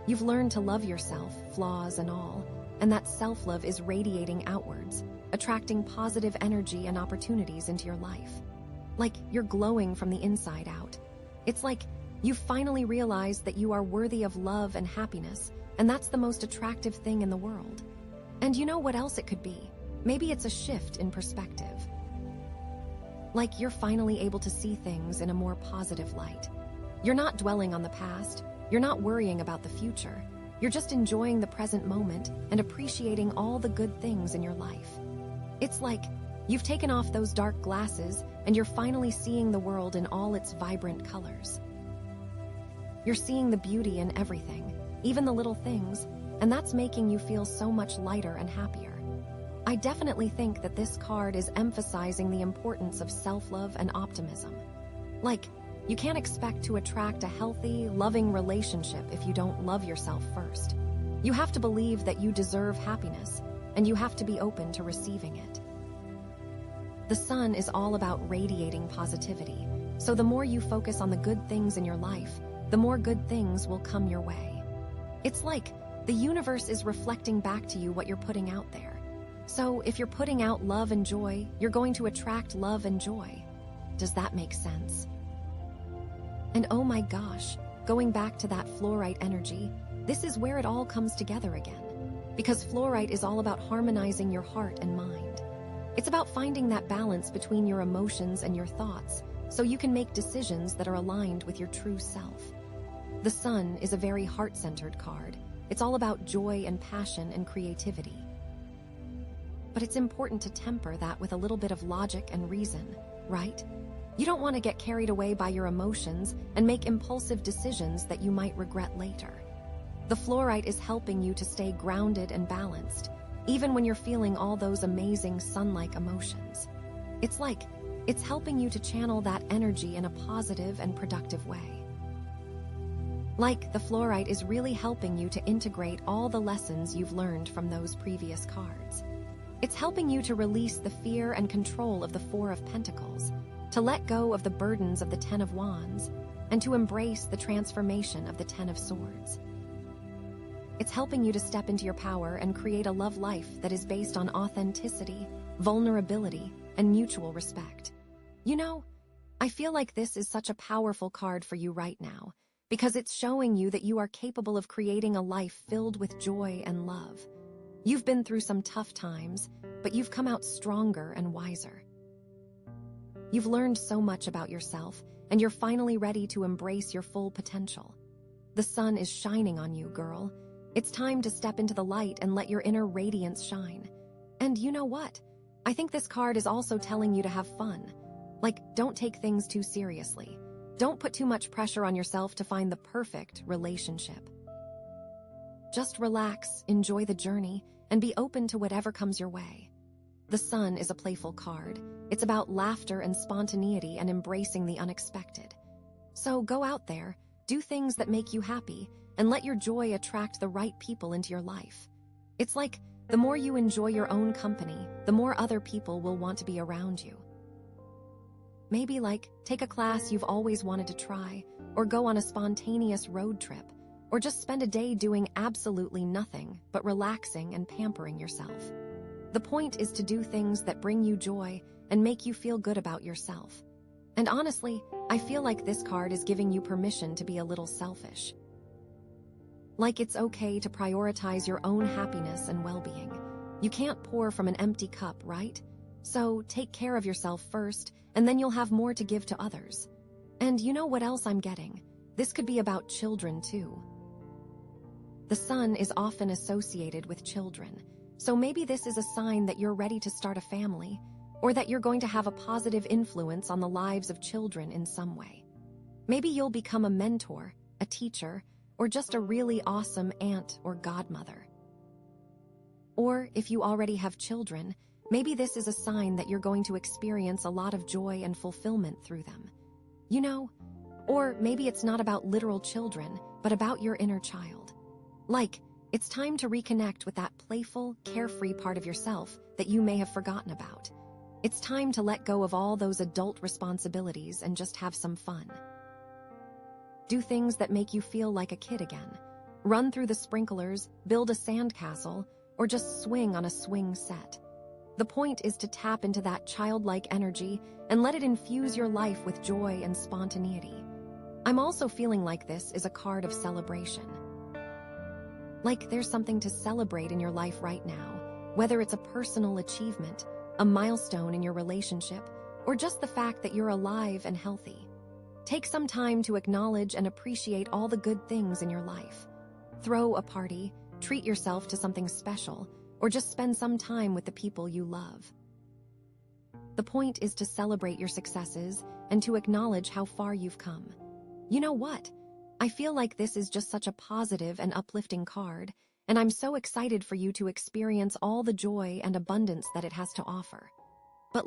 You've learned to love yourself, flaws and all, and that self-love is radiating outwards, attracting positive energy and opportunities into your life. Like, you're glowing from the inside out. It's like you've finally realized that you are worthy of love and happiness, and that's the most attractive thing in the world. And you know what else it could be? Maybe it's a shift in perspective. Like you're finally able to see things in a more positive light. You're not dwelling on the past. You're not worrying about the future. You're just enjoying the present moment and appreciating all the good things in your life. It's like you've taken off those dark glasses and you're finally seeing the world in all its vibrant colors. You're seeing the beauty in everything, even the little things, and that's making you feel so much lighter and happier. I definitely think that this card is emphasizing the importance of self-love and optimism. Like, you can't expect to attract a healthy, loving relationship if you don't love yourself first. You have to believe that you deserve happiness, and you have to be open to receiving it. The sun is all about radiating positivity, so the more you focus on the good things in your life, the more good things will come your way. It's like the universe is reflecting back to you what you're putting out there. So if you're putting out love and joy, you're going to attract love and joy. Does that make sense? And oh my gosh, going back to that fluorite energy, this is where it all comes together again. Because fluorite is all about harmonizing your heart and mind. It's about finding that balance between your emotions and your thoughts, so you can make decisions that are aligned with your true self. The sun is a very heart-centered card. It's all about joy and passion and creativity. But it's important to temper that with a little bit of logic and reason, right? You don't want to get carried away by your emotions and make impulsive decisions that you might regret later. The fluorite is helping you to stay grounded and balanced, even when you're feeling all those amazing sun-like emotions. It's like it's helping you to channel that energy in a positive and productive way. Like the fluorite is really helping you to integrate all the lessons you've learned from those previous cards. It's helping you to release the fear and control of the Four of Pentacles, to let go of the burdens of the Ten of Wands, and to embrace the transformation of the Ten of Swords. It's helping you to step into your power and create a love life that is based on authenticity, vulnerability, and mutual respect. You know, I feel like this is such a powerful card for you right now, because it's showing you that you are capable of creating a life filled with joy and love. You've been through some tough times, but you've come out stronger and wiser. You've learned so much about yourself, and you're finally ready to embrace your full potential. The sun is shining on you, girl. It's time to step into the light and let your inner radiance shine. And you know what? I think this card is also telling you to have fun. Like, don't take things too seriously. Don't put too much pressure on yourself to find the perfect relationship. Just relax, enjoy the journey, and be open to whatever comes your way. The sun is a playful card. It's about laughter and spontaneity and embracing the unexpected. So go out there, do things that make you happy, and let your joy attract the right people into your life. It's like the more you enjoy your own company, the more other people will want to be around you. Maybe like take a class you've always wanted to try, or go on a spontaneous road trip, or just spend a day doing absolutely nothing but relaxing and pampering yourself. The point is to do things that bring you joy and make you feel good about yourself. And honestly, I feel like this card is giving you permission to be a little selfish. Like it's okay to prioritize your own happiness and well-being. You can't pour from an empty cup, right? So take care of yourself first, and then you'll have more to give to others. And you know what else I'm getting? This could be about children too. The sun is often associated with children, so maybe this is a sign that you're ready to start a family, or that you're going to have a positive influence on the lives of children in some way. Maybe you'll become a mentor, a teacher, or just a really awesome aunt or godmother. Or if you already have children, maybe this is a sign that you're going to experience a lot of joy and fulfillment through them. You know, or maybe it's not about literal children, but about your inner child. Like, it's time to reconnect with that playful, carefree part of yourself that you may have forgotten about. It's time to let go of all those adult responsibilities and just have some fun. Do things that make you feel like a kid again. Run through the sprinklers, build a sandcastle, or just swing on a swing set. The point is to tap into that childlike energy and let it infuse your life with joy and spontaneity. I'm also feeling like this is a card of celebration. Like there's something to celebrate in your life right now, Whether it's a personal achievement, a milestone in your relationship, or just the fact that you're alive and healthy. Take some time to acknowledge and appreciate all the good things in your life. Throw a party, treat yourself to something special, or just spend some time with the people you love. The point is to celebrate your successes and to acknowledge how far you've come. You know what? I feel like this is just such a positive and uplifting card, and I'm so excited for you to experience all the joy and abundance that it has to offer. But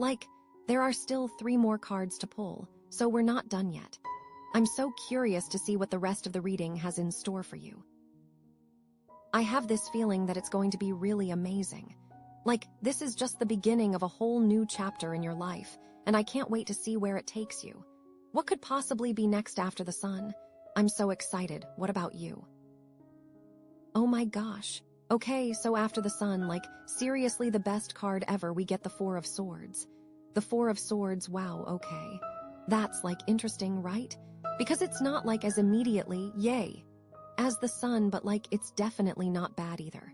there are still 3 more cards to pull, so we're not done yet. I'm so curious to see what the rest of the reading has in store for you. I have this feeling that it's going to be really amazing. This is just the beginning of a whole new chapter in your life, and I can't wait to see where it takes you. What could possibly be next after the sun? I'm so excited. What about you? Oh my gosh. Okay, so after the sun, seriously the best card ever, we get the 4 of Swords. The 4 of Swords, wow, okay. That's interesting, right? Because it's not as immediately, yay, as the sun, but it's definitely not bad either.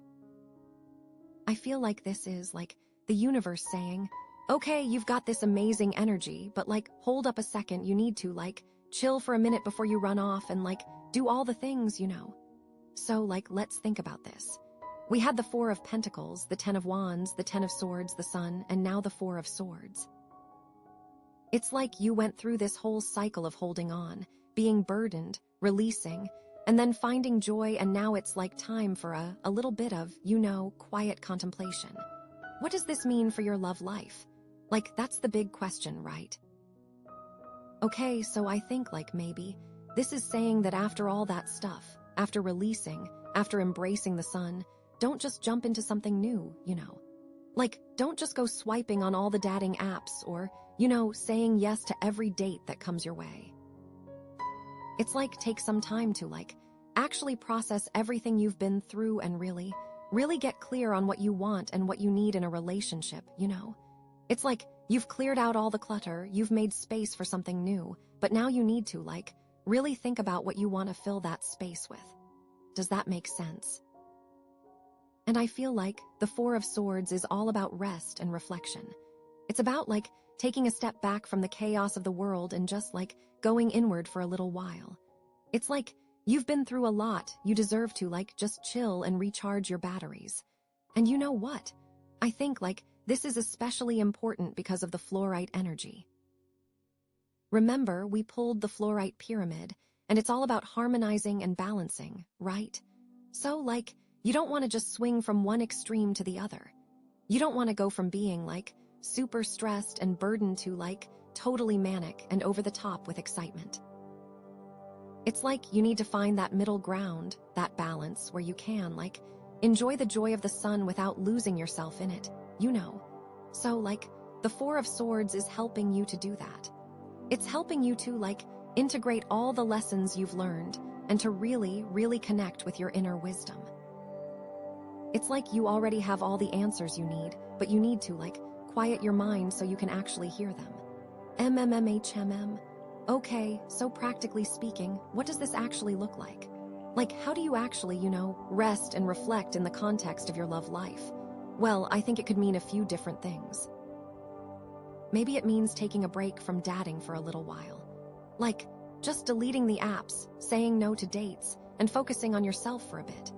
I feel like this is the universe saying, okay, you've got this amazing energy, but hold up a second, you need to chill for a minute before you run off and do all the things, you know. So let's think about this. We had the 4 of Pentacles, the 10 of Wands, the 10 of Swords, the Sun, and now the 4 of Swords. It's you went through this whole cycle of holding on, being burdened, releasing, and then finding joy, and now it's time for a little bit of, quiet contemplation. What does this mean for your love life? That's the big question, right? Okay, so I think maybe this is saying that after all that stuff, after releasing, after embracing the sun, don't just jump into something new, don't just go swiping on all the dating apps or, saying yes to every date that comes your way. It's take some time to actually process everything you've been through and really get clear on what you want and what you need in a relationship, It's you've cleared out all the clutter, you've made space for something new, but now you need to really think about what you want to fill that space with. Does that make sense? And I feel the 4 of Swords is all about rest and reflection. It's about taking a step back from the chaos of the world and just going inward for a little while. It's you've been through a lot, you deserve to just chill and recharge your batteries. And you know what? I think this is especially important because of the Fluorite energy. Remember, we pulled the Fluorite pyramid, and it's all about harmonizing and balancing, right? So you don't want to just swing from one extreme to the other. You don't want to go from being super stressed and burdened to totally manic and over the top with excitement. It's you need to find that middle ground, that balance where you can enjoy the joy of the sun without losing yourself in it, So the 4 of Swords is helping you to do that. It's helping you to integrate all the lessons you've learned and to really connect with your inner wisdom. It's you already have all the answers you need, but you need to quiet your mind so you can actually hear them. MMMHMM. Okay, so practically speaking, what does this actually look like? How do you actually, rest and reflect in the context of your love life? Well, I think it could mean a few different things. Maybe it means taking a break from dating for a little while. Just deleting the apps, saying no to dates, and focusing on yourself for a bit.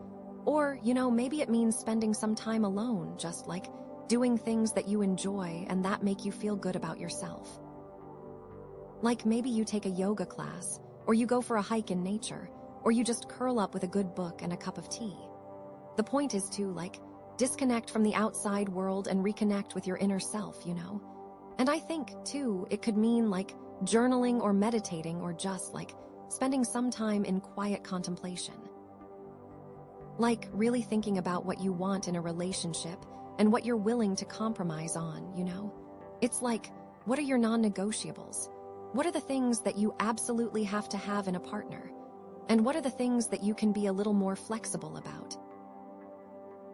Or, maybe it means spending some time alone, just doing things that you enjoy and that make you feel good about yourself. Maybe you take a yoga class, or you go for a hike in nature, or you just curl up with a good book and a cup of tea. The point is to, disconnect from the outside world and reconnect with your inner self, And I think, too, it could mean, journaling or meditating or just, spending some time in quiet contemplation. Really thinking about what you want in a relationship and what you're willing to compromise on, It's what are your non-negotiables? What are the things that you absolutely have to have in a partner? And what are the things that you can be a little more flexible about?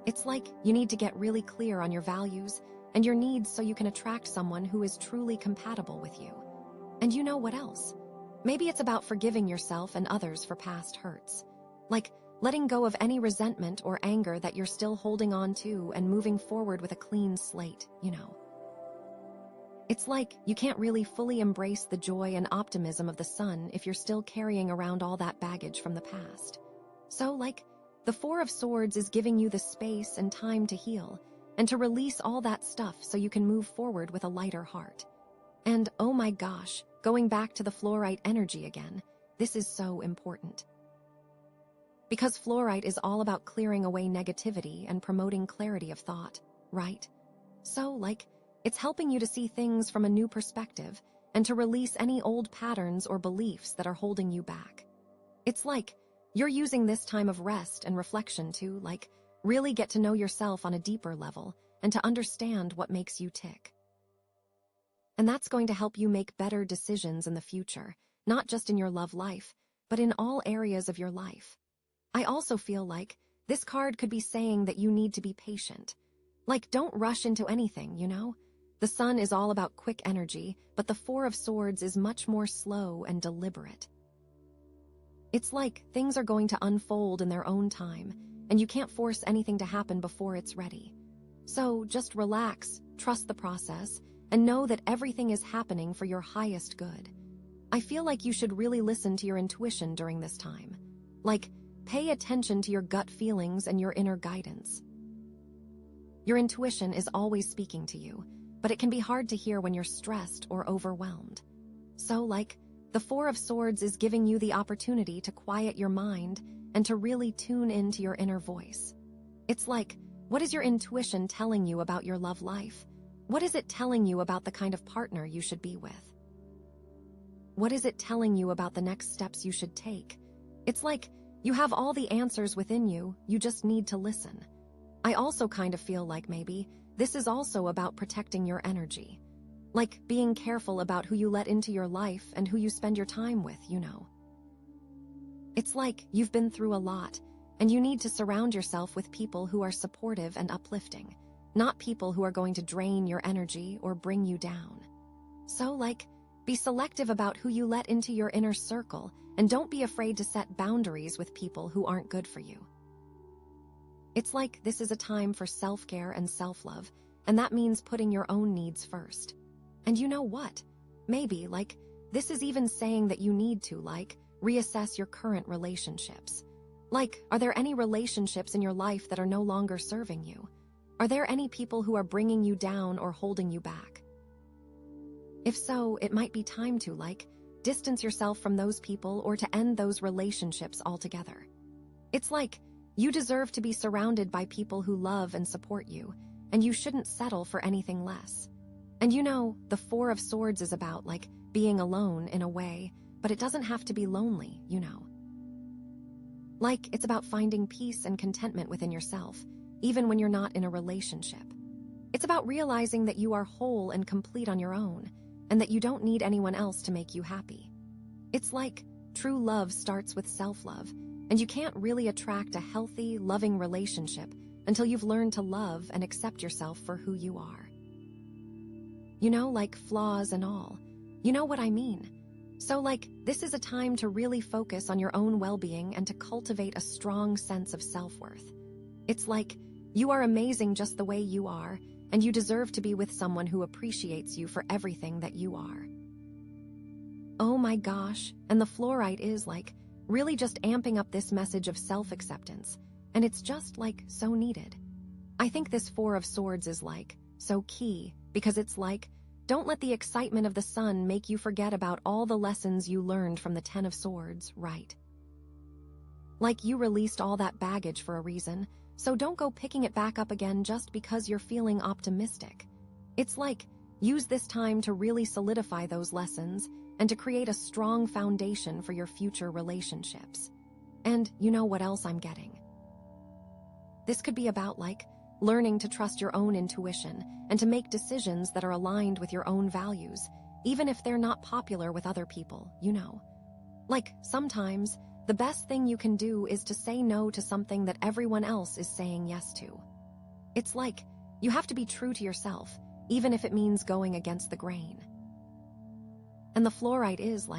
It's you need to get really clear on your values and your needs so you can attract someone who is truly compatible with you. And you know what else? Maybe it's about forgiving yourself and others for past hurts. letting go of any resentment or anger that you're still holding on to and moving forward with a clean slate, It's like you can't really fully embrace the joy and optimism of the sun if you're still carrying around all that baggage from the past. So, the Four of Swords is giving you the space and time to heal and to release all that stuff so you can move forward with a lighter heart. And oh my gosh, going back to the fluorite energy again, this is so important. Because fluorite is all about clearing away negativity and promoting clarity of thought, right? So, it's helping you to see things from a new perspective and to release any old patterns or beliefs that are holding you back. It's like you're using this time of rest and reflection to, really get to know yourself on a deeper level and to understand what makes you tick. And that's going to help you make better decisions in the future, not just in your love life, but in all areas of your life. I also feel like this card could be saying that you need to be patient. Don't rush into anything, The sun is all about quick energy, but the Four of Swords is much more slow and deliberate. It's like things are going to unfold in their own time, and you can't force anything to happen before it's ready. So just relax, trust the process, and know that everything is happening for your highest good. I feel like you should really listen to your intuition during this time. Pay attention to your gut feelings and your inner guidance. Your intuition is always speaking to you, but it can be hard to hear when you're stressed or overwhelmed. So, the Four of Swords is giving you the opportunity to quiet your mind and to really tune into your inner voice. It's what is your intuition telling you about your love life? What is it telling you about the kind of partner you should be with? What is it telling you about the next steps you should take? It's you have all the answers within you, you just need to listen. I also kind of feel like maybe this is also about protecting your energy. Being careful about who you let into your life and who you spend your time with, It's you've been through a lot, and you need to surround yourself with people who are supportive and uplifting, not people who are going to drain your energy or bring you down. So, be selective about who you let into your inner circle, and don't be afraid to set boundaries with people who aren't good for you. It's this is a time for self-care and self-love, and that means putting your own needs first. And you know what? Maybe, this is even saying that you need to, reassess your current relationships. Are there any relationships in your life that are no longer serving you? Are there any people who are bringing you down or holding you back? If so, it might be time to, distance yourself from those people or to end those relationships altogether. It's you deserve to be surrounded by people who love and support you, and you shouldn't settle for anything less. And the Four of Swords is about, being alone in a way, but it doesn't have to be lonely, It's about finding peace and contentment within yourself, even when you're not in a relationship. It's about realizing that you are whole and complete on your own, and that you don't need anyone else to make you happy. It's true love starts with self-love, and you can't really attract a healthy, loving relationship until you've learned to love and accept yourself for who you are. Flaws and all. You know what I mean? So, this is a time to really focus on your own well-being and to cultivate a strong sense of self-worth. It's you are amazing just the way you are, and you deserve to be with someone who appreciates you for everything that you are. Oh my gosh, and the fluorite is really just amping up this message of self-acceptance, and it's just so needed. I think this Four of Swords is so key, because it's don't let the excitement of the sun make you forget about all the lessons you learned from the Ten of Swords, right? You released all that baggage for a reason, so don't go picking it back up again just because you're feeling optimistic. It's use this time to really solidify those lessons and to create a strong foundation for your future relationships. And you know what else I'm getting? This could be about learning to trust your own intuition and to make decisions that are aligned with your own values, even if they're not popular with other people, Sometimes, the best thing you can do is to say no to something that everyone else is saying yes to. It's you have to be true to yourself, even if it means going against the grain. And the fluorite is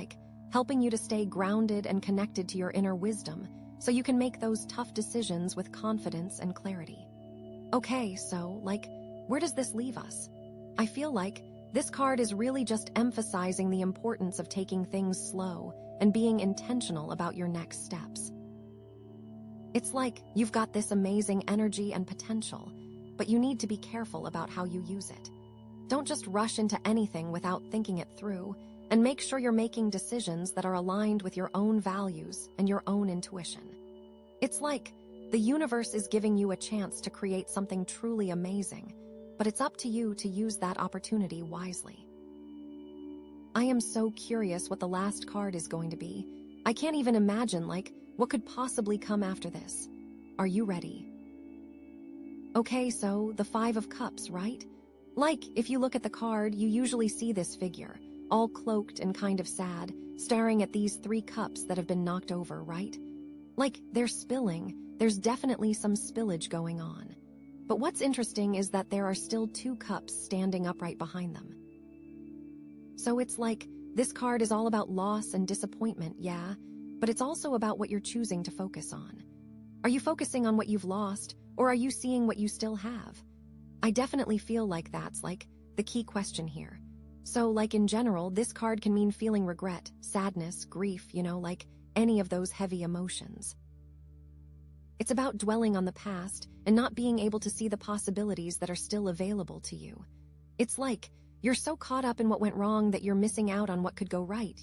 helping you to stay grounded and connected to your inner wisdom, so you can make those tough decisions with confidence and clarity. Okay, so, where does this leave us? I feel like this card is really just emphasizing the importance of taking things slow and being intentional about your next steps. It's like you've got this amazing energy and potential, but you need to be careful about how you use it. Don't just rush into anything without thinking it through, and make sure you're making decisions that are aligned with your own values and your own intuition. It's like the universe is giving you a chance to create something truly amazing, but it's up to you to use that opportunity wisely. I am so curious what the last card is going to be. I can't even imagine, what could possibly come after this. Are you ready? Okay, so the Five of Cups, right? If you look at the card, you usually see this figure, all cloaked and kind of sad, staring at these 3 cups that have been knocked over, right? They're spilling. There's definitely some spillage going on. But what's interesting is that there are still 2 cups standing upright behind them. So it's this card is all about loss and disappointment, yeah, but it's also about what you're choosing to focus on. Are you focusing on what you've lost, or are you seeing what you still have? I definitely feel like that's the key question here. So in general, this card can mean feeling regret, sadness, grief, any of those heavy emotions. It's about dwelling on the past and not being able to see the possibilities that are still available to you. It's you're so caught up in what went wrong that you're missing out on what could go right,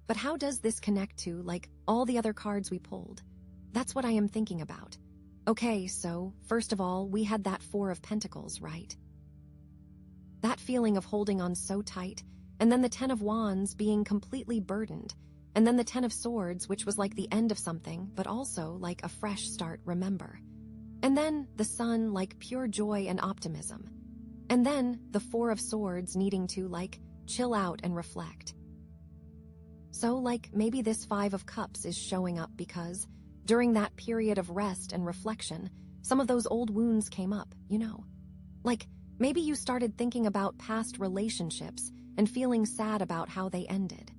But how does this connect to, all the other cards we pulled? That's what I am thinking about. Okay, so, first of all, we had that 4 of Pentacles, right? That feeling of holding on so tight, and then the 10 of Wands being completely burdened, and then the 10 of Swords, which was the end of something, but also a fresh start, remember? And then the Sun, pure joy and optimism. And then the 4 of Swords needing to, chill out and reflect. So, maybe this 5 of Cups is showing up because, during that period of rest and reflection, some of those old wounds came up, maybe you started thinking about past relationships and feeling sad about how they ended.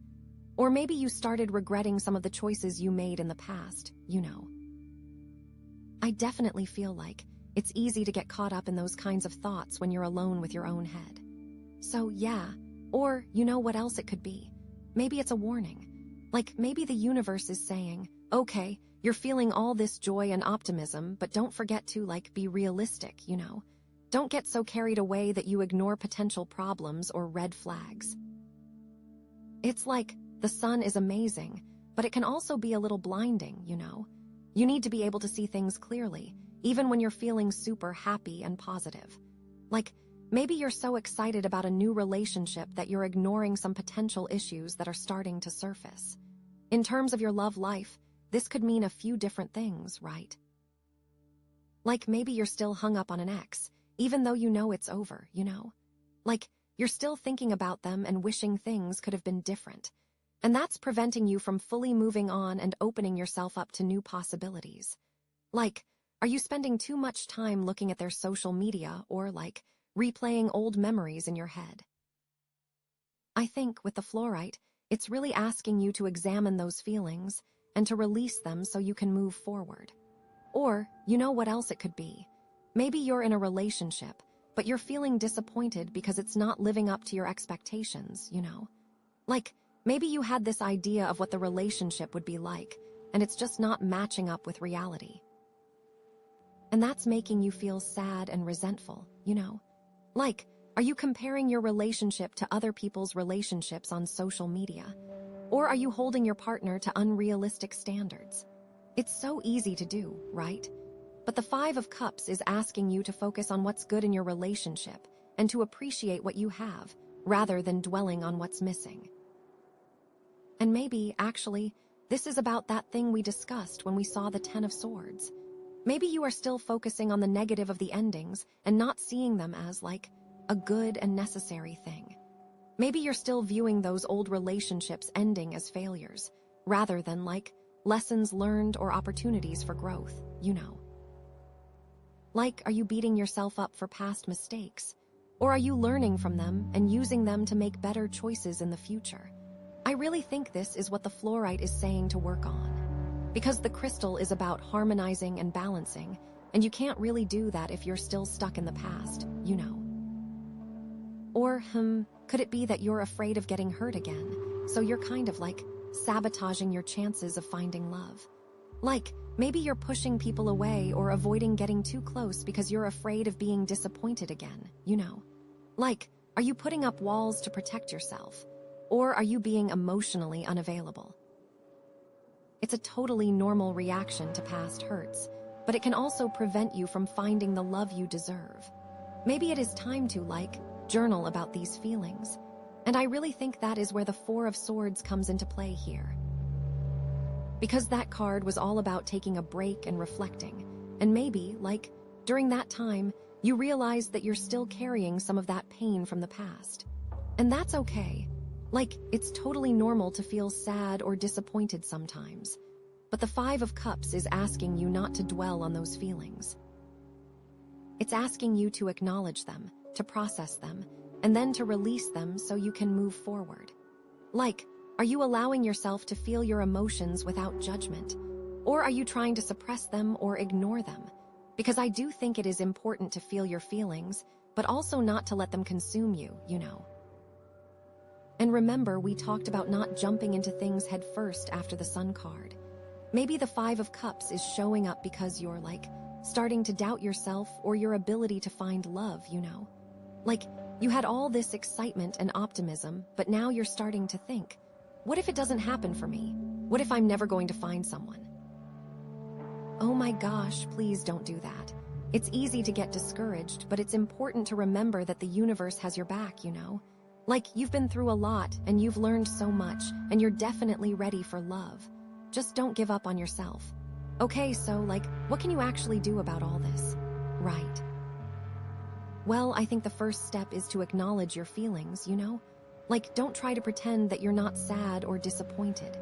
Or maybe you started regretting some of the choices you made in the past, I definitely feel it's easy to get caught up in those kinds of thoughts when you're alone with your own head. So yeah, or what else it could be? Maybe it's a warning. Maybe the universe is saying, okay, you're feeling all this joy and optimism, but don't forget to, be realistic, Don't get so carried away that you ignore potential problems or red flags. It's the sun is amazing, but it can also be a little blinding, You need to be able to see things clearly, even when you're feeling super happy and positive. Maybe you're so excited about a new relationship that you're ignoring some potential issues that are starting to surface. In terms of your love life, this could mean a few different things, right? Maybe you're still hung up on an ex, even though you know it's over, You're still thinking about them and wishing things could have been different. And that's preventing you from fully moving on and opening yourself up to new possibilities. Are you spending too much time looking at their social media or, replaying old memories in your head? I think with the Fluorite, it's really asking you to examine those feelings and to release them so you can move forward. Or, what else it could be? Maybe you're in a relationship, but you're feeling disappointed because it's not living up to your expectations, Maybe you had this idea of what the relationship would be like, and it's just not matching up with reality. And that's making you feel sad and resentful, Are you comparing your relationship to other people's relationships on social media? Or are you holding your partner to unrealistic standards? It's so easy to do, right? But the 5 of Cups is asking you to focus on what's good in your relationship and to appreciate what you have, rather than dwelling on what's missing. And maybe, actually, this is about that thing we discussed when we saw the 10 of Swords. Maybe you are still focusing on the negative of the endings and not seeing them as, a good and necessary thing. Maybe you're still viewing those old relationships ending as failures, rather than, lessons learned or opportunities for growth, Are you beating yourself up for past mistakes? Or are you learning from them and using them to make better choices in the future? I really think this is what the Fluorite is saying to work on. Because the crystal is about harmonizing and balancing, and you can't really do that if you're still stuck in the past, you know. Or, could it be that you're afraid of getting hurt again, so you're kind of like sabotaging your chances of finding love? Like, maybe you're pushing people away or avoiding getting too close because you're afraid of being disappointed again, you know? Like, are you putting up walls to protect yourself? Or are you being emotionally unavailable? It's a totally normal reaction to past hurts, but it can also prevent you from finding the love you deserve. Maybe it is time to, journal about these feelings. And I really think that is where the Four of Swords comes into play here. Because that card was all about taking a break and reflecting. And maybe, during that time, you realize that you're still carrying some of that pain from the past. And that's okay. It's totally normal to feel sad or disappointed sometimes. But the Five of Cups is asking you not to dwell on those feelings. It's asking you to acknowledge them, to process them, and then to release them so you can move forward. Are you allowing yourself to feel your emotions without judgment? Or are you trying to suppress them or ignore them? Because I do think it is important to feel your feelings, but also not to let them consume you, you know. And remember, we talked about not jumping into things head first after the Sun card. Maybe the Five of Cups is showing up because you're, starting to doubt yourself or your ability to find love, you know? You had all this excitement and optimism, but now you're starting to think, what if it doesn't happen for me? What if I'm never going to find someone? Oh my gosh, please don't do that. It's easy to get discouraged, but it's important to remember that the universe has your back, you know? You've been through a lot, and you've learned so much, and you're definitely ready for love. Just don't give up on yourself. Okay, so, what can you actually do about all this? Right. Well, I think the first step is to acknowledge your feelings, you know? Don't try to pretend that you're not sad or disappointed.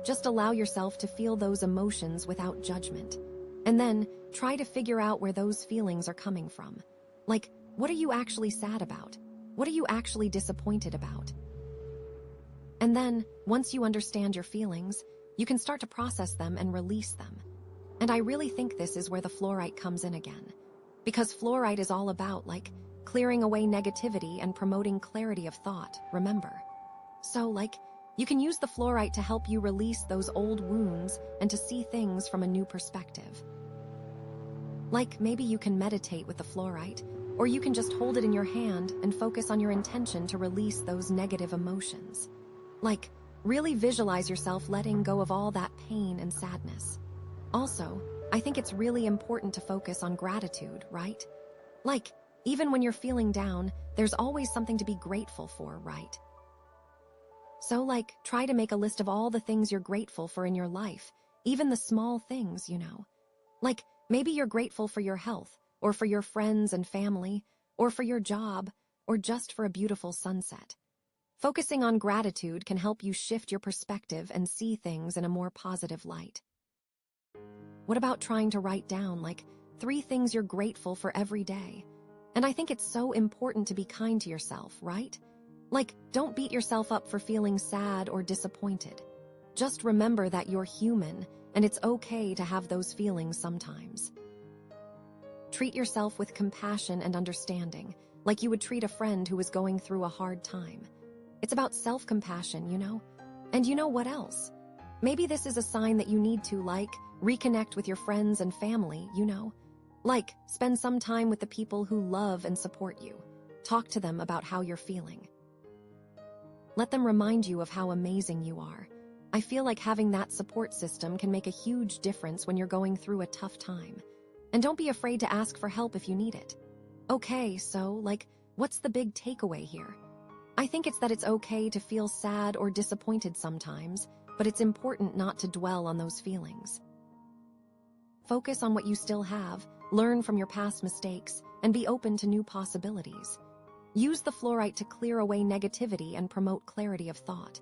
Just allow yourself to feel those emotions without judgment. And then, try to figure out where those feelings are coming from. What are you actually sad about? What are you actually disappointed about? And then, once you understand your feelings, you can start to process them and release them. And I really think this is where the fluorite comes in again. Because fluorite is all about, clearing away negativity and promoting clarity of thought, remember? So, you can use the fluorite to help you release those old wounds and to see things from a new perspective. Maybe you can meditate with the fluorite, or you can just hold it in your hand and focus on your intention to release those negative emotions. Really visualize yourself letting go of all that pain and sadness. Also, I think it's really important to focus on gratitude, right? Even when you're feeling down, there's always something to be grateful for, right? So, try to make a list of all the things you're grateful for in your life, even the small things, you know. Maybe you're grateful for your health, or for your friends and family, or for your job, or just for a beautiful sunset. Focusing on gratitude can help you shift your perspective and see things in a more positive light. What about trying to write down, 3 things you're grateful for every day? And I think it's so important to be kind to yourself, right? Don't beat yourself up for feeling sad or disappointed. Just remember that you're human, and it's okay to have those feelings sometimes. Treat yourself with compassion and understanding, like you would treat a friend who was going through a hard time. It's about self-compassion, you know? And you know what else? Maybe this is a sign that you need to, reconnect with your friends and family, you know? Spend some time with the people who love and support you. Talk to them about how you're feeling. Let them remind you of how amazing you are. I feel like having that support system can make a huge difference when you're going through a tough time. And don't be afraid to ask for help if you need it. Okay, so, what's the big takeaway here? I think it's that it's okay to feel sad or disappointed sometimes, but it's important not to dwell on those feelings. Focus on what you still have, learn from your past mistakes, and be open to new possibilities. Use the fluorite to clear away negativity and promote clarity of thought.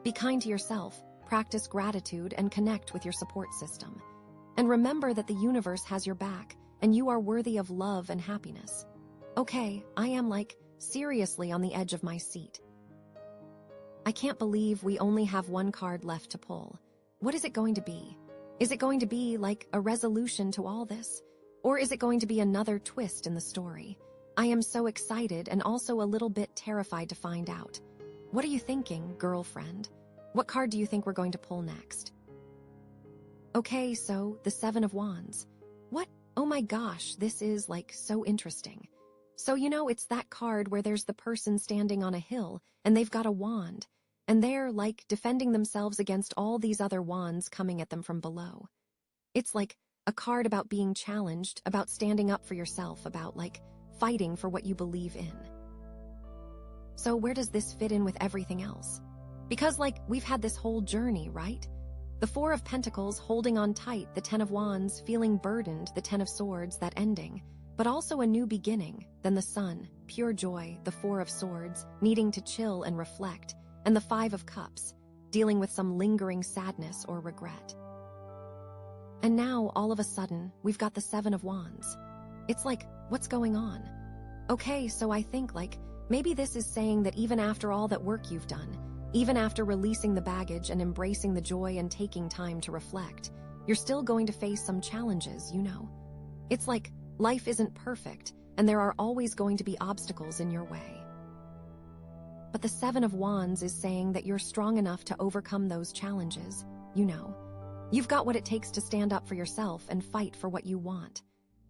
Be kind to yourself, practice gratitude, and connect with your support system. And remember that the universe has your back, and you are worthy of love and happiness. Okay, I am seriously on the edge of my seat. I can't believe we only have one card left to pull. What is it going to be? Is it going to be like a resolution to all this? Or is it going to be another twist in the story? I am so excited and also a little bit terrified to find out. What are you thinking, girlfriend? What card do you think we're going to pull next? Okay, so the Seven of Wands. What? Oh my gosh, this is like so interesting. So it's that card where there's the person standing on a hill and they've got a wand, and they're like defending themselves against all these other wands coming at them from below. It's like a card about being challenged, about standing up for yourself, about like fighting for what you believe in. So where does this fit in with everything else? Because like we've had this whole journey, right? The Four of Pentacles holding on tight, the Ten of Wands feeling burdened, the Ten of Swords, that ending, but also a new beginning, then the Sun, pure joy, the Four of Swords, needing to chill and reflect, and the Five of Cups, dealing with some lingering sadness or regret. And now, all of a sudden, we've got the Seven of Wands. It's like, what's going on? Okay, so I think like, maybe this is saying that even after all that work you've done, even after releasing the baggage and embracing the joy and taking time to reflect, you're still going to face some challenges, It's like, life isn't perfect, and there are always going to be obstacles in your way. But the Seven of Wands is saying that you're strong enough to overcome those challenges, You've got what it takes to stand up for yourself and fight for what you want.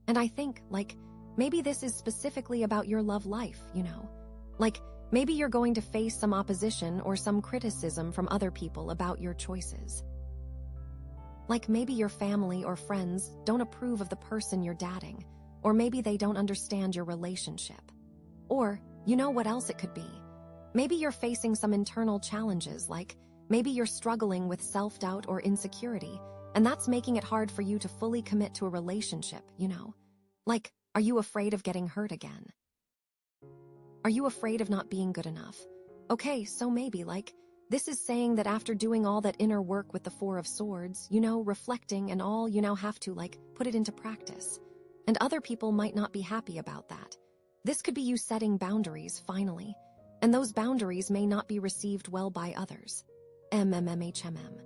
And I think, like, maybe this is specifically about your love life, Like, maybe you're going to face some opposition or some criticism from other people about your choices. Like maybe your family or friends don't approve of the person you're dating, or maybe they don't understand your relationship. Or, what else it could be? Maybe you're facing some internal challenges, like maybe you're struggling with self-doubt or insecurity, and that's making it hard for you to fully commit to a relationship, Like, are you afraid of getting hurt again? Are you afraid of not being good enough? Okay, so maybe, like, this is saying that after doing all that inner work with the Four of Swords, reflecting and all, you now have to, like, put it into practice. And other people might not be happy about that. This could be you setting boundaries, finally. And those boundaries may not be received well by others. MMMHMM.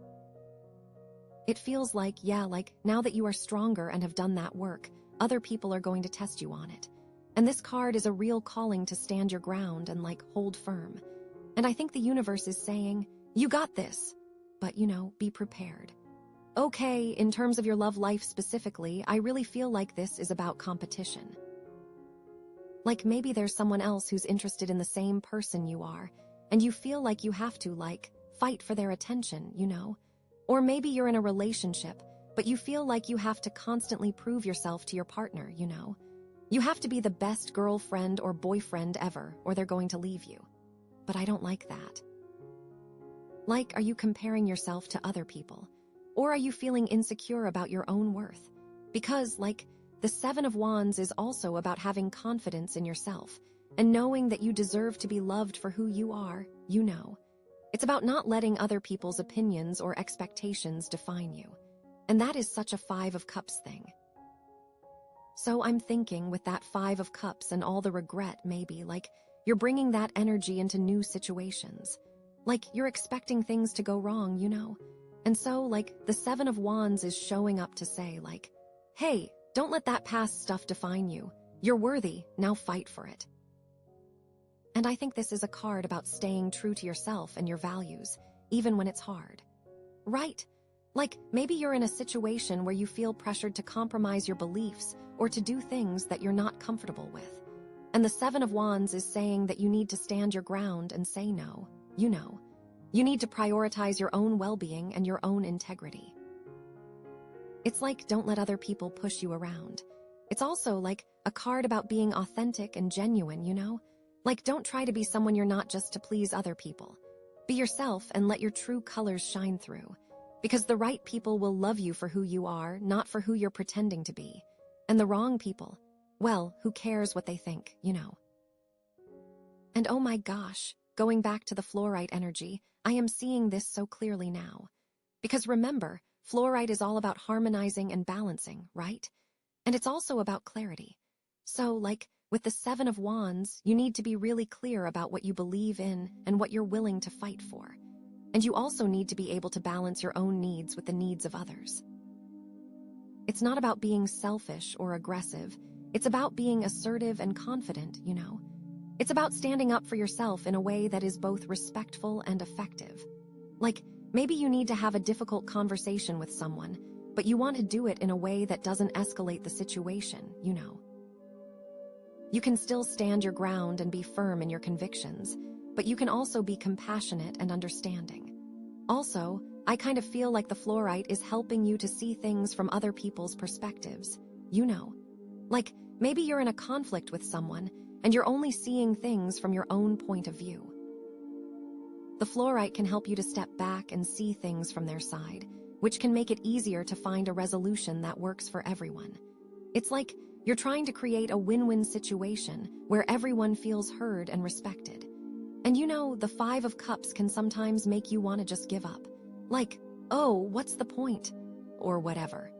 It feels like, yeah, like, now that you are stronger and have done that work, other people are going to test you on it. And this card is a real calling to stand your ground and, like, hold firm. And I think the universe is saying, you got this. But, be prepared. Okay, in terms of your love life specifically, I really feel like this is about competition. Like maybe there's someone else who's interested in the same person you are, and you feel like you have to, like, fight for their attention, Or maybe you're in a relationship, but you feel like you have to constantly prove yourself to your partner, You have to be the best girlfriend or boyfriend ever, or they're going to leave you. But I don't like that. Like, are you comparing yourself to other people? Or are you feeling insecure about your own worth? Because, like, the Seven of Wands is also about having confidence in yourself and knowing that you deserve to be loved for who you are, It's about not letting other people's opinions or expectations define you. And that is such a Five of Cups thing. So I'm thinking with that Five of Cups and all the regret, maybe, like, you're bringing that energy into new situations. Like, you're expecting things to go wrong, And so, like, the Seven of Wands is showing up to say, like, hey, don't let that past stuff define you. You're worthy, now fight for it. And I think this is a card about staying true to yourself and your values, even when it's hard. Right? Like, maybe you're in a situation where you feel pressured to compromise your beliefs or to do things that you're not comfortable with. And the Seven of Wands is saying that you need to stand your ground and say no, You need to prioritize your own well-being and your own integrity. It's like, don't let other people push you around. It's also like a card about being authentic and genuine, Like, don't try to be someone you're not just to please other people. Be yourself and let your true colors shine through. Because the right people will love you for who you are, not for who you're pretending to be. And the wrong people, well, who cares what they think, And oh my gosh, going back to the Fluorite energy, I am seeing this so clearly now. Because remember, Fluorite is all about harmonizing and balancing, right? And it's also about clarity. So, like, with the Seven of Wands, you need to be really clear about what you believe in and what you're willing to fight for. And you also need to be able to balance your own needs with the needs of others. It's not about being selfish or aggressive. It's about being assertive and confident, you know. It's about standing up for yourself in a way that is both respectful and effective. Like, maybe you need to have a difficult conversation with someone, but you want to do it in a way that doesn't escalate the situation, you know. You can still stand your ground and be firm in your convictions, but you can also be compassionate and understanding. Also, I kind of feel like the fluorite is helping you to see things from other people's perspectives, you know. Like, maybe you're in a conflict with someone, and you're only seeing things from your own point of view. The fluorite can help you to step back and see things from their side, which can make it easier to find a resolution that works for everyone. It's like you're trying to create a win-win situation where everyone feels heard and respected. And you know, the Five of Cups can sometimes make you want to just give up. Like, oh, what's the point? Or whatever.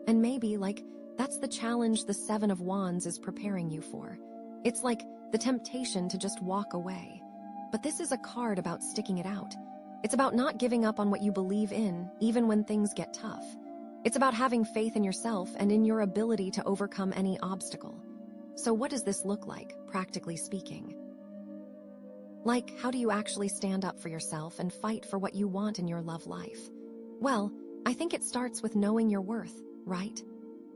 And maybe, like, that's the challenge the Seven of Wands is preparing you for. It's like the temptation to just walk away. But this is a card about sticking it out. It's about not giving up on what you believe in, even when things get tough. It's about having faith in yourself and in your ability to overcome any obstacle. So what does this look like, practically speaking? Like, how do you actually stand up for yourself and fight for what you want in your love life? Well, I think it starts with knowing your worth, right?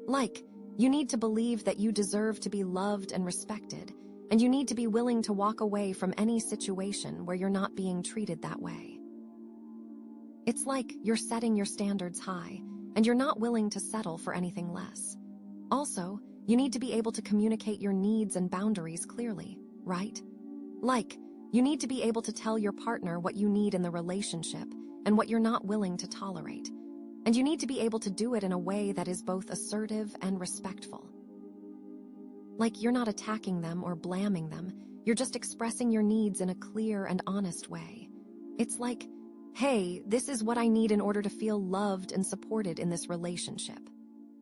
Like, you need to believe that you deserve to be loved and respected, and you need to be willing to walk away from any situation where you're not being treated that way. It's like you're setting your standards high, and you're not willing to settle for anything less. Also, you need to be able to communicate your needs and boundaries clearly, right? Like, you need to be able to tell your partner what you need in the relationship and what you're not willing to tolerate. And you need to be able to do it in a way that is both assertive and respectful. Like, you're not attacking them or blaming them, you're just expressing your needs in a clear and honest way. It's like, hey, this is what I need in order to feel loved and supported in this relationship.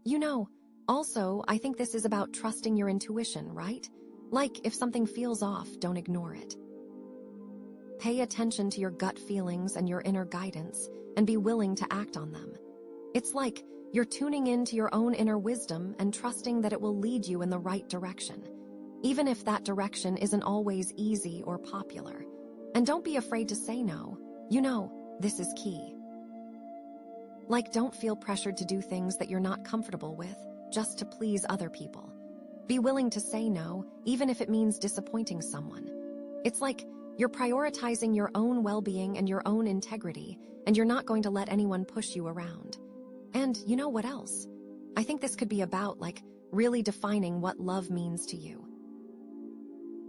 You know, also, I think this is about trusting your intuition, right? Like, if something feels off, don't ignore it. Pay attention to your gut feelings and your inner guidance, and be willing to act on them. It's like you're tuning into your own inner wisdom and trusting that it will lead you in the right direction, even if that direction isn't always easy or popular. And don't be afraid to say no. You know, this is key. Like, don't feel pressured to do things that you're not comfortable with, just to please other people. Be willing to say no, even if it means disappointing someone. It's like you're prioritizing your own well-being and your own integrity, and you're not going to let anyone push you around. And you know what else? I think this could be about, like, really defining what love means to you.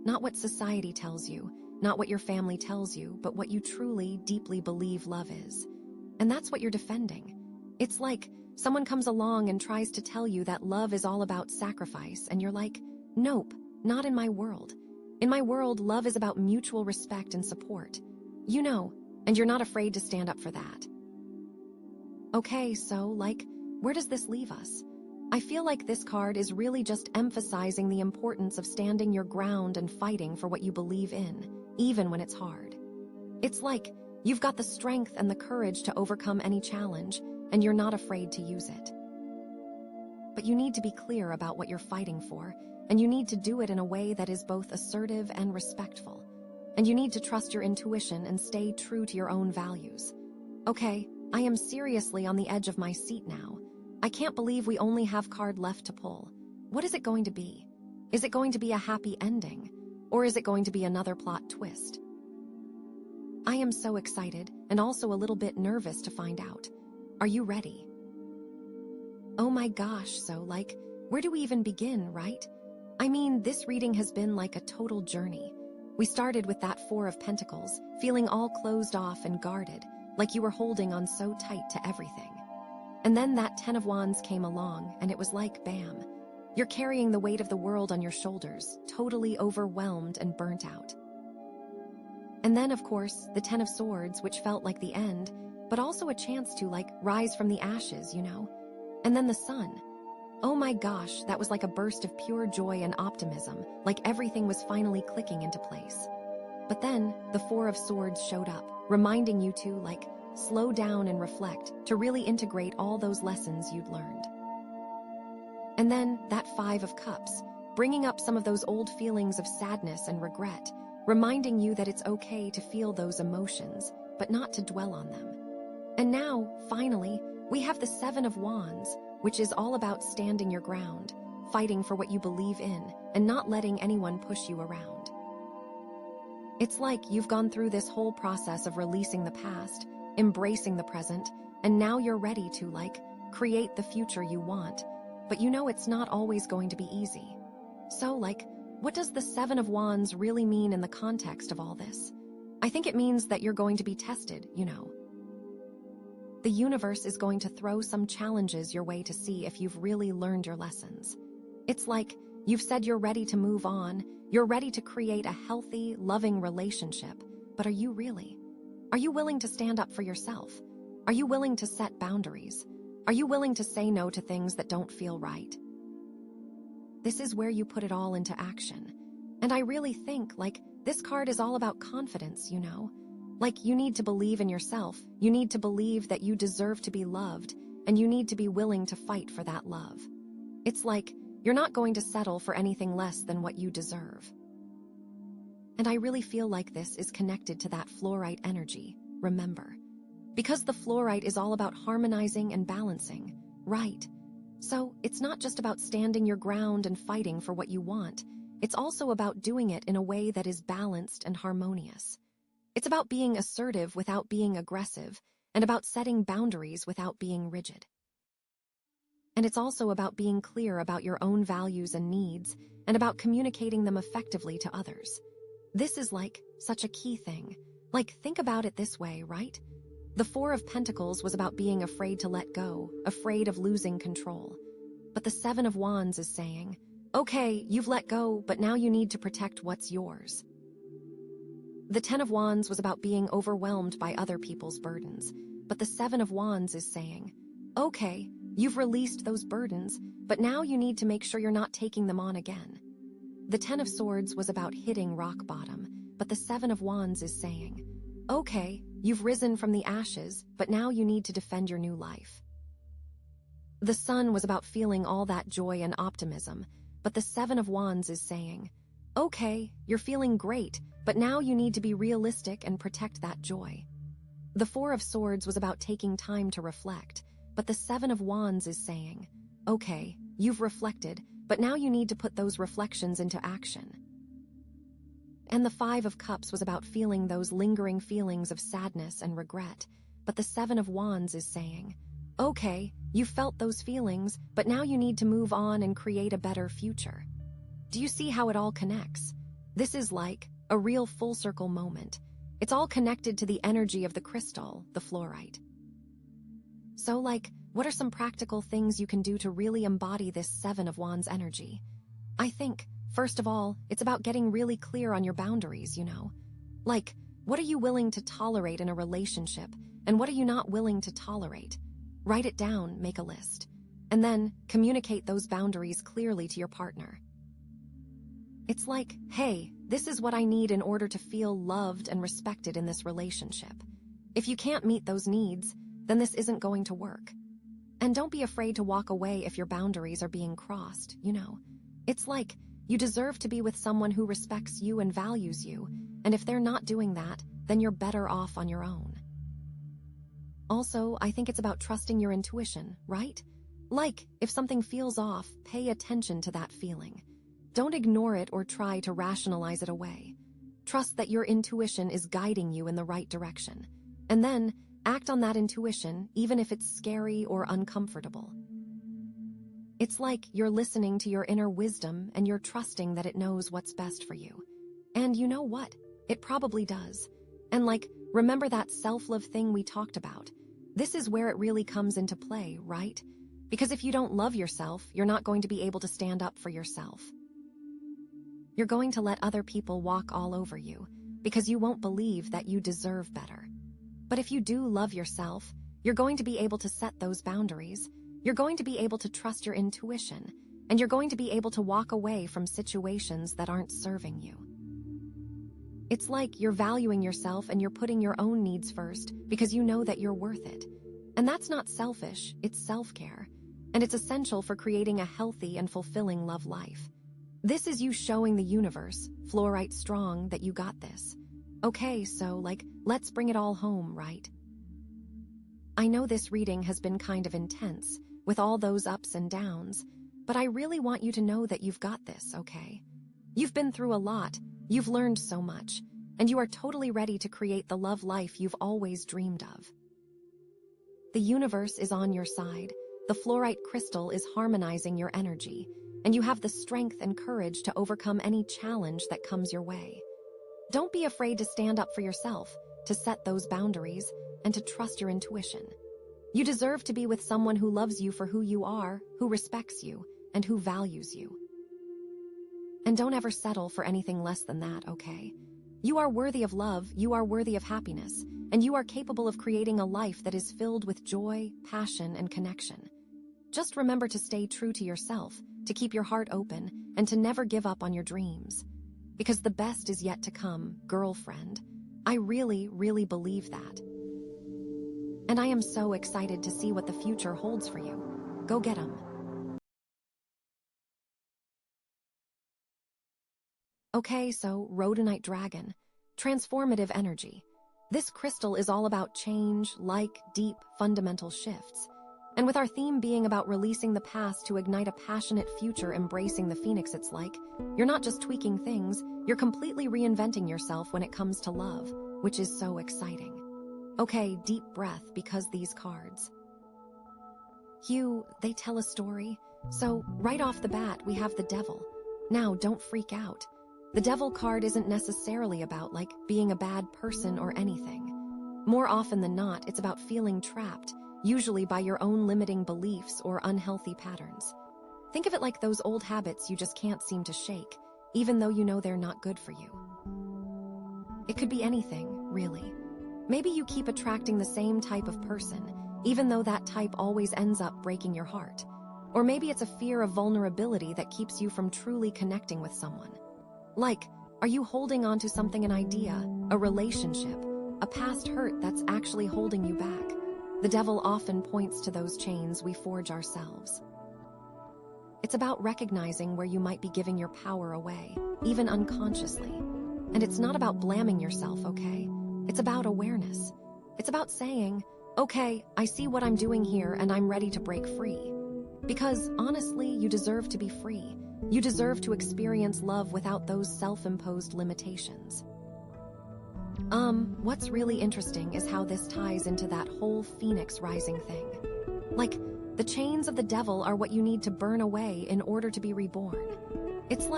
Not what society tells you, not what your family tells you, but what you truly, deeply believe love is. And that's what you're defending. It's like someone comes along and tries to tell you that love is all about sacrifice, and you're like, nope, not in my world. In my world, love is about mutual respect and support. You know, and you're not afraid to stand up for that. Okay, so, like, where does this leave us? I feel like this card is really just emphasizing the importance of standing your ground and fighting for what you believe in, even when it's hard. It's like you've got the strength and the courage to overcome any challenge, and you're not afraid to use it. But you need to be clear about what you're fighting for, and you need to do it in a way that is both assertive and respectful. And you need to trust your intuition and stay true to your own values. Okay, I am seriously on the edge of my seat now. I can't believe we only have card left to pull. What is it going to be? Is it going to be a happy ending? Or is it going to be another plot twist? I am so excited and also a little bit nervous to find out. Are you ready? Oh my gosh, so, like, where do we even begin, right? I mean, this reading has been like a total journey. We started with that Four of Pentacles, feeling all closed off and guarded, like you were holding on so tight to everything. And then that Ten of Wands came along, and it was like, bam. You're carrying the weight of the world on your shoulders, totally overwhelmed and burnt out. And then, of course, the Ten of Swords, which felt like the end, but also a chance to, like, rise from the ashes, you know? And then the Sun. Oh my gosh, that was like a burst of pure joy and optimism, like everything was finally clicking into place. But then, the Four of Swords showed up, reminding you to, like, slow down and reflect to really integrate all those lessons you'd learned. And then that 5 of Cups, bringing up some of those old feelings of sadness and regret, reminding you that it's okay to feel those emotions, but not to dwell on them. And now, finally, we have the 7 of Wands, which is all about standing your ground, fighting for what you believe in, and not letting anyone push you around. It's like you've gone through this whole process of releasing the past, embracing the present, and now you're ready to, create the future you want. But you know it's not always going to be easy. So, what does the 7 of Wands really mean in the context of all this? I think it means that you're going to be tested, The universe is going to throw some challenges your way to see if you've really learned your lessons. It's like you've said you're ready to move on, you're ready to create a healthy, loving relationship, but are you really? Are you willing to stand up for yourself? Are you willing to set boundaries? Are you willing to say no to things that don't feel right? This is where you put it all into action. And I really think, this card is all about confidence, you need to believe in yourself, you need to believe that you deserve to be loved, and you need to be willing to fight for that love. It's like you're not going to settle for anything less than what you deserve. And I really feel like this is connected to that fluorite energy, remember. Because the fluorite is all about harmonizing and balancing, right? So it's not just about standing your ground and fighting for what you want. It's also about doing it in a way that is balanced and harmonious. It's about being assertive without being aggressive, and about setting boundaries without being rigid. And it's also about being clear about your own values and needs, and about communicating them effectively to others. This is such a key thing. Think about it this way, right? The 4 of Pentacles was about being afraid to let go, afraid of losing control. But the 7 of Wands is saying, okay, you've let go, but now you need to protect what's yours. The 10 of Wands was about being overwhelmed by other people's burdens, but the 7 of Wands is saying, okay, you've released those burdens, but now you need to make sure you're not taking them on again. The 10 of Swords was about hitting rock bottom, but the 7 of Wands is saying, okay, you've risen from the ashes, but now you need to defend your new life. The Sun was about feeling all that joy and optimism, but the 7 of Wands is saying, okay, you're feeling great, but now you need to be realistic and protect that joy. The 4 of Swords was about taking time to reflect, but the 7 of Wands is saying, okay, you've reflected, but now you need to put those reflections into action. And the 5 of Cups was about feeling those lingering feelings of sadness and regret, but the 7 of Wands is saying, okay, you felt those feelings, but now you need to move on and create a better future. Do you see how it all connects? This is like a real full circle moment. It's all connected to the energy of the crystal, the fluorite. So, what are some practical things you can do to really embody this 7 of Wands energy? I think, first of all, it's about getting really clear on your boundaries, what are you willing to tolerate in a relationship, and what are you not willing to tolerate? Write it down, make a list, and then communicate those boundaries clearly to your partner. It's like, hey, this is what I need in order to feel loved and respected in this relationship. If you can't meet those needs, then this isn't going to work. And don't be afraid to walk away if your boundaries are being crossed, It's like you deserve to be with someone who respects you and values you, and if they're not doing that, then you're better off on your own. Also, I think it's about trusting your intuition, right? If something feels off, pay attention to that feeling. Don't ignore it or try to rationalize it away. Trust that your intuition is guiding you in the right direction. And then, act on that intuition, even if it's scary or uncomfortable. It's like you're listening to your inner wisdom and you're trusting that it knows what's best for you. And you know what? It probably does. And remember that self-love thing we talked about? This is where it really comes into play, right? Because if you don't love yourself, you're not going to be able to stand up for yourself. You're going to let other people walk all over you because you won't believe that you deserve better. But if you do love yourself, you're going to be able to set those boundaries. You're going to be able to trust your intuition, and you're going to be able to walk away from situations that aren't serving you. It's like you're valuing yourself and you're putting your own needs first because you know that you're worth it. And that's not selfish, it's self-care. And it's essential for creating a healthy and fulfilling love life. This is you showing the universe, Fluorite strong, that you got this. Okay, so, let's bring it all home, right? I know this reading has been kind of intense, with all those ups and downs, but I really want you to know that you've got this, okay? You've been through a lot, you've learned so much, and you are totally ready to create the love life you've always dreamed of. The universe is on your side, the fluorite crystal is harmonizing your energy, and you have the strength and courage to overcome any challenge that comes your way. Don't be afraid to stand up for yourself, to set those boundaries, and to trust your intuition. You deserve to be with someone who loves you for who you are, who respects you, and who values you. And don't ever settle for anything less than that, okay? You are worthy of love, you are worthy of happiness, and you are capable of creating a life that is filled with joy, passion, and connection. Just remember to stay true to yourself, to keep your heart open, and to never give up on your dreams. Because the best is yet to come, girlfriend. I really, really believe that. And I am so excited to see what the future holds for you. Go get 'em. Okay, so Rhodonite Dragon. Transformative energy. This crystal is all about change, deep, fundamental shifts. And with our theme being about releasing the past to ignite a passionate future embracing the phoenix, it's like, you're not just tweaking things, you're completely reinventing yourself when it comes to love, which is so exciting. Okay, deep breath because these cards. Hugh, they tell a story. So, right off the bat, we have the devil. Now, don't freak out. The devil card isn't necessarily about, being a bad person or anything. More often than not, it's about feeling trapped, usually by your own limiting beliefs or unhealthy patterns. Think of it like those old habits you just can't seem to shake, even though you know they're not good for you. It could be anything, really. Maybe you keep attracting the same type of person, even though that type always ends up breaking your heart. Or maybe it's a fear of vulnerability that keeps you from truly connecting with someone. Are you holding on to something, an idea, a relationship, a past hurt that's actually holding you back? The devil often points to those chains we forge ourselves. It's about recognizing where you might be giving your power away, even unconsciously. And it's not about blaming yourself, okay? It's about awareness. It's about saying, okay, I see what I'm doing here and I'm ready to break free. Because, honestly, you deserve to be free. You deserve to experience love without those self-imposed limitations. What's really interesting is how this ties into that whole phoenix rising thing. The chains of the devil are what you need to burn away in order to be reborn. It's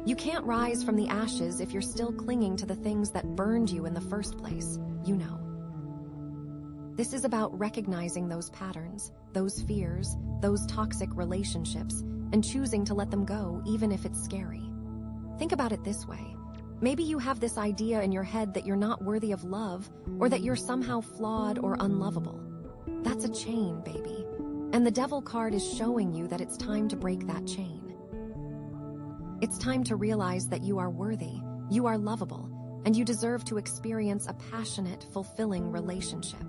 you can't rise from the ashes if you're still clinging to the things that burned you in the first place, you know. This is about recognizing those patterns, those fears, those toxic relationships, and choosing to let them go even if it's scary. Think about it this way. Maybe you have this idea in your head that you're not worthy of love, or that you're somehow flawed or unlovable. That's a chain, baby. And the devil card is showing you that it's time to break that chain. It's time to realize that you are worthy, you are lovable, and you deserve to experience a passionate, fulfilling relationship.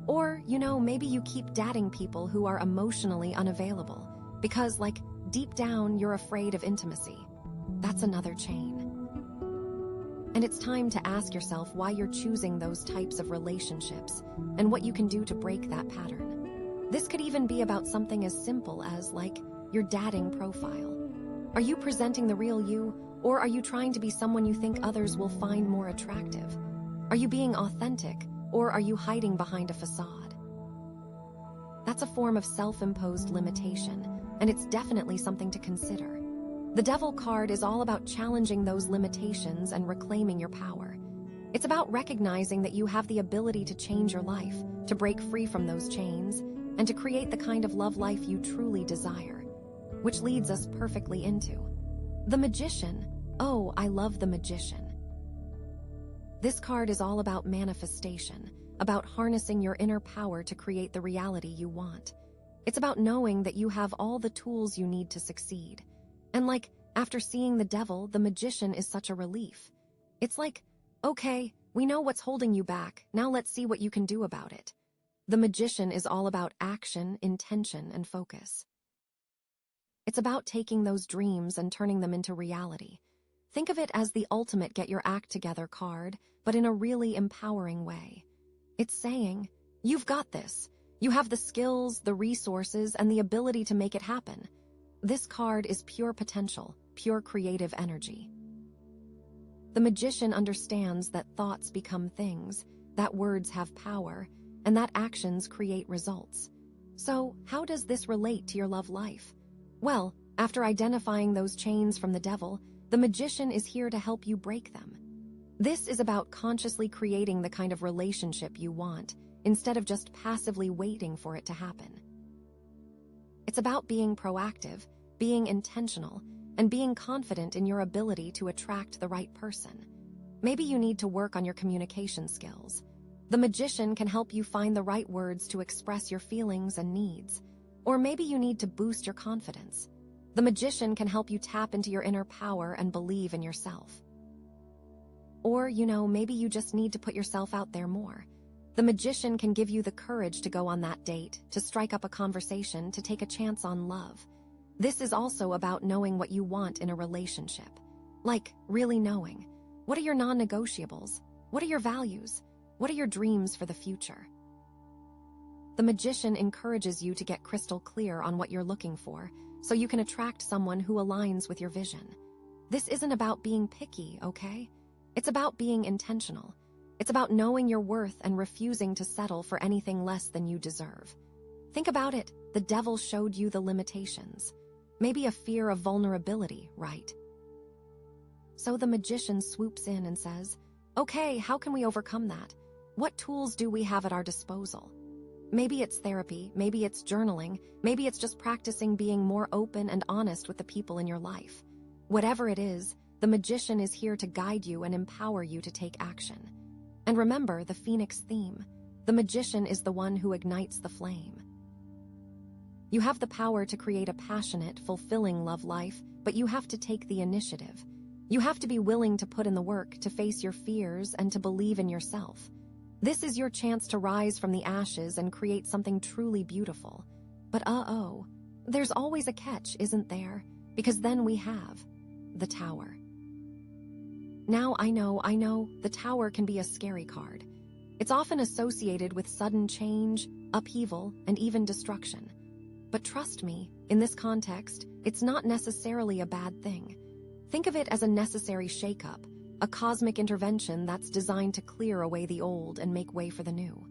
Or, maybe you keep dating people who are emotionally unavailable, because, deep down, you're afraid of intimacy. That's another chain. And it's time to ask yourself why you're choosing those types of relationships, and what you can do to break that pattern. This could even be about something as simple as, your dating profile. Are you presenting the real you, or are you trying to be someone you think others will find more attractive? Are you being authentic, or are you hiding behind a facade? That's a form of self-imposed limitation, and it's definitely something to consider. The devil card is all about challenging those limitations and reclaiming your power. It's about recognizing that you have the ability to change your life, to break free from those chains, and to create the kind of love life you truly desire. Which leads us perfectly into the Magician. Oh, I love the Magician. This card is all about manifestation, about harnessing your inner power to create the reality you want. It's about knowing that you have all the tools you need to succeed. And after seeing the devil, the Magician is such a relief. It's Okay, we know what's holding you back. Now let's see what you can do about it. The Magician is all about action, intention, and focus. It's about taking those dreams and turning them into reality. Think of it as the ultimate get your act together card, but in a really empowering way. It's saying, you've got this. You have the skills, the resources, and the ability to make it happen. This card is pure potential, pure creative energy. The Magician understands that thoughts become things, that words have power, and that actions create results. So, how does this relate to your love life? Well, after identifying those chains from the devil, the Magician is here to help you break them. This is about consciously creating the kind of relationship you want, instead of just passively waiting for it to happen. It's about being proactive, being intentional, and being confident in your ability to attract the right person. Maybe you need to work on your communication skills. The Magician can help you find the right words to express your feelings and needs. Or maybe you need to boost your confidence. The Magician can help you tap into your inner power and believe in yourself. Or, maybe you just need to put yourself out there more. The Magician can give you the courage to go on that date, to strike up a conversation, to take a chance on love. This is also about knowing what you want in a relationship. Like, really knowing. What are your non-negotiables? What are your values? What are your dreams for the future? The Magician encourages you to get crystal clear on what you're looking for, so you can attract someone who aligns with your vision. This isn't about being picky, okay? It's about being intentional. It's about knowing your worth and refusing to settle for anything less than you deserve. Think about it. The devil showed you the limitations. Maybe a fear of vulnerability, right? So the Magician swoops in and says, okay, how can we overcome that? What tools do we have at our disposal? Maybe it's therapy, maybe it's journaling, maybe it's just practicing being more open and honest with the people in your life. Whatever it is, the Magician is here to guide you and empower you to take action. And remember the Phoenix theme. The Magician is the one who ignites the flame. You have the power to create a passionate, fulfilling love life, but you have to take the initiative. You have to be willing to put in the work, to face your fears, and to believe in yourself. This is your chance to rise from the ashes and create something truly beautiful. But there's always a catch, isn't there? Because then we have the Tower. Now I know, the Tower can be a scary card. It's often associated with sudden change, upheaval, and even destruction. But trust me, in this context, it's not necessarily a bad thing. Think of it as a necessary shakeup, a cosmic intervention that's designed to clear away the old and make way for the new.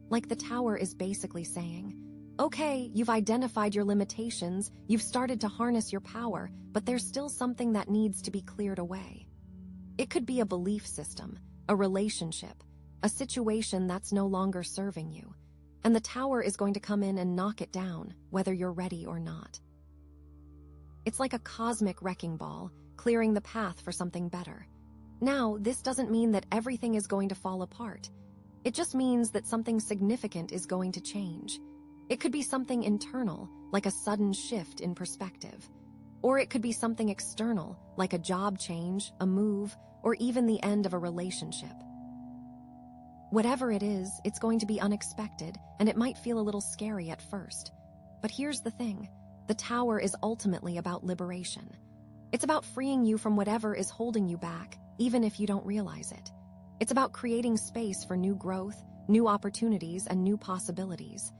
Like the Tower is basically saying, okay, you've identified your limitations, you've started to harness your power, but there's still something that needs to be cleared away. It could be a belief system, a relationship, a situation that's no longer serving you. And the Tower is going to come in and knock it down, whether you're ready or not. It's like a cosmic wrecking ball, clearing the path for something better. Now, this doesn't mean that everything is going to fall apart. It just means that something significant is going to change. It could be something internal, like a sudden shift in perspective. Or it could be something external, like a job change, a move, or even the end of a relationship. Whatever it is, it's going to be unexpected, and it might feel a little scary at first. But here's the thing. The Tower is ultimately about liberation. It's about freeing you from whatever is holding you back, even if you don't realize it. It's about creating space for new growth, new opportunities, and new possibilities.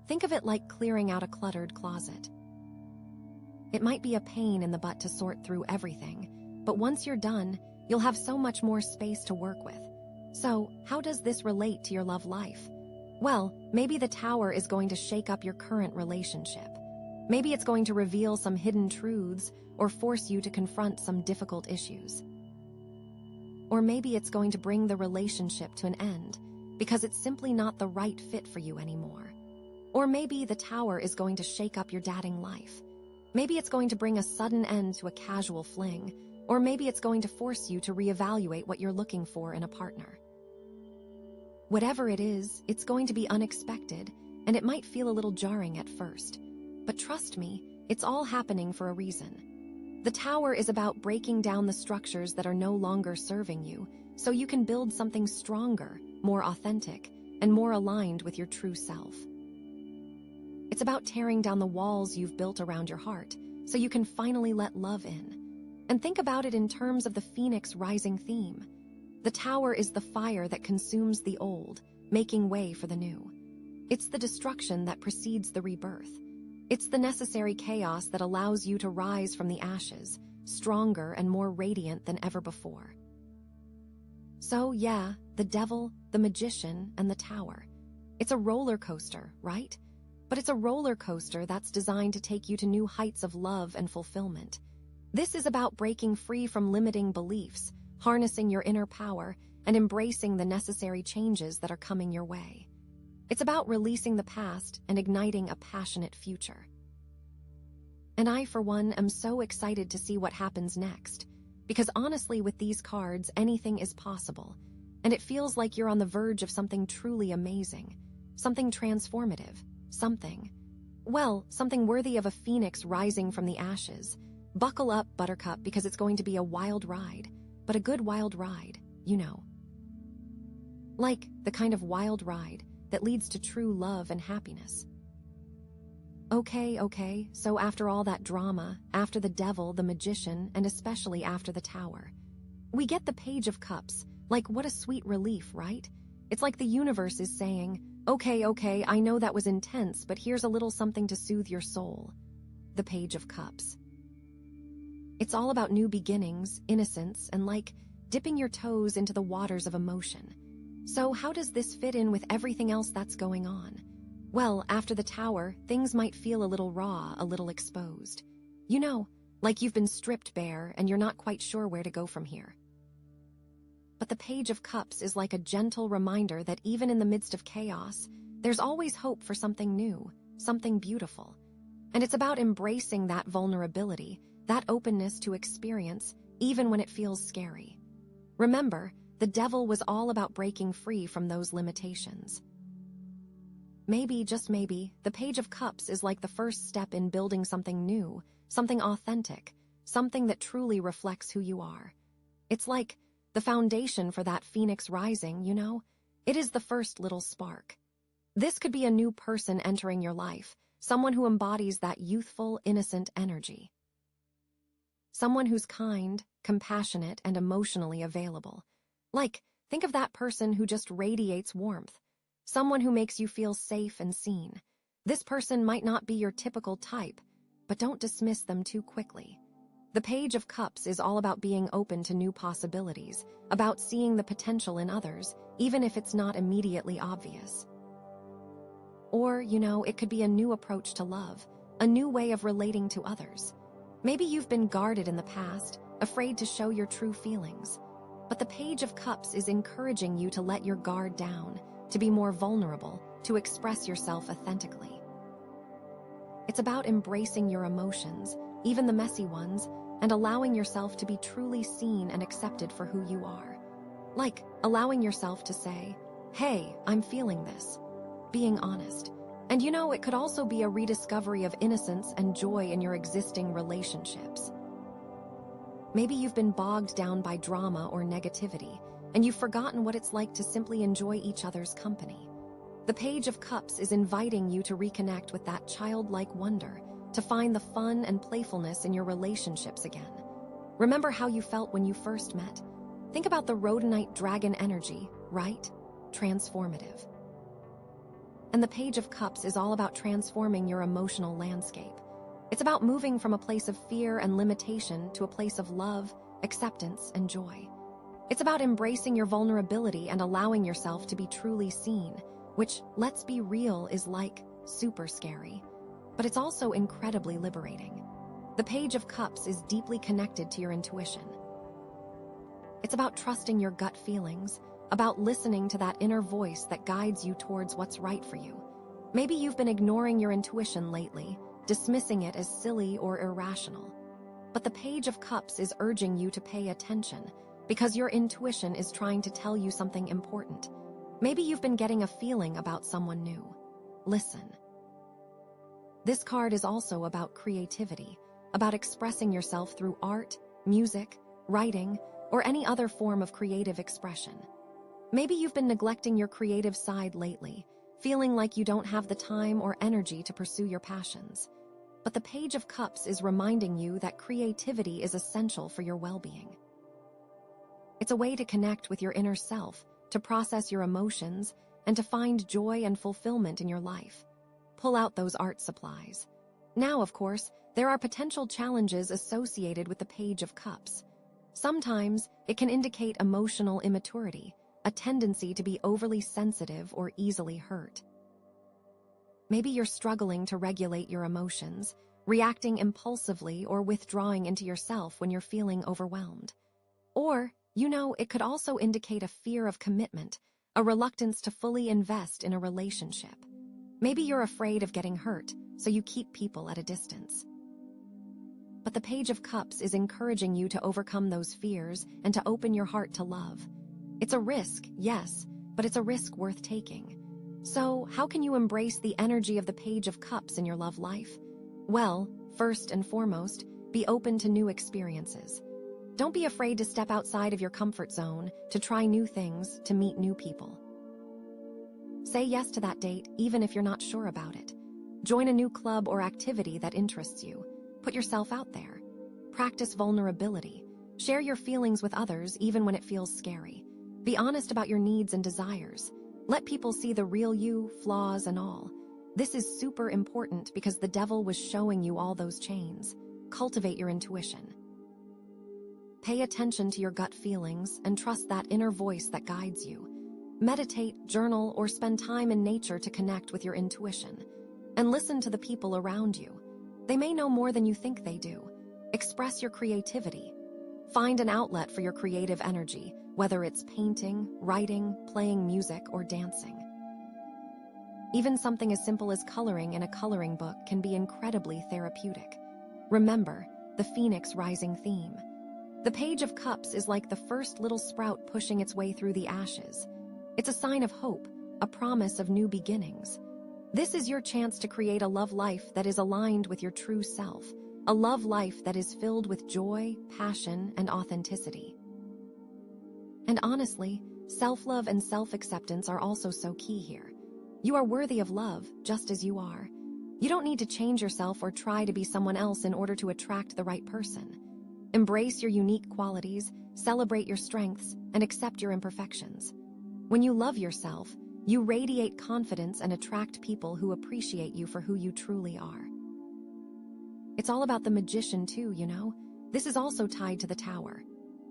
Think of it like clearing out a cluttered closet. It might be a pain in the butt to sort through everything, but once you're done, you'll have so much more space to work with. So, how does this relate to your love life? Well, maybe the Tower is going to shake up your current relationship. Maybe it's going to reveal some hidden truths or force you to confront some difficult issues. Or maybe it's going to bring the relationship to an end because it's simply not the right fit for you anymore. Or maybe the Tower is going to shake up your dating life. Maybe it's going to bring a sudden end to a casual fling, or maybe it's going to force you to reevaluate what you're looking for in a partner. Whatever it is, it's going to be unexpected, and it might feel a little jarring at first. But trust me, it's all happening for a reason. The Tower is about breaking down the structures that are no longer serving you, so you can build something stronger, more authentic, and more aligned with your true self. It's about tearing down the walls you've built around your heart, so you can finally let love in. And think about it in terms of the Phoenix Rising theme. The Tower is the fire that consumes the old, making way for the new. It's the destruction that precedes the rebirth. It's the necessary chaos that allows you to rise from the ashes, stronger and more radiant than ever before. So yeah, the devil, the magician, and the Tower. It's a roller coaster, right? But it's a roller coaster that's designed to take you to new heights of love and fulfillment. This is about breaking free from limiting beliefs, harnessing your inner power, and embracing the necessary changes that are coming your way. It's about releasing the past and igniting a passionate future. And I, for one, am so excited to see what happens next, because honestly, with these cards, anything is possible, and it feels like you're on the verge of something truly amazing, something transformative, something worthy of a phoenix rising from the ashes. Buckle up, Buttercup, because it's going to be a wild ride, but a good wild ride, you know. Like the kind of wild ride that leads to true love and happiness. Okay, so after all that drama, after the devil, the magician, and especially after the Tower, we get the Page of Cups. Like, what a sweet relief, right? It's like the universe is saying, okay, I know that was intense, but here's a little something to soothe your soul. The Page of Cups. It's all about new beginnings, innocence, and like dipping your toes into the waters of emotion. So how does this fit in with everything else that's going on? Well, after the Tower, things might feel a little raw, a little exposed. You know, like you've been stripped bare and you're not quite sure where to go from here. But the Page of Cups is like a gentle reminder that even in the midst of chaos, there's always hope for something new, something beautiful. And it's about embracing that vulnerability, that openness to experience, even when it feels scary. Remember, the devil was all about breaking free from those limitations. Maybe, just maybe, the Page of Cups is like the first step in building something new, something authentic, something that truly reflects who you are. It's like the foundation for that phoenix rising, you know? It is the first little spark. This could be a new person entering your life, someone who embodies that youthful, innocent energy. Someone who's kind, compassionate, and emotionally available. Like, think of that person who just radiates warmth. Someone who makes you feel safe and seen. This person might not be your typical type, but don't dismiss them too quickly. The Page of Cups is all about being open to new possibilities, about seeing the potential in others, even if it's not immediately obvious. Or, you know, it could be a new approach to love, a new way of relating to others. Maybe you've been guarded in the past, afraid to show your true feelings. But the Page of Cups is encouraging you to let your guard down, to be more vulnerable, to express yourself authentically. It's about embracing your emotions, even the messy ones, and allowing yourself to be truly seen and accepted for who you are. Like allowing yourself to say, hey, I'm feeling this. Being honest. And you know, it could also be a rediscovery of innocence and joy in your existing relationships. Maybe you've been bogged down by drama or negativity, and you've forgotten what it's like to simply enjoy each other's company. The Page of Cups is inviting you to reconnect with that childlike wonder, to find the fun and playfulness in your relationships again. Remember how you felt when you first met? Think about the Rhodonite dragon energy, right? Transformative. And the Page of Cups is all about transforming your emotional landscape. It's about moving from a place of fear and limitation to a place of love, acceptance, and joy. It's about embracing your vulnerability and allowing yourself to be truly seen, which, let's be real, is like super scary. But it's also incredibly liberating. The Page of Cups is deeply connected to your intuition. It's about trusting your gut feelings, about listening to that inner voice that guides you towards what's right for you. Maybe you've been ignoring your intuition lately, dismissing it as silly or irrational. But the Page of Cups is urging you to pay attention, because your intuition is trying to tell you something important. Maybe you've been getting a feeling about someone new. Listen. This card is also about creativity, about expressing yourself through art, music, writing, or any other form of creative expression. Maybe you've been neglecting your creative side lately, feeling like you don't have the time or energy to pursue your passions. But the Page of Cups is reminding you that creativity is essential for your well-being. It's a way to connect with your inner self, to process your emotions, and to find joy and fulfillment in your life. Pull out those art supplies. Now, of course, there are potential challenges associated with the Page of Cups. Sometimes it can indicate emotional immaturity, a tendency to be overly sensitive or easily hurt. Maybe you're struggling to regulate your emotions, reacting impulsively or withdrawing into yourself when you're feeling overwhelmed. Or, it could also indicate a fear of commitment, a reluctance to fully invest in a relationship. Maybe you're afraid of getting hurt, so you keep people at a distance. But the Page of Cups is encouraging you to overcome those fears and to open your heart to love. It's a risk, yes, but it's a risk worth taking. So, how can you embrace the energy of the Page of Cups in your love life? Well, first and foremost, be open to new experiences. Don't be afraid to step outside of your comfort zone, to try new things, to meet new people. Say yes to that date, even if you're not sure about it. Join a new club or activity that interests you. Put yourself out there. Practice vulnerability. Share your feelings with others, even when it feels scary. Be honest about your needs and desires. Let people see the real you, flaws and all. This is super important because the devil was showing you all those chains. Cultivate your intuition. Pay attention to your gut feelings and trust that inner voice that guides you. Meditate, journal, or spend time in nature to connect with your intuition. And listen to the people around you. They may know more than you think they do. Express your creativity. Find an outlet for your creative energy, whether it's painting, writing, playing music, or dancing. Even something as simple as coloring in a coloring book can be incredibly therapeutic. Remember, the Phoenix Rising theme. The Page of Cups is like the first little sprout pushing its way through the ashes. It's a sign of hope, a promise of new beginnings. This is your chance to create a love life that is aligned with your true self, a love life that is filled with joy, passion, and authenticity. And honestly, self-love and self-acceptance are also so key here. You are worthy of love, just as you are. You don't need to change yourself or try to be someone else in order to attract the right person. Embrace your unique qualities, celebrate your strengths, and accept your imperfections. When you love yourself, you radiate confidence and attract people who appreciate you for who you truly are. It's all about the magician too, This is also tied to the Tower.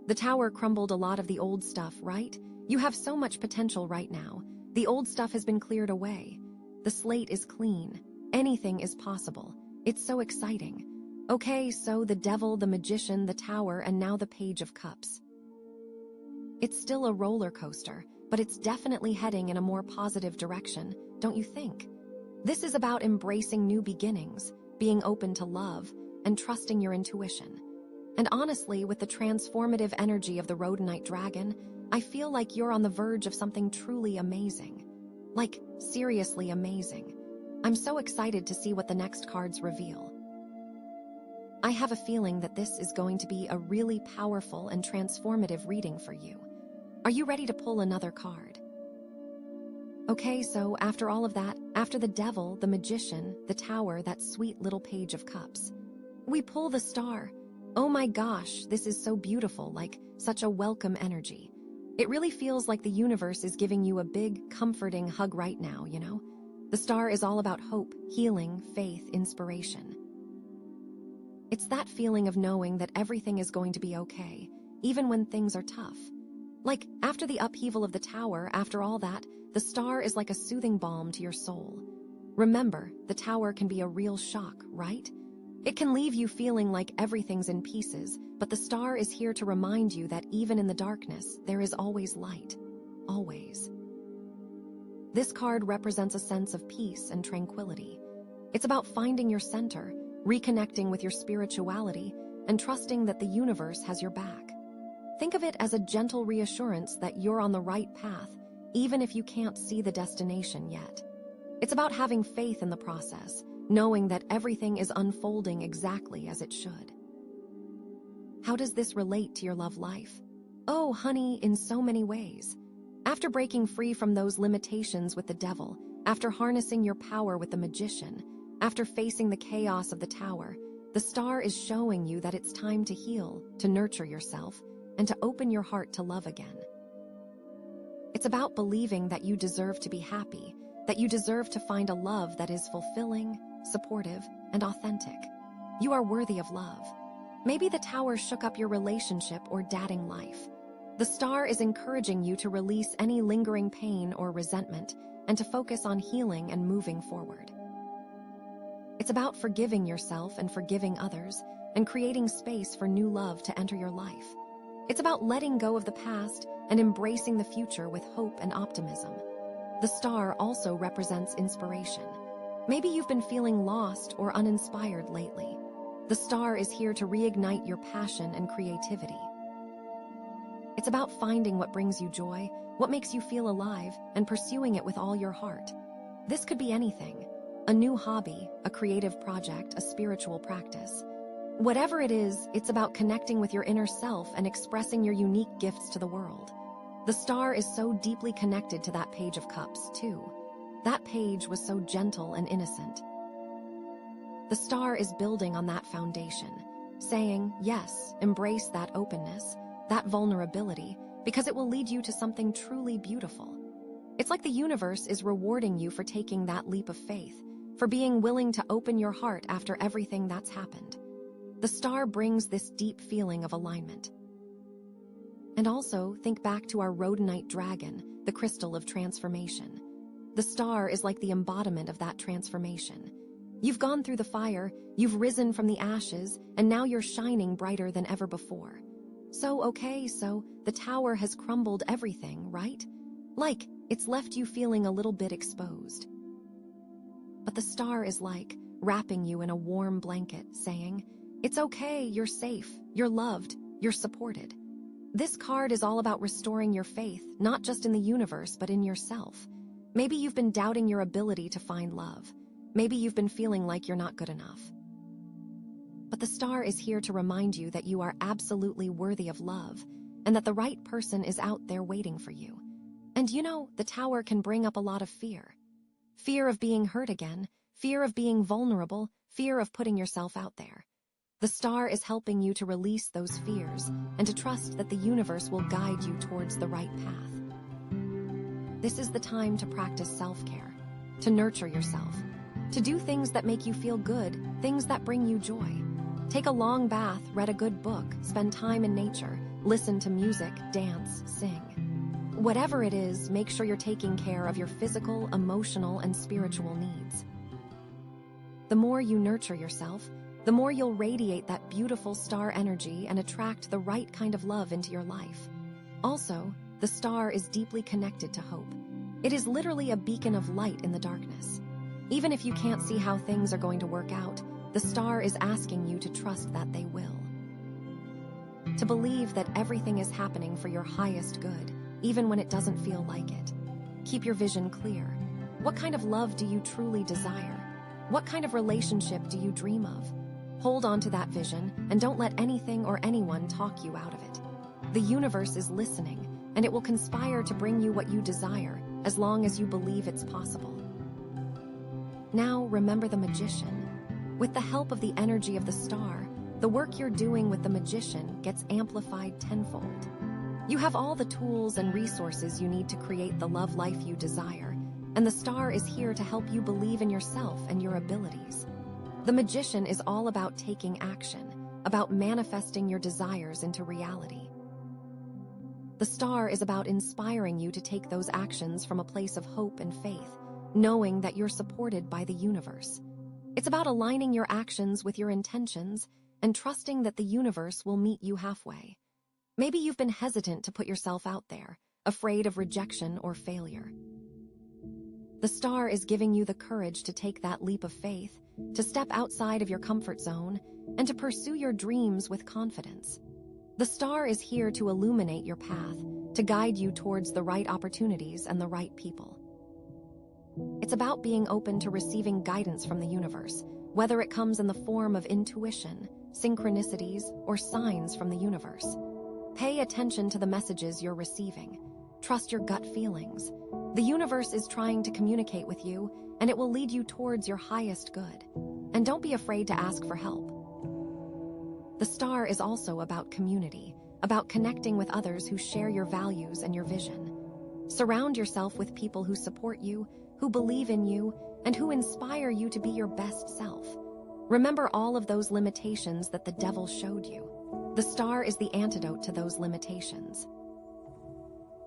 The Tower crumbled a lot of the old stuff, right? You have so much potential right now. The old stuff has been cleared away. The slate is clean. Anything is possible. It's so exciting. Okay, so the Devil, the Magician, the Tower, and now the Page of Cups. It's still a roller coaster, but it's definitely heading in a more positive direction, don't you think? This is about embracing new beginnings, being open to love, and trusting your intuition. And honestly, with the transformative energy of the Rhodonite dragon, I feel like you're on the verge of something truly amazing. Like, seriously amazing. I'm so excited to see what the next cards reveal. I have a feeling that this is going to be a really powerful and transformative reading for you. Are you ready to pull another card? Okay, so after all of that, after the Devil, the Magician, the Tower, that sweet little Page of Cups, we pull the Star. Oh my gosh, this is so beautiful, like such a welcome energy. It really feels like the universe is giving you a big, comforting hug right now, The Star is all about hope, healing, faith, inspiration. It's that feeling of knowing that everything is going to be okay, even when things are tough. Like, after the upheaval of the Tower, after all that, the Star is like a soothing balm to your soul. Remember, the Tower can be a real shock, right? It can leave you feeling like everything's in pieces, but the Star is here to remind you that even in the darkness, there is always light. Always. This card represents a sense of peace and tranquility. It's about finding your center, reconnecting with your spirituality, and trusting that the universe has your back. Think of it as a gentle reassurance that you're on the right path, even if you can't see the destination yet. It's about having faith in the process, knowing that everything is unfolding exactly as it should. How does this relate to your love life? Oh, honey, in so many ways. After breaking free from those limitations with the devil, after harnessing your power with the magician, after facing the chaos of the tower, the star is showing you that it's time to heal, to nurture yourself, and to open your heart to love again. It's about believing that you deserve to be happy, that you deserve to find a love that is fulfilling, supportive, and authentic. You are worthy of love. Maybe the tower shook up your relationship or dating life. The star is encouraging you to release any lingering pain or resentment and to focus on healing and moving forward. It's about forgiving yourself and forgiving others and creating space for new love to enter your life. It's about letting go of the past and embracing the future with hope and optimism. The star also represents inspiration. Maybe you've been feeling lost or uninspired lately. The star is here to reignite your passion and creativity. It's about finding what brings you joy, what makes you feel alive, and pursuing it with all your heart. This could be anything: a new hobby, a creative project, a spiritual practice. Whatever it is, it's about connecting with your inner self and expressing your unique gifts to the world. The star is so deeply connected to that page of cups, too. That page was so gentle and innocent. The star is building on that foundation, saying, yes, embrace that openness, that vulnerability, because it will lead you to something truly beautiful. It's like the universe is rewarding you for taking that leap of faith, for being willing to open your heart after everything that's happened. The star brings this deep feeling of alignment. And also, think back to our Rhodonite dragon, the crystal of transformation. The star is like the embodiment of that transformation. You've gone through the fire, you've risen from the ashes, and now you're shining brighter than ever before. So the tower has crumbled everything, right? Like, it's left you feeling a little bit exposed. But the star is like wrapping you in a warm blanket, saying, it's okay, you're safe, you're loved, you're supported. This card is all about restoring your faith, not just in the universe, but in yourself. Maybe you've been doubting your ability to find love. Maybe you've been feeling like you're not good enough. But the star is here to remind you that you are absolutely worthy of love, and that the right person is out there waiting for you. And you know, the tower can bring up a lot of fear. Fear of being hurt again, fear of being vulnerable, fear of putting yourself out there. The star is helping you to release those fears and to trust that the universe will guide you towards the right path. This is the time to practice self-care, to nurture yourself, to do things that make you feel good, things that bring you joy. Take a long bath, read a good book, spend time in nature, listen to music, dance, sing. Whatever it is, make sure you're taking care of your physical, emotional, and spiritual needs. The more you nurture yourself, the more you'll radiate that beautiful star energy and attract the right kind of love into your life. Also, the star is deeply connected to hope. It is literally a beacon of light in the darkness. Even if you can't see how things are going to work out, the star is asking you to trust that they will. To believe that everything is happening for your highest good, even when it doesn't feel like it. Keep your vision clear. What kind of love do you truly desire? What kind of relationship do you dream of? Hold on to that vision and don't let anything or anyone talk you out of it. The universe is listening, and it will conspire to bring you what you desire as long as you believe it's possible. Now remember the magician. With the help of the energy of the star, the work you're doing with the magician gets amplified tenfold. You have all the tools and resources you need to create the love life you desire, and the star is here to help you believe in yourself and your abilities. The magician is all about taking action, about manifesting your desires into reality. The star is about inspiring you to take those actions from a place of hope and faith, knowing that you're supported by the universe. It's about aligning your actions with your intentions and trusting that the universe will meet you halfway. Maybe you've been hesitant to put yourself out there, afraid of rejection or failure. The star is giving you the courage to take that leap of faith, to step outside of your comfort zone, and to pursue your dreams with confidence. The star is here to illuminate your path, to guide you towards the right opportunities and the right people. It's about being open to receiving guidance from the universe, whether it comes in the form of intuition, synchronicities, or signs from the universe. Pay attention to the messages you're receiving. Trust your gut feelings. The universe is trying to communicate with you, and it will lead you towards your highest good. And don't be afraid to ask for help. The star is also about community, about connecting with others who share your values and your vision. Surround yourself with people who support you, who believe in you, and who inspire you to be your best self. Remember all of those limitations that the devil showed you. The star is the antidote to those limitations.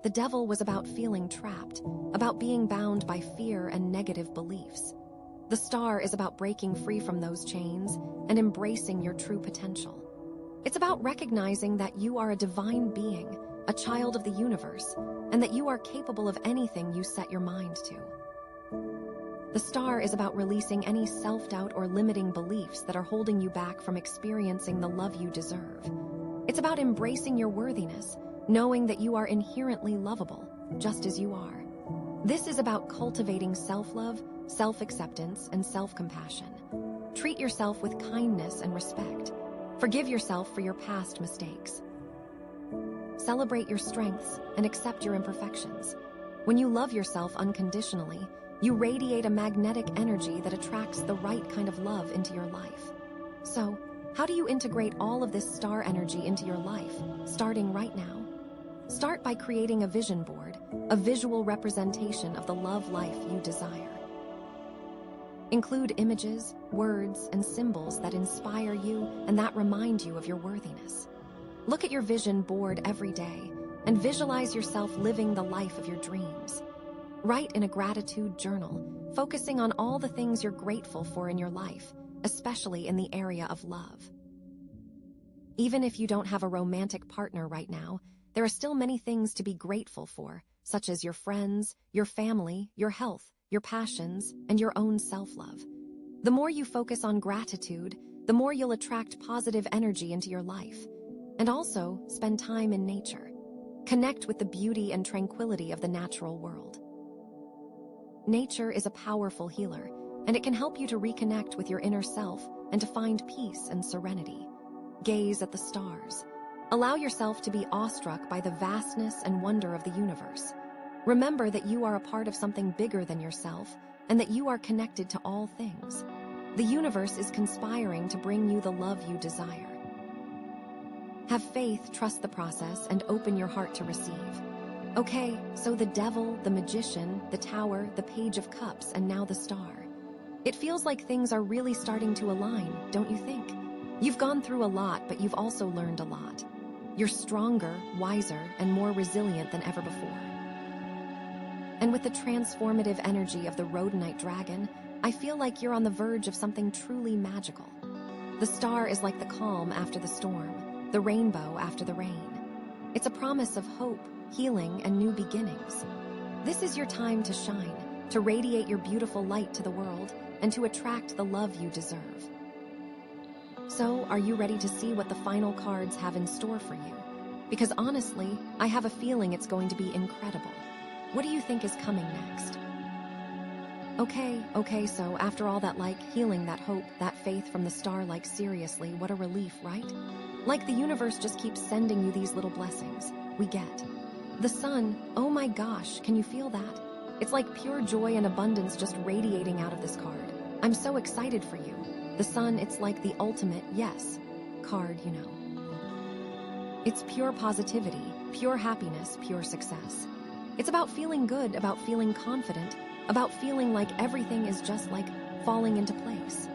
The devil was about feeling trapped, about being bound by fear and negative beliefs. The star is about breaking free from those chains and embracing your true potential. It's about recognizing that you are a divine being, a child of the universe, and that you are capable of anything you set your mind to. The star is about releasing any self-doubt or limiting beliefs that are holding you back from experiencing the love you deserve. It's about embracing your worthiness, knowing that you are inherently lovable, just as you are. This is about cultivating self-love, self-acceptance, and self-compassion. Treat yourself with kindness and respect. Forgive yourself for your past mistakes. Celebrate your strengths and accept your imperfections. When you love yourself unconditionally, you radiate a magnetic energy that attracts the right kind of love into your life. So, how do you integrate all of this star energy into your life, starting right now? Start by creating a vision board, a visual representation of the love life you desire. Include images, words, and symbols that inspire you and that remind you of your worthiness. Look at your vision board every day and visualize yourself living the life of your dreams. Write in a gratitude journal, focusing on all the things you're grateful for in your life, especially in the area of love. Even if you don't have a romantic partner right now, there are still many things to be grateful for, such as your friends, your family, your health, your passions, and your own self-love. The more you focus on gratitude, the more you'll attract positive energy into your life. And also, spend time in nature. Connect with the beauty and tranquility of the natural world. Nature is a powerful healer, and it can help you to reconnect with your inner self and to find peace and serenity. Gaze at the stars. Allow yourself to be awestruck by the vastness and wonder of the universe. Remember that you are a part of something bigger than yourself and that you are connected to all things. The universe is conspiring to bring you the love you desire. Have faith, trust the process, and open your heart to receive. Okay, so the devil, the magician, the tower, the page of cups, and now the star. It feels like things are really starting to align, don't you think? You've gone through a lot, but you've also learned a lot. You're stronger, wiser, and more resilient than ever before. And with the transformative energy of the Rhodonite dragon, I feel like you're on the verge of something truly magical. The star is like the calm after the storm, the rainbow after the rain. It's a promise of hope, healing, and new beginnings. This is your time to shine, to radiate your beautiful light to the world, and to attract the love you deserve. So, are you ready to see what the final cards have in store for you? Because honestly, I have a feeling it's going to be incredible. What do you think is coming next? Okay, so after all that healing, that hope, that faith from the star, seriously, what a relief, right? Like the universe just keeps sending you these little blessings. We get. The sun, oh my gosh, can you feel that? It's like pure joy and abundance just radiating out of this card. I'm so excited for you. The sun, it's like the ultimate yes card, you know. It's pure positivity, pure happiness, pure success. It's about feeling good, about feeling confident, about feeling like everything is just falling into place.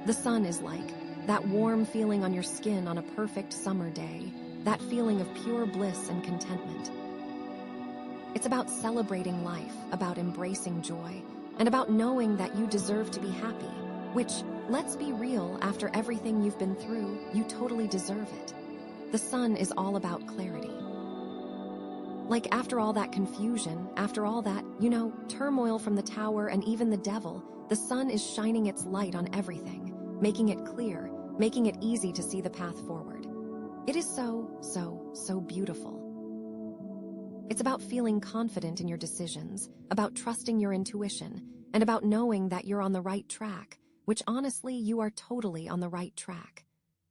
The sun is like that warm feeling on your skin on a perfect summer day, that feeling of pure bliss and contentment. It's about celebrating life, about embracing joy, and about knowing that you deserve to be happy, which, let's be real, after everything you've been through, you totally deserve it. The sun is all about clarity. After all that confusion, after all that, turmoil from the tower and even the devil, the sun is shining its light on everything, making it clear, making it easy to see the path forward. It is so beautiful. It's about feeling confident in your decisions, about trusting your intuition, and about knowing that you're on the right track, which honestly, you are totally on the right track.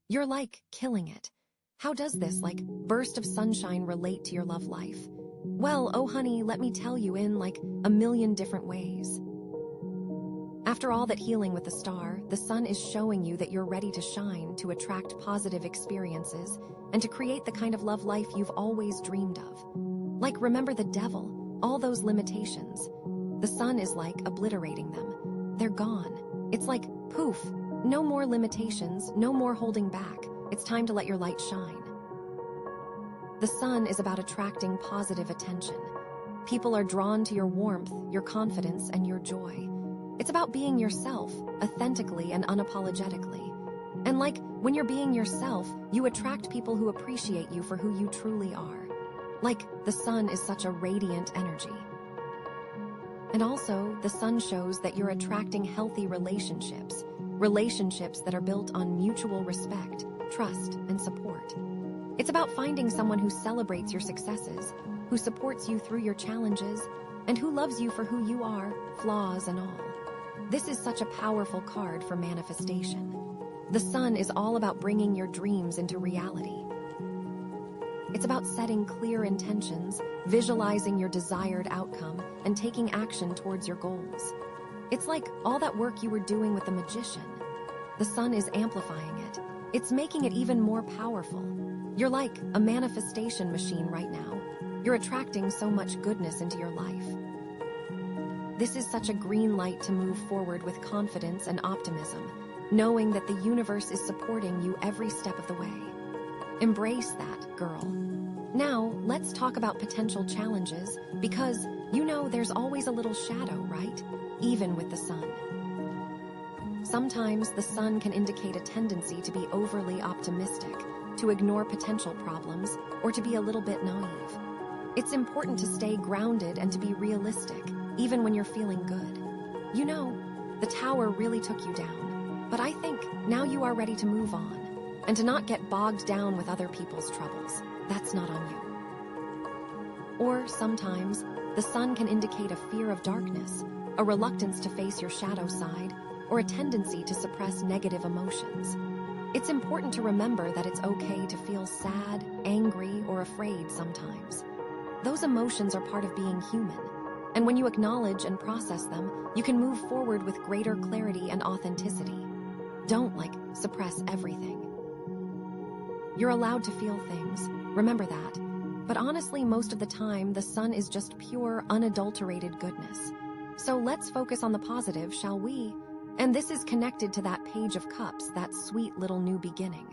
You're like killing it. How does this, burst of sunshine relate to your love life? Well, oh honey, let me tell you in, a million different ways. After all that healing with the star, the sun is showing you that you're ready to shine, to attract positive experiences, and to create the kind of love life you've always dreamed of. Remember the devil, all those limitations. The sun is obliterating them. They're gone. It's poof, no more limitations, no more holding back. It's time to let your light shine. The sun is about attracting positive attention. People are drawn to your warmth, your confidence, and your joy. It's about being yourself, authentically and unapologetically. And when you're being yourself, you attract people who appreciate you for who you truly are. The sun is such a radiant energy. And also, the sun shows that you're attracting healthy relationships that are built on mutual respect, trust, and support. It's about finding someone who celebrates your successes, who supports you through your challenges, and who loves you for who you are, flaws and all. This is such a powerful card for manifestation. The sun is all about bringing your dreams into reality. It's about setting clear intentions, visualizing your desired outcome, and taking action towards your goals. It's like all that work you were doing with the magician. The sun is amplifying it. It's making it even more powerful. You're like a manifestation machine right now. You're attracting so much goodness into your life. This is such a green light to move forward with confidence and optimism, knowing that the universe is supporting you every step of the way. Embrace that, girl. Now, let's talk about potential challenges, because, there's always a little shadow, right? Even with the sun. Sometimes the sun can indicate a tendency to be overly optimistic, to ignore potential problems, or to be a little bit naive. It's important to stay grounded and to be realistic, even when you're feeling good. The tower really took you down, but I think now you are ready to move on, and to not get bogged down with other people's troubles. That's not on you. Or sometimes, the sun can indicate a fear of darkness, a reluctance to face your shadow side, or a tendency to suppress negative emotions. It's important to remember that it's okay to feel sad, angry, or afraid sometimes. Those emotions are part of being human, and when you acknowledge and process them, you can move forward with greater clarity and authenticity. Don't, suppress everything. You're allowed to feel things, remember that. But honestly, most of the time, the sun is just pure, unadulterated goodness. So let's focus on the positive, shall we? And this is connected to that page of cups, that sweet little new beginning.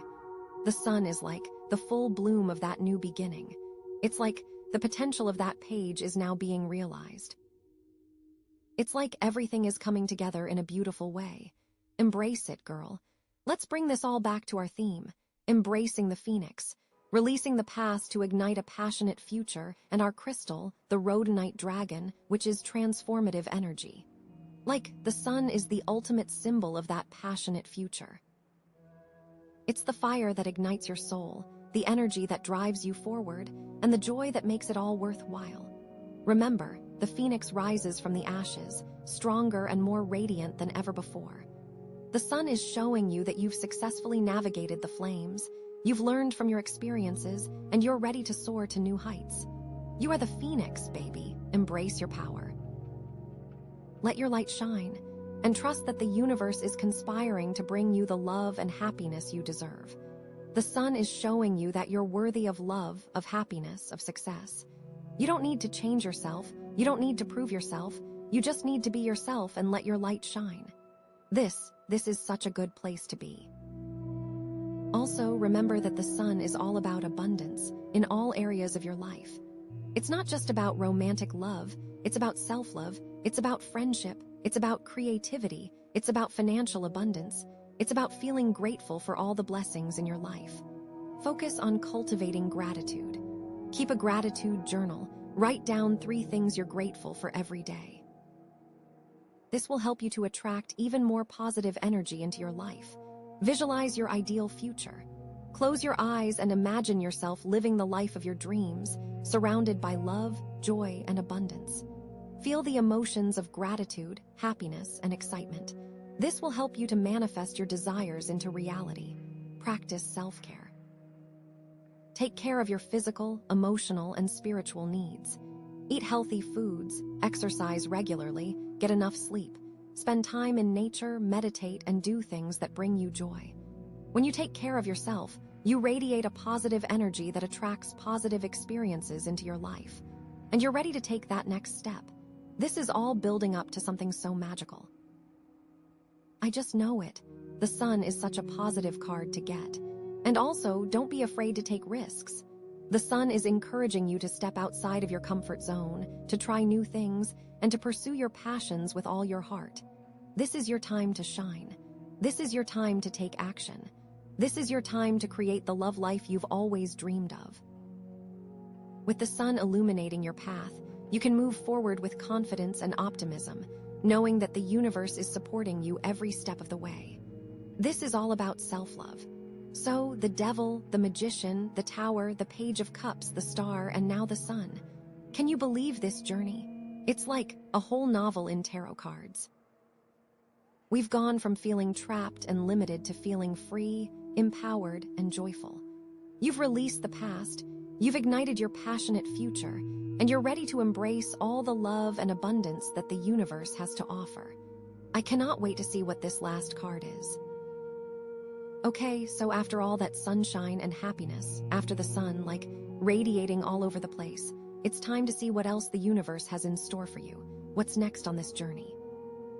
The sun is the full bloom of that new beginning. It's the potential of that page is now being realized. It's everything is coming together in a beautiful way. Embrace it, girl. Let's bring this all back to our theme, embracing the phoenix, releasing the past to ignite a passionate future, and our crystal, the Rhodonite dragon, which is transformative energy. The sun is the ultimate symbol of that passionate future. It's the fire that ignites your soul, the energy that drives you forward, and the joy that makes it all worthwhile. Remember, the phoenix rises from the ashes, stronger and more radiant than ever before. The sun is showing you that you've successfully navigated the flames, you've learned from your experiences, and you're ready to soar to new heights. You are the phoenix, baby. Embrace your power. Let your light shine, and trust that the universe is conspiring to bring you the love and happiness you deserve. The sun is showing you that you're worthy of love, of happiness, of success. You don't need to change yourself. You don't need to prove yourself. You just need to be yourself and let your light shine. This is such a good place to be. Also, remember that the sun is all about abundance in all areas of your life. It's not just about romantic love. It's about self-love. It's about friendship. It's about creativity. It's about financial abundance. It's about feeling grateful for all the blessings in your life. Focus on cultivating gratitude. Keep a gratitude journal. Write down 3 things you're grateful for every day. This will help you to attract even more positive energy into your life. Visualize your ideal future. Close your eyes and imagine yourself living the life of your dreams, surrounded by love, joy, and abundance. Feel the emotions of gratitude, happiness, and excitement. This will help you to manifest your desires into reality. Practice self-care. Take care of your physical, emotional, and spiritual needs. Eat healthy foods, exercise regularly, get enough sleep. Spend time in nature, meditate, and do things that bring you joy. When you take care of yourself, you radiate a positive energy that attracts positive experiences into your life. And you're ready to take that next step. This is all building up to something so magical. I just know it. The sun is such a positive card to get. And also, don't be afraid to take risks. The sun is encouraging you to step outside of your comfort zone, to try new things, and to pursue your passions with all your heart. This is your time to shine. This is your time to take action. This is your time to create the love life you've always dreamed of. With the sun illuminating your path, you can move forward with confidence and optimism, knowing that the universe is supporting you every step of the way. This is all about self-love. So, the devil, the magician, the tower, the page of cups, the star, and now the sun. Can you believe this journey? It's like a whole novel in tarot cards. We've gone from feeling trapped and limited to feeling free, empowered, and joyful. You've released the past, you've ignited your passionate future, and you're ready to embrace all the love and abundance that the universe has to offer. I cannot wait to see what this last card is. Okay, so after all that sunshine and happiness, after the sun, like radiating all over the place, it's time to see what else the universe has in store for you. What's next on this journey?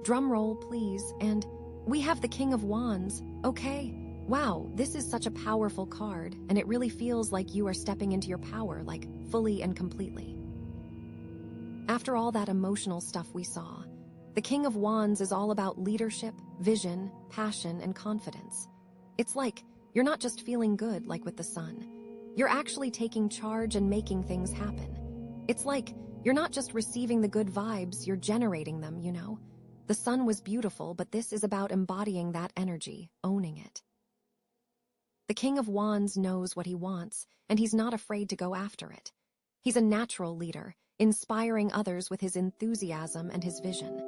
Drum roll, please, and we have the King of Wands. Okay, wow, this is such a powerful card, and it really feels like you are stepping into your power, like fully and completely. After all that emotional stuff we saw, the King of Wands is all about leadership, vision, passion, and confidence. It's like you're not just feeling good like with the sun. You're actually taking charge and making things happen. It's like you're not just receiving the good vibes, you're generating them, you know? The sun was beautiful, but this is about embodying that energy, owning it. The King of Wands knows what he wants, and he's not afraid to go after it. He's a natural leader, inspiring others with his enthusiasm and his vision.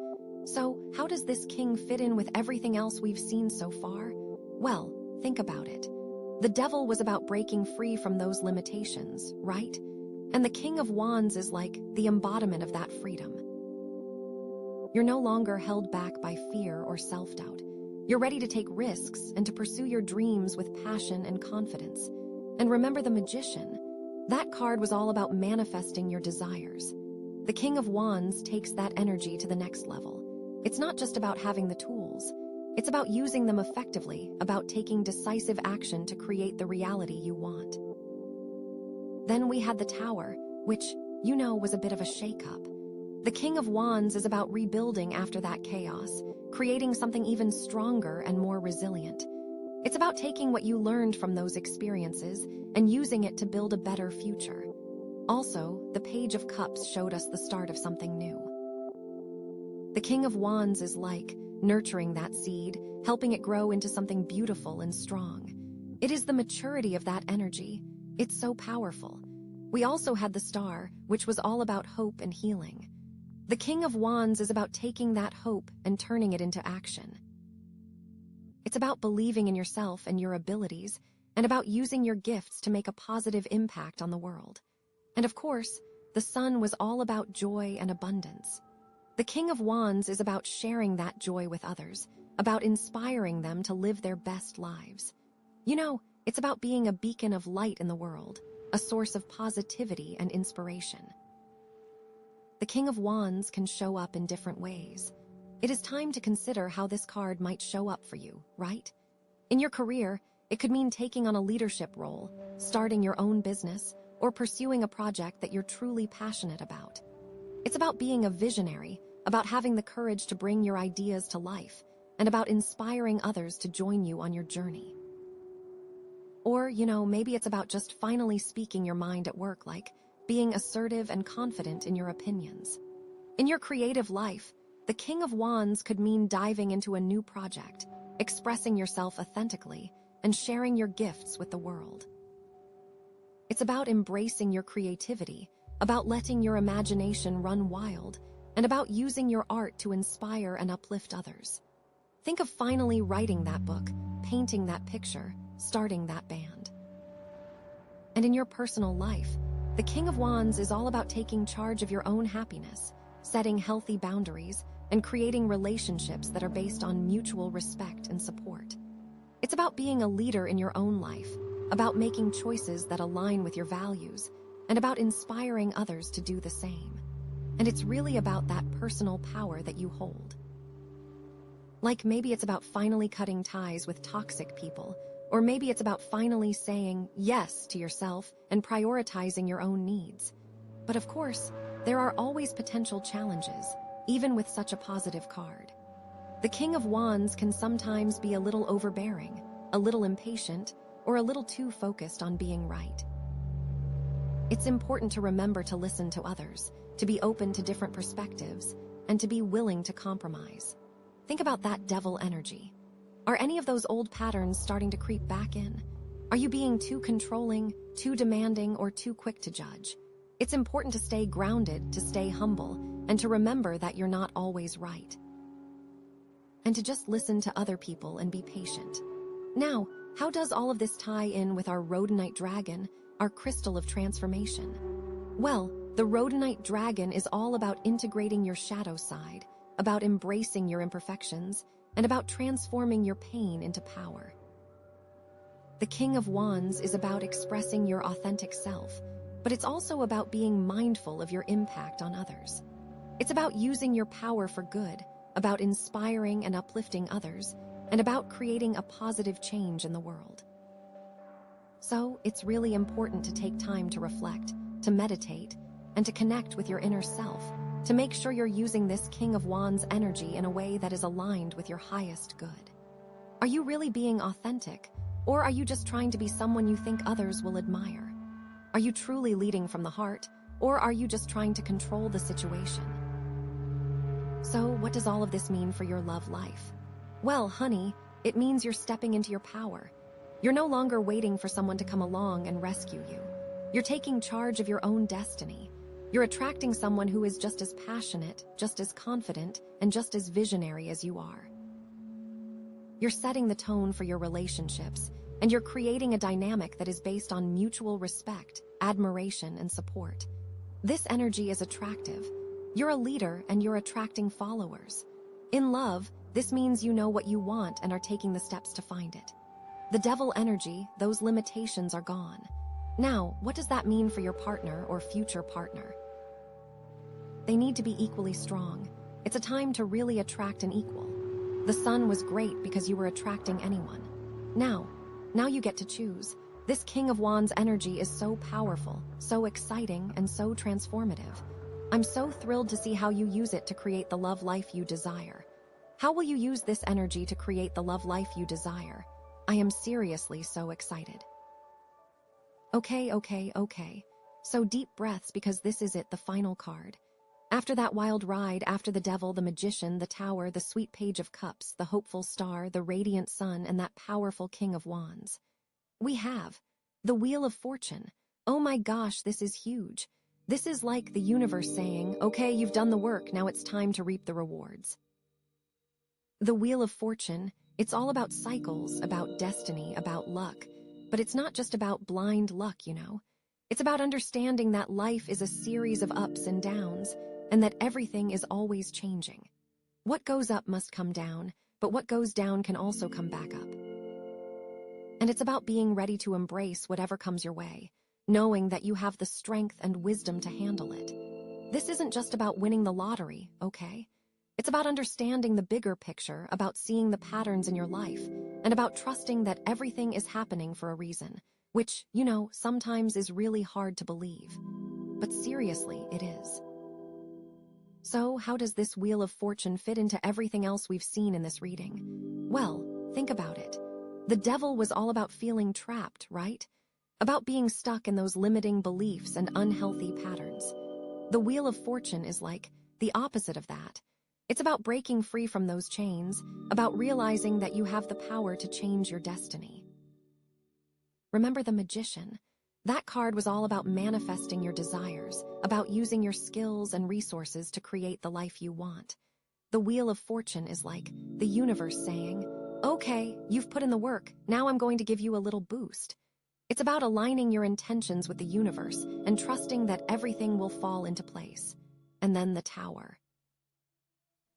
So, how does this king fit in with everything else we've seen so far? Well, think about it. The devil was about breaking free from those limitations, right? And the King of Wands is like the embodiment of that freedom. You're no longer held back by fear or self-doubt. You're ready to take risks and to pursue your dreams with passion and confidence. And remember the magician. That card was all about manifesting your desires. The King of Wands takes that energy to the next level. It's not just about having the tools. It's about using them effectively, about taking decisive action to create the reality you want. Then we had the Tower, which, you know, was a bit of a shake-up. The King of Wands is about rebuilding after that chaos, creating something even stronger and more resilient. It's about taking what you learned from those experiences and using it to build a better future. Also, the Page of Cups showed us the start of something new. The King of Wands is like nurturing that seed, helping it grow into something beautiful and strong. It is the maturity of that energy. It's so powerful. We also had the Star, which was all about hope and healing. The King of Wands is about taking that hope and turning it into action. It's about believing in yourself and your abilities, and about using your gifts to make a positive impact on the world. And of course, the Sun was all about joy and abundance. The King of Wands is about sharing that joy with others, about inspiring them to live their best lives. You know, it's about being a beacon of light in the world, a source of positivity and inspiration. The King of Wands can show up in different ways. It is time to consider how this card might show up for you, right? In your career, it could mean taking on a leadership role, starting your own business, or pursuing a project that you're truly passionate about. It's about being a visionary, about having the courage to bring your ideas to life, and about inspiring others to join you on your journey. Or, you know, maybe it's about just finally speaking your mind at work, like being assertive and confident in your opinions. In your creative life, the King of Wands could mean diving into a new project, expressing yourself authentically, and sharing your gifts with the world. It's about embracing your creativity, about letting your imagination run wild, and about using your art to inspire and uplift others. Think of finally writing that book, painting that picture, starting that band. And in your personal life, the King of Wands is all about taking charge of your own happiness, setting healthy boundaries, and creating relationships that are based on mutual respect and support. It's about being a leader in your own life, about making choices that align with your values, and about inspiring others to do the same. And it's really about that personal power that you hold. Like maybe it's about finally cutting ties with toxic people, or maybe it's about finally saying yes to yourself and prioritizing your own needs. But of course, there are always potential challenges, even with such a positive card. The King of Wands can sometimes be a little overbearing, a little impatient, or a little too focused on being right. It's important to remember to listen to others, to be open to different perspectives, and to be willing to compromise. Think about that devil energy. Are any of those old patterns starting to creep back in? Are you being too controlling, too demanding, or too quick to judge? It's important to stay grounded, to stay humble, and to remember that you're not always right. And to just listen to other people and be patient. Now, how does all of this tie in with our Rhodonite dragon, our crystal of transformation? Well, the Rhodonite dragon is all about integrating your shadow side, about embracing your imperfections, and about transforming your pain into power. The King of Wands is about expressing your authentic self, but it's also about being mindful of your impact on others. It's about using your power for good, about inspiring and uplifting others, and about creating a positive change in the world. So, it's really important to take time to reflect, to meditate, and to connect with your inner self, to make sure you're using this King of Wands energy in a way that is aligned with your highest good. Are you really being authentic, or are you just trying to be someone you think others will admire? Are you truly leading from the heart, or are you just trying to control the situation? So, what does all of this mean for your love life? Well, honey, it means you're stepping into your power. You're no longer waiting for someone to come along and rescue you. You're taking charge of your own destiny. You're attracting someone who is just as passionate, just as confident, and just as visionary as you are. You're setting the tone for your relationships, and you're creating a dynamic that is based on mutual respect, admiration, and support. This energy is attractive. You're a leader, and you're attracting followers. In love, this means you know what you want and are taking the steps to find it. The devil energy, those limitations are gone. Now, what does that mean for your partner or future partner? They need to be equally strong. It's a time to really attract an equal. The sun was great because you were attracting anyone. Now you get to choose. This King of Wands energy is so powerful, so exciting, and so transformative. I'm so thrilled to see how you use it to create the love life you desire. How will you use this energy to create the love life you desire? I am seriously so excited. Okay. So deep breaths because this is it, the final card. After that wild ride, after the devil, the magician, the tower, the sweet page of cups, the hopeful star, the radiant sun, and that powerful King of Wands, we have the Wheel of Fortune. Oh my gosh, this is huge. This is like the universe saying, okay, you've done the work, now it's time to reap the rewards. The Wheel of Fortune, it's all about cycles, about destiny, about luck. But it's not just about blind luck, you know. It's about understanding that life is a series of ups and downs, and that everything is always changing. What goes up must come down, but what goes down can also come back up. And it's about being ready to embrace whatever comes your way, knowing that you have the strength and wisdom to handle it. This isn't just about winning the lottery, okay? It's about understanding the bigger picture, about seeing the patterns in your life, and about trusting that everything is happening for a reason, which, you know, sometimes is really hard to believe. But seriously, it is. So, how does this Wheel of Fortune fit into everything else we've seen in this reading? Well, think about it. The devil was all about feeling trapped, right? About being stuck in those limiting beliefs and unhealthy patterns. The Wheel of Fortune is like the opposite of that. It's about breaking free from those chains, about realizing that you have the power to change your destiny. Remember the Magician? That card was all about manifesting your desires, about using your skills and resources to create the life you want. The Wheel of Fortune is like the universe saying, "Okay, you've put in the work, now I'm going to give you a little boost." It's about aligning your intentions with the universe and trusting that everything will fall into place. And then the Tower.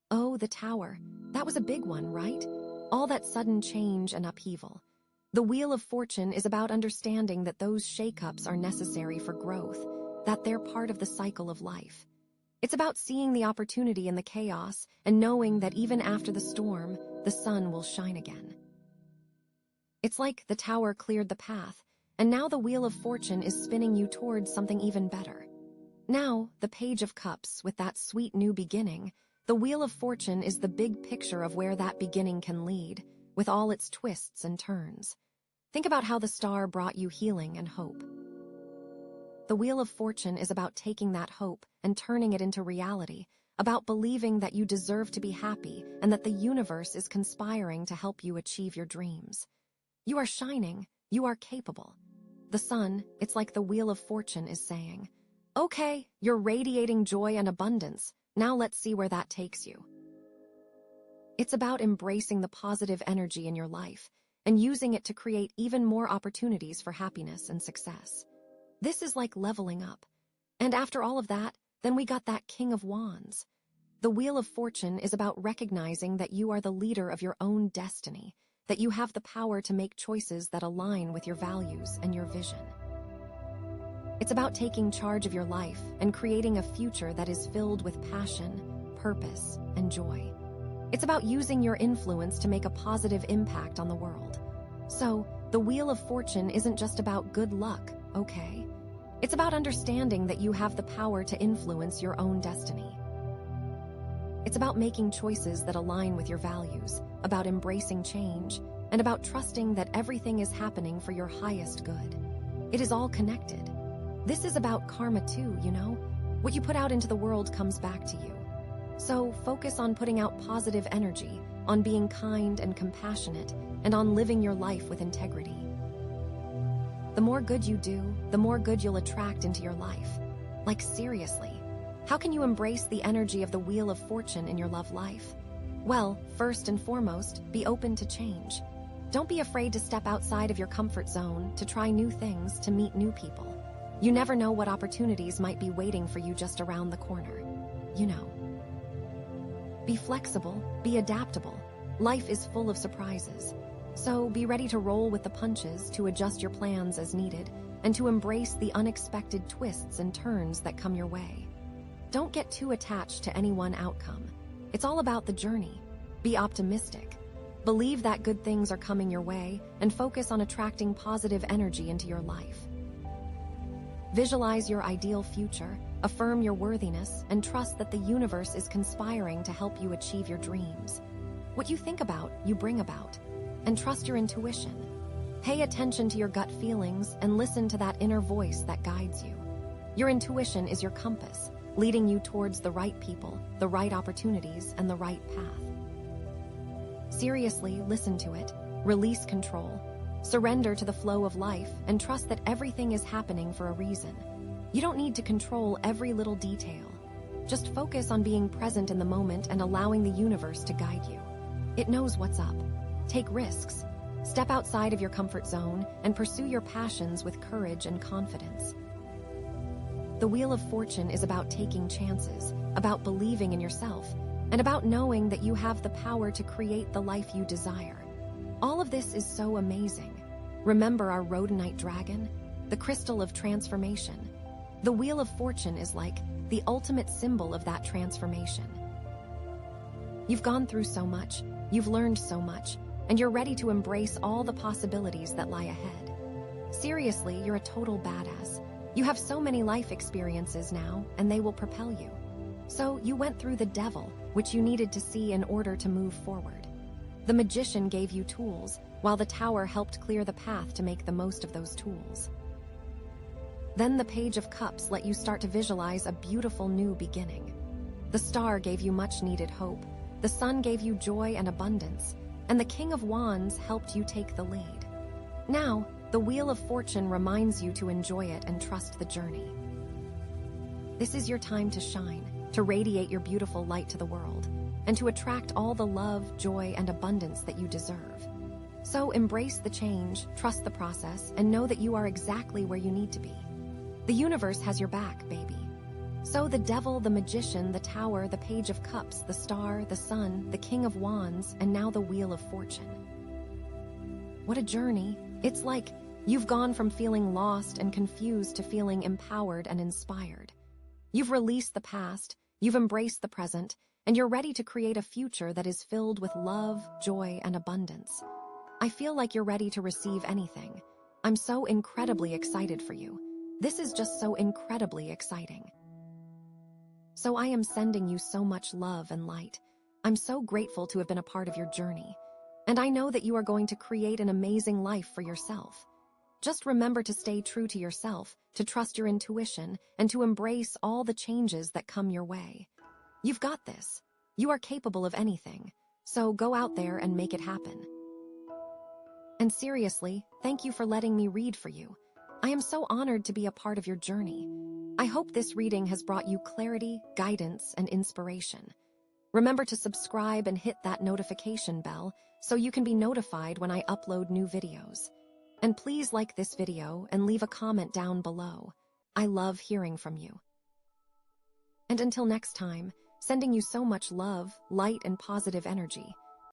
Oh, the Tower. That was a big one, right? All that sudden change and upheaval. The Wheel of Fortune is about understanding that those shakeups are necessary for growth, that they're part of the cycle of life. It's about seeing the opportunity in the chaos and knowing that even after the storm, the sun will shine again. It's like the Tower cleared the path, and now the Wheel of Fortune is spinning you towards something even better. Now, the Page of Cups, with that sweet new beginning, the Wheel of Fortune is the big picture of where that beginning can lead, with all its twists and turns. Think about how the star brought you healing and hope. The Wheel of Fortune is about taking that hope and turning it into reality, about believing that you deserve to be happy and that the universe is conspiring to help you achieve your dreams. You are shining, you are capable. The sun, it's like the Wheel of Fortune is saying, "Okay, you're radiating joy and abundance, now let's see where that takes you." It's about embracing the positive energy in your life and using it to create even more opportunities for happiness and success. This is like leveling up. And after all of that, then we got that King of Wands. The Wheel of Fortune is about recognizing that you are the leader of your own destiny, that you have the power to make choices that align with your values and your vision. It's about taking charge of your life and creating a future that is filled with passion, purpose, and joy. It's about using your influence to make a positive impact on the world. So, the Wheel of Fortune isn't just about good luck, okay? It's about understanding that you have the power to influence your own destiny. It's about making choices that align with your values, about embracing change, and about trusting that everything is happening for your highest good. It is all connected. This is about karma too, you know? What you put out into the world comes back to you. So focus on putting out positive energy, on being kind and compassionate, and on living your life with integrity. The more good you do, the more good you'll attract into your life. Like seriously, how can you embrace the energy of the Wheel of Fortune in your love life? Well, first and foremost, be open to change. Don't be afraid to step outside of your comfort zone, to try new things, to meet new people. You never know what opportunities might be waiting for you just around the corner. You know. Be flexible, be adaptable. Life is full of surprises. So be ready to roll with the punches, to adjust your plans as needed, and to embrace the unexpected twists and turns that come your way. Don't get too attached to any one outcome. It's all about the journey. Be optimistic. Believe that good things are coming your way, and focus on attracting positive energy into your life. Visualize your ideal future, affirm your worthiness, and trust that the universe is conspiring to help you achieve your dreams. What you think about, you bring about. And trust your intuition. Pay attention to your gut feelings and listen to that inner voice that guides you. Your intuition is your compass, leading you towards the right people, the right opportunities, and the right path. Seriously, listen to it. Release control. Surrender to the flow of life and trust that everything is happening for a reason. You don't need to control every little detail. Just focus on being present in the moment and allowing the universe to guide you. It knows what's up. Take risks. Step outside of your comfort zone and pursue your passions with courage and confidence. The Wheel of Fortune is about taking chances, about believing in yourself, and about knowing that you have the power to create the life you desire. All of this is so amazing. Remember our Rhodonite dragon? The crystal of transformation. The Wheel of Fortune is like the ultimate symbol of that transformation. You've gone through so much, you've learned so much, and you're ready to embrace all the possibilities that lie ahead. Seriously, you're a total badass. You have so many life experiences now, and they will propel you. So you went through the devil, which you needed to see in order to move forward. The Magician gave you tools, while the Tower helped clear the path to make the most of those tools. Then the Page of Cups let you start to visualize a beautiful new beginning. The Star gave you much-needed hope, the Sun gave you joy and abundance, and the King of Wands helped you take the lead. Now, The Wheel of Fortune reminds you to enjoy it and trust the journey. This is your time to shine, to radiate your beautiful light to the world, and to attract all the love, joy, and abundance that you deserve. So embrace the change, trust the process, and know that you are exactly where you need to be. The universe has your back, baby. So the devil, the magician, the tower, the page of cups, the star, the sun, the king of wands, and now the wheel of fortune. What a journey. It's like you've gone from feeling lost and confused to feeling empowered and inspired. You've released the past, you've embraced the present, and you're ready to create a future that is filled with love, joy, and abundance. I feel like you're ready to receive anything. I'm so incredibly excited for you. This is just so incredibly exciting. So I am sending you so much love and light. I'm so grateful to have been a part of your journey. And I know that you are going to create an amazing life for yourself. Just remember to stay true to yourself, to trust your intuition, and to embrace all the changes that come your way. You've got this. You are capable of anything. So go out there and make it happen. And seriously, thank you for letting me read for you. I am so honored to be a part of your journey. I hope this reading has brought you clarity, guidance, and inspiration. Remember to subscribe and hit that notification bell so you can be notified when I upload new videos. And please like this video and leave a comment down below. I love hearing from you. And until next time, sending you so much love, light, and positive energy.